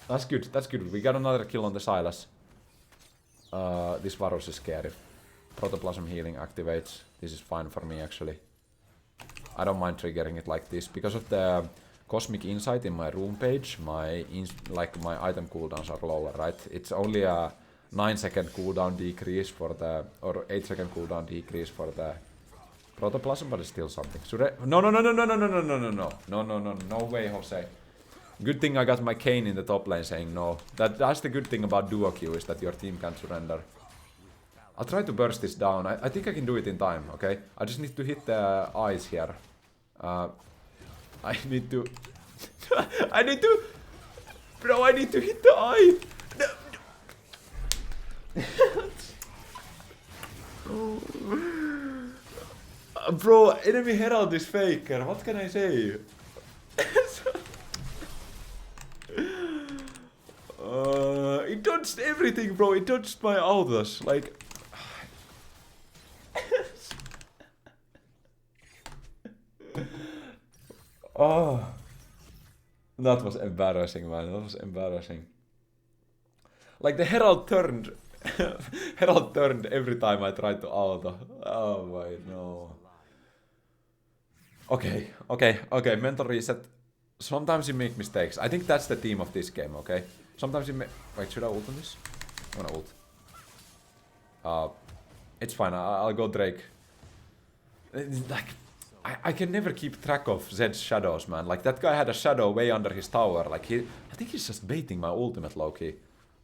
That's good. That's good. We got another kill on the Sylas. This Varus is scary. Protoplasm healing activates. This is fine for me actually. I don't mind triggering it like this. Because of the Cosmic Insight in my room page, my item cooldowns are lower, right? It's only a 9-second cooldown decrease for the... or 8-second cooldown decrease for the Protoplasm, but it's still something. Should I... No, way, Jose. Good thing I got my Kane in the top lane saying no. That's the good thing about duo queue, is that your team can't surrender. I'll try to burst this down. I think I can do it in time, okay? I just need to hit the eyes here. I need to... Bro, I need to hit the eye! Bro, enemy herald is faker. What can I say? It dodged everything, bro. It dodged my autos. Like... Oh, that was embarrassing, man. That was embarrassing. Like the herald turned Herald turned every time I tried to auto. Oh my no. Okay, mental reset. Sometimes you make mistakes. I think that's the theme of this game, okay? Sometimes you make... Wait, should I ult on this? I'm gonna ult. It's fine, I'll go Drake. Like, I can never keep track of Zed's shadows, man. Like, that guy had a shadow way under his tower. Like, I think he's just baiting my ultimate low-key.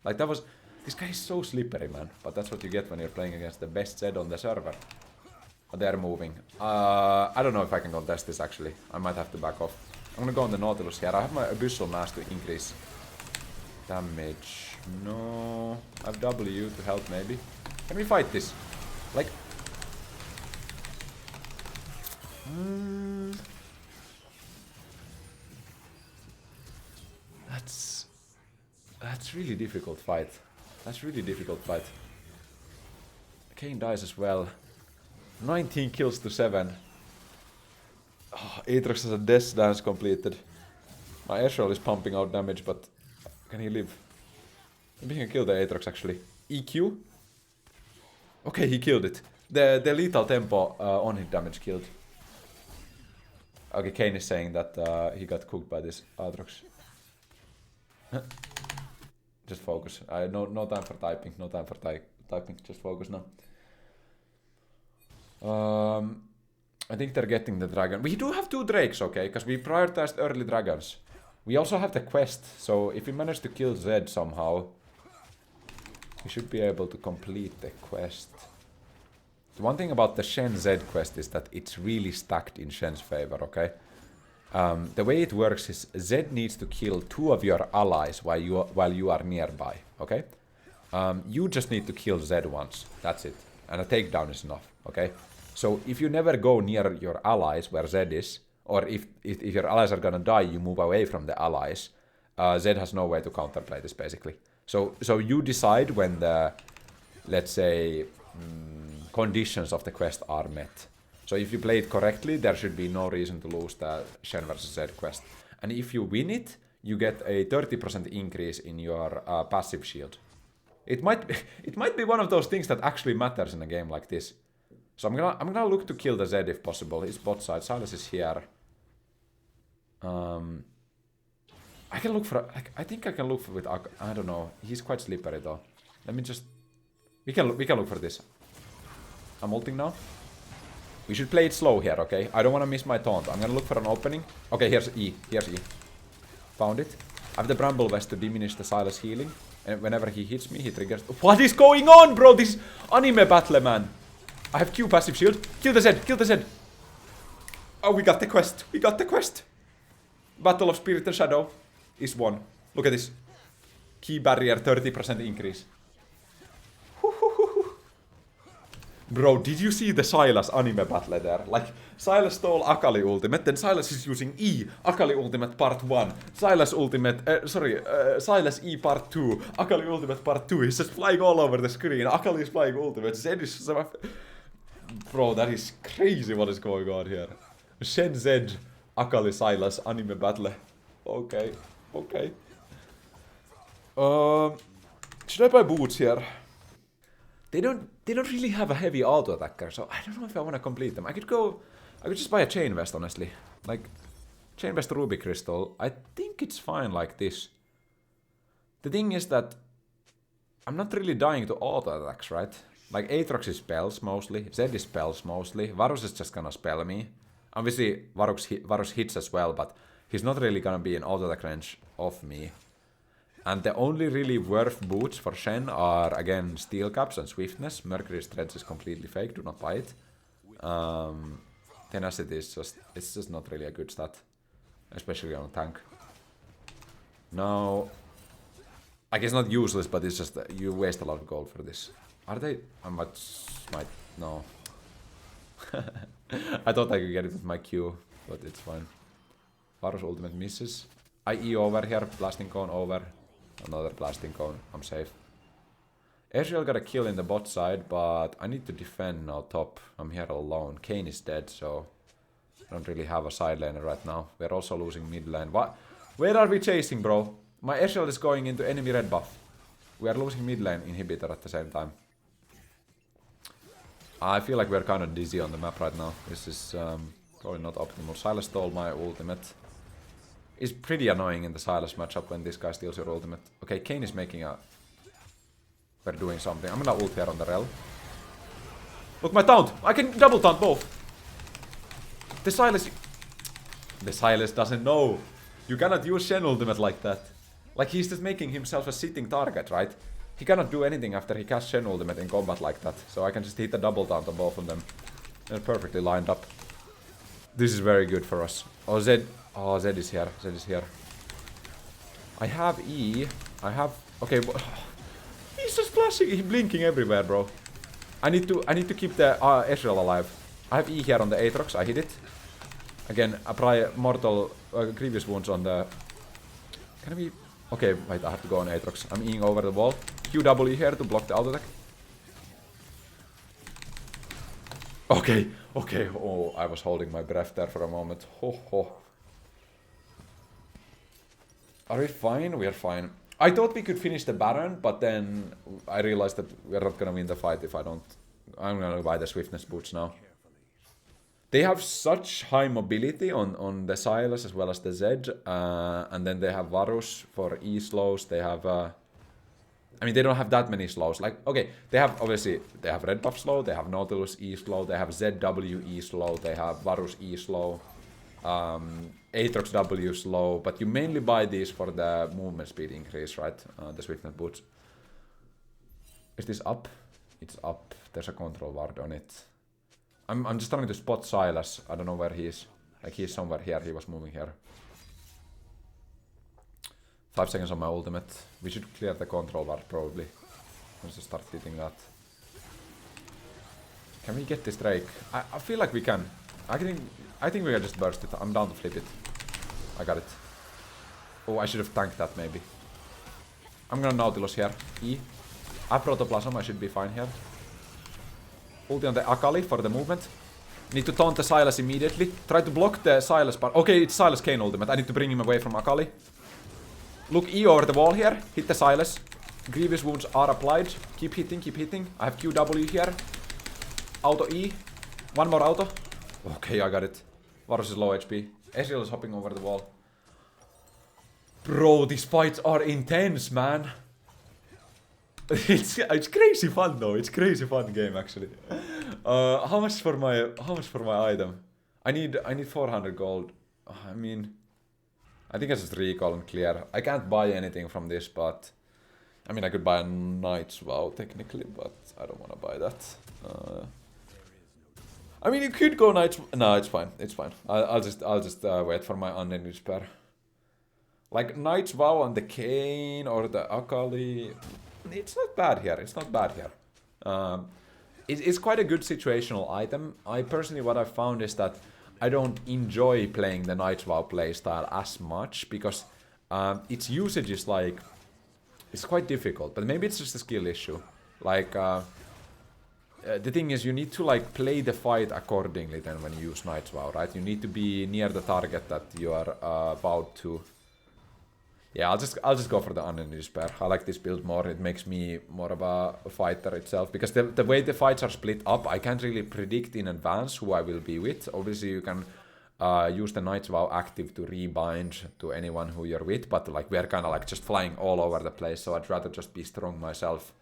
Like, that was... This guy is so slippery, man. But that's what you get when you're playing against the best Zed on the server. They're moving. I don't know if I can contest this, actually. I might have to back off. I'm gonna go on the Nautilus here. I have my Abyssal Mass to increase damage. No. I have W to help, maybe. Can we fight this? Like... That's really difficult fight. That's really difficult fight. Kane dies as well. 19 kills to 7. Oh, Aatrox has a death dance completed. My Airshell is pumping out damage, but can he live? Maybe he can kill the Aatrox actually. EQ? Okay, he killed it. The lethal tempo on hit damage killed. Okay, Kane is saying that he got cooked by this Aatrox. Just focus. No time for typing. No time for typing. Just focus now. I think they're getting the dragon. We do have 2 drakes, okay? Because we prioritized early dragons. We also have the quest, so if we manage to kill Zed somehow, we should be able to complete the quest. The one thing about the Shen Zed quest is that it's really stacked in Shen's favor, okay? The way it works is Zed needs to kill 2 of your allies while you are nearby, okay? You just need to kill Zed once, that's it. And a takedown is enough, okay? So if you never go near your allies where Zed is, or if your allies are gonna die, you move away from the allies, Zed has no way to counterplay this basically. So you decide when the, let's say, conditions of the quest are met. So if you play it correctly, there should be no reason to lose the Shen vs Zed quest. And if you win it, you get a 30% increase in your passive shield. It might be one of those things that actually matters in a game like this. So I'm gonna look to kill the Zed if possible. His bot side. Silas is here. I can look for. I think I can look for with. I don't know. He's quite slippery though. Let me just. We can look for this. I'm ulting now. We should play it slow here, okay? I don't want to miss my taunt. I'm gonna look for an opening. Okay, here's E. Here's E. Found it. I have the Bramble Vest to diminish the Silas healing. And whenever he hits me, he triggers... What is going on, bro? This anime battle, man. I have Q passive shield. Kill the Zed. Kill the Zed. Oh, we got the quest. We got the quest. Battle of Spirit and Shadow is won. Look at this. Key barrier 30% increase. Bro, did you see the Silas anime battle there? Like, Silas stole Akali ultimate, then Silas is using E, Akali ultimate part 1, Silas ultimate, Silas E part 2, Akali ultimate part 2, he's just flying all over the screen, Akali is flying ultimate, Zed is... Bro, that is crazy what is going on here. Shen Zed, Akali Silas anime battle. Okay, okay. Should I buy boots here? They don't really have a heavy auto attacker, so I don't know if I want to complete them. I could just buy a chain vest, honestly. Like, chain vest ruby crystal. I think it's fine like this. The thing is that I'm not really dying to auto attacks, right? Like, Aatrox is spells mostly, Zed is spells mostly, Varus is just gonna spell me. Obviously, Varus hits as well, but he's not really gonna be in auto attack range of me. And the only really worth boots for Shen are, again, Steel Caps and Swiftness. Mercury's Threads is completely fake, do not buy it. Tenacity is just not really a good stat. Especially on a tank. No. Like, it's not useless, but it's just, you waste a lot of gold for this. Are they? I might, no. I thought I could get it with my Q, but it's fine. Varus ultimate misses. I E over here, Blasting Cone over. Another Blasting Cone, I'm safe. Ezreal got a kill in the bot side, but I need to defend now top. I'm here alone. Kane is dead, so I don't really have a side laner right now. We're also losing mid lane. What? Where are we chasing, bro? My Ezreal is going into enemy red buff. we are losing mid lane inhibitor at the same time. I feel like we're kind of dizzy on the map right now. This is probably not optimal. Sylas stole my ultimate. It's pretty annoying in the Sylas matchup when this guy steals your ultimate. Okay, Kayn is making a... We're doing something. I'm gonna ult here on the rel. Look, my taunt! I can double taunt both! The Sylas... The Sylas doesn't know. You cannot use Shen ultimate like that. Like, he's just making himself a sitting target, right? He cannot do anything after he casts Shen ultimate in combat like that. So I can just hit a double taunt on both of them. They're perfectly lined up. This is very good for us. Oh, Zed... Oh, Zed is here. Zed is here. I have E. I have... Okay, he's just flashing. He's blinking everywhere, bro. I need to keep the Ezreal alive. I have E here on the Aatrox. I hit it. Again, apply mortal grievous wounds on the... Can we... Okay, wait, I have to go on Aatrox. I'm Eing over the wall. QW here to block the auto attack. Okay, okay. Oh, I was holding my breath there for a moment. Ho ho. Are we fine? We are fine. I thought we could finish the Baron, but then I realized that we're not gonna win the fight if I don't... I'm gonna buy the Swiftness boots now. They have such high mobility on the Sylas as well as the Zed, and then they have Varus for E slows. They have... I mean, they don't have that many slows. Like, okay, they have, obviously, they have red buff slow, they have Nautilus E slow, they have ZW E slow, they have Varus E slow, Aatrox W slow, but you mainly buy these for the movement speed increase, right? The Swiftness boots. Is this up? It's up. There's a control ward on it. I'm just trying to spot Sylas. I don't know where he is. Like, he's somewhere here. He was moving here. 5 seconds on my ultimate. We should clear the control ward, probably. Let's just start hitting that. Can we get this Drake? I feel like we can. I think we can just burst it. I'm down to flip it. I got it. Oh, I should have tanked that, maybe. I'm gonna Nautilus here. E. I have Protoplasm. I should be fine here. Ulti on the Akali for the movement. Need to taunt the Sylas immediately. Try to block the Sylas part. Okay, it's Sylas Kayn ultimate. I need to bring him away from Akali. Look E over the wall here. Hit the Sylas. Grievous wounds are applied. Keep hitting, keep hitting. I have QW here. Auto E. One more auto. Okay, I got it. Varus is low HP. Ezreal is hopping over the wall. Bro, these fights are intense, man. It's crazy fun though. It's crazy fun game actually. How much for my item? I need 400 gold. I mean, I think I just recall and clear. I can't buy anything from this, but I mean I could buy a Knight's Vow technically, but I don't want to buy that. I mean you could go Knight's. No, it's fine. It's fine. I'll just wait for my unending despair. Like Knight's Vow on the Kayn or the Akali. It's not bad here. It's not bad here. It's quite a good situational item. I personally, what I've found is that I don't enjoy playing the Night's Vow playstyle as much because its usage is like... It's quite difficult, but maybe it's just a skill issue. Like, the thing is you need to like play the fight accordingly then when you use Night's Vow, right? You need to be near the target that you are vowed to. Yeah, I'll just go for the Unending Despair. I like this build more. It makes me more of a fighter itself. Because the way the fights are split up, I can't really predict in advance who I will be with. Obviously, you can use the Night's Vow active to rebind to anyone who you're with. But like we're kind of like just flying all over the place. So I'd rather just be strong myself.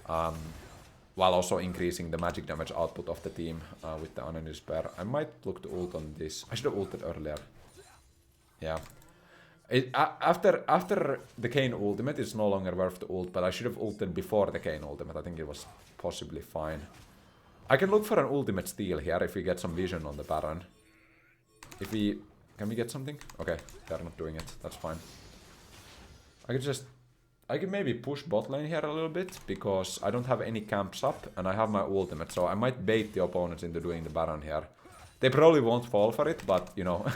While also increasing the magic damage output of the team with the Unending Despair. I might look to ult on this. I should have ulted earlier. Yeah. After the Kayn ultimate, it's no longer worth the ult, but I should have ulted before the Kayn ultimate. I think it was possibly fine. I can look for an ultimate steal here if we get some vision on the Baron. Can we get something? Okay, they're not doing it. That's fine. I could maybe push bot lane here a little bit because I don't have any camps up and I have my ultimate, so I might bait the opponents into doing the Baron here. They probably won't fall for it, but you know,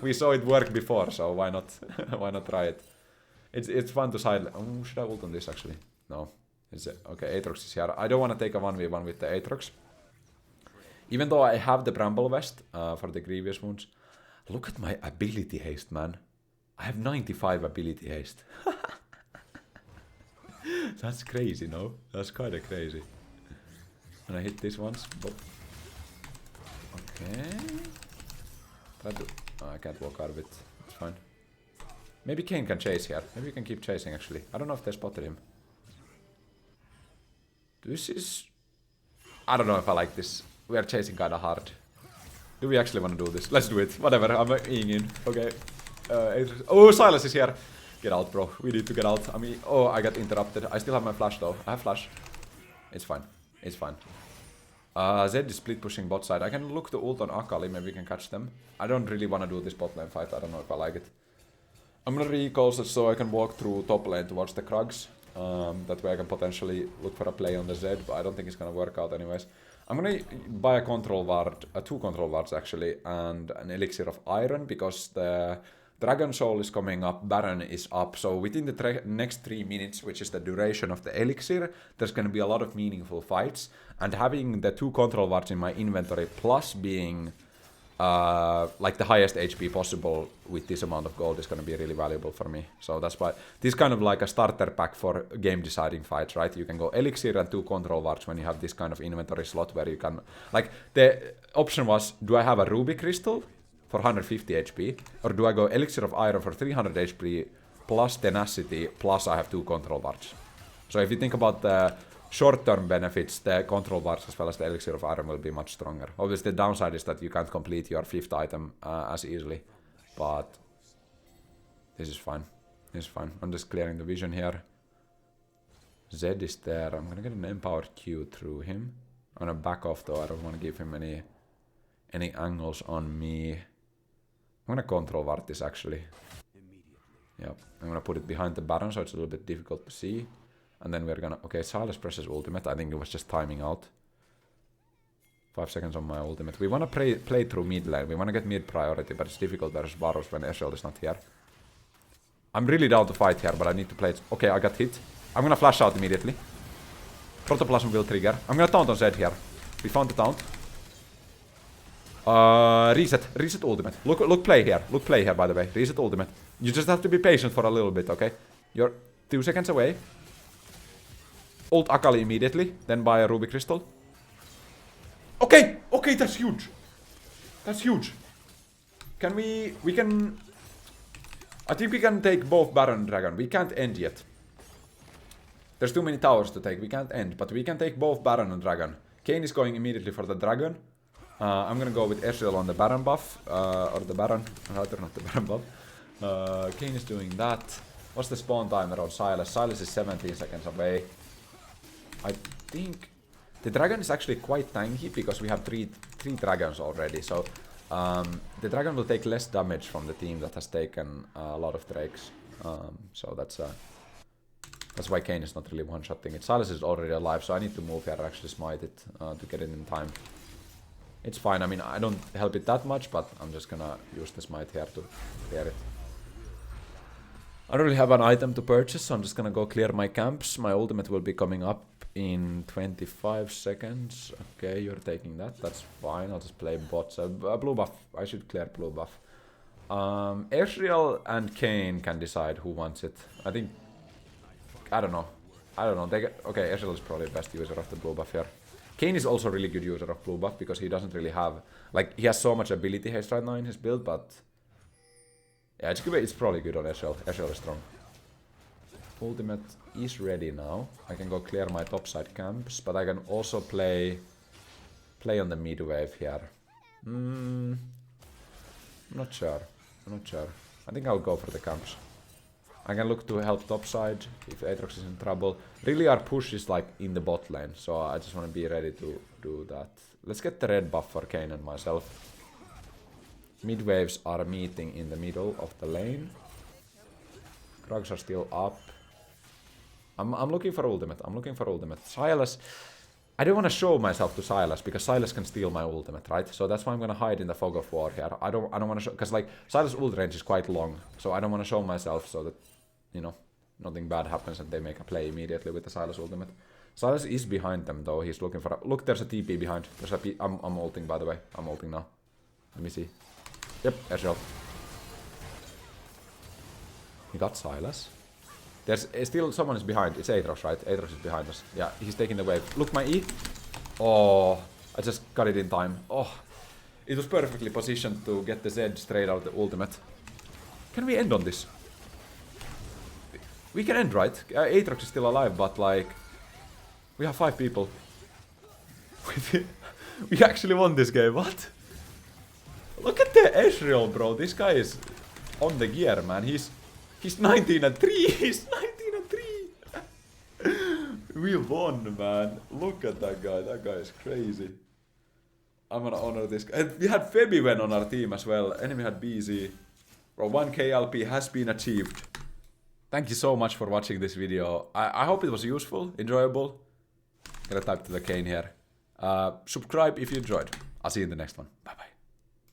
we saw it work before, so why not? Why not try it? It's fun to side. Oh, should I ult on this actually? No. Okay, Aatrox is here. I don't want to take a 1v1 with the Aatrox. Even though I have the Bramble Vest for the Grievous Wounds. Look at my ability haste, man. I have 95 ability haste. That's crazy, no? That's kinda crazy. And I hit this once. Boop. Okay. Try to... Oh, I can't walk out of it. It's fine. Maybe Kane can chase here. Maybe we can keep chasing, actually. I don't know if they spotted him. This is... I don't know if I like this. We are chasing kinda hard. Do we actually want to do this? Let's do it. Whatever, I'm eating in. Okay. Oh, Silas is here. Get out, bro. We need to get out. I mean, oh, I got interrupted. I still have my flash, though. I have flash. It's fine. It's fine. Zed is split pushing bot side. I can look to ult on Akali. Maybe we can catch them. I don't really want to do this bot lane fight. I don't know if I like it. I'm gonna recall so I can walk through top lane towards the Krugs. That way I can potentially look for a play on the Zed, but I don't think it's gonna work out anyways. I'm gonna buy a control ward, two control wards actually, and an elixir of iron because the Dragon Soul is coming up, Baron is up, so within the next 3 minutes, which is the duration of the elixir, there's gonna be a lot of meaningful fights, and having the 2 control wards in my inventory plus being like the highest HP possible with this amount of gold is gonna be really valuable for me. So that's why this is kind of like a starter pack for game deciding fights, right? You can go elixir and 2 control wards when you have this kind of inventory slot where you can, like the option was, do I have a ruby crystal for 150 HP, or do I go elixir of iron for 300 HP plus tenacity plus I have 2 control wards? So if you think about the short-term benefits, the control bars as well as the elixir of iron will be much stronger. Obviously the downside is that you can't complete your 5th item as easily, but this is fine. This is fine. I'm just clearing the vision here. Zed is there. I'm gonna get an empowered Q through him. I'm gonna back off though. I don't want to give him any angles on me. I'm gonna control ward this actually. Yep. I'm gonna put it behind the Baron so it's a little bit difficult to see. And then we're gonna... Okay, Silas presses ultimate. I think it was just timing out. 5 seconds on my ultimate. We wanna play through mid lane. We wanna get mid priority, but it's difficult versus Varus when Ezreal is not here. I'm really down to fight here, but I need to play it. Okay, I got hit. I'm gonna flash out immediately. Protoplasm will trigger. I'm gonna taunt on Zed here. We found the taunt. Reset ultimate. Look play here. Look play here, by the way. Reset ultimate. You just have to be patient for a little bit, okay? You're 2 seconds away. Ult Akali immediately, then buy a ruby crystal. Okay, okay, that's huge. That's huge. Can we can... I think we can take both Baron and Dragon. We can't end yet. There's too many towers to take. We can't end, but we can take both Baron and Dragon. Kane is going immediately for the Dragon. I'm gonna go with Ezreal on the Baron buff. Or the Baron. Rather not the Baron buff. Kane is doing that. What's the spawn timer on Silas? Silas is 17 seconds away. I think the dragon is actually quite tanky because we have three dragons already. So the dragon will take less damage from the team that has taken a lot of drakes. So that's why Kane is not really one-shotting it. Silas is already alive, so I need to move here and actually smite it to get it in time. It's fine. I mean, I don't help it that much, but I'm just gonna use the smite here to clear it. I don't really have an item to purchase, so I'm just gonna go clear my camps. My ultimate will be coming up in 25 seconds. Okay, you're taking that. That's fine. I'll just play bots. Blue buff. I should clear blue buff. Ezreal and Kane can decide who wants it. I think... I don't know. I don't know. Okay, Ezreal is probably the best user of the blue buff here. Kane is also a really good user of blue buff because he doesn't really have... Like, he has so much ability haste right now in his build, but... Yeah, it's probably good on Ezreal. Ezreal is strong. Ultimate is ready now. I can go clear my topside camps, but I can also play on the mid wave here. I'm not sure. I'm not sure. I think I'll go for the camps. I can look to help topside if Aatrox is in trouble. Really our push is like in the bot lane, so I just want to be ready to do that. Let's get the red buff for Kane and myself. Mid waves are meeting in the middle of the lane. Krugs are still up. I'm looking for ultimate. I'm looking for ultimate. Silas... I don't want to show myself to Silas because Silas can steal my ultimate, right? So that's why I'm gonna hide in the fog of war here. I don't want to show... Because like, Silas' ult range is quite long. So I don't want to show myself so that, you know, nothing bad happens and they make a play immediately with the Silas ultimate. Silas is behind them though. He's looking for a... Look, there's a TP behind. There's a I'm ulting, by the way. I'm ulting now. Let me see. Yep, Ezreal. He got Silas. There's still someone is behind. It's Aetros, right? Aetros is behind us. Yeah, he's taking the wave. Look, my E. Oh, I just got it in time. Oh, it was perfectly positioned to get the Z straight out of the ultimate. Can we end on this? We can end, right? Aetros is still alive, but like... We have 5 people. We actually won this game, what? Look at the Ezreal, bro. This guy is on the gear, man. He's 19 and 3. He's 19 and 3. We won, man. Look at that guy. That guy is crazy. I'm gonna honor this guy. And we had Febiven on our team as well. Enemy had BZ. Bro, 1k LP has been achieved. Thank you so much for watching this video. I hope it was useful, enjoyable. Gonna type to the cane here. Subscribe if you enjoyed. I'll see you in the next one. Bye bye.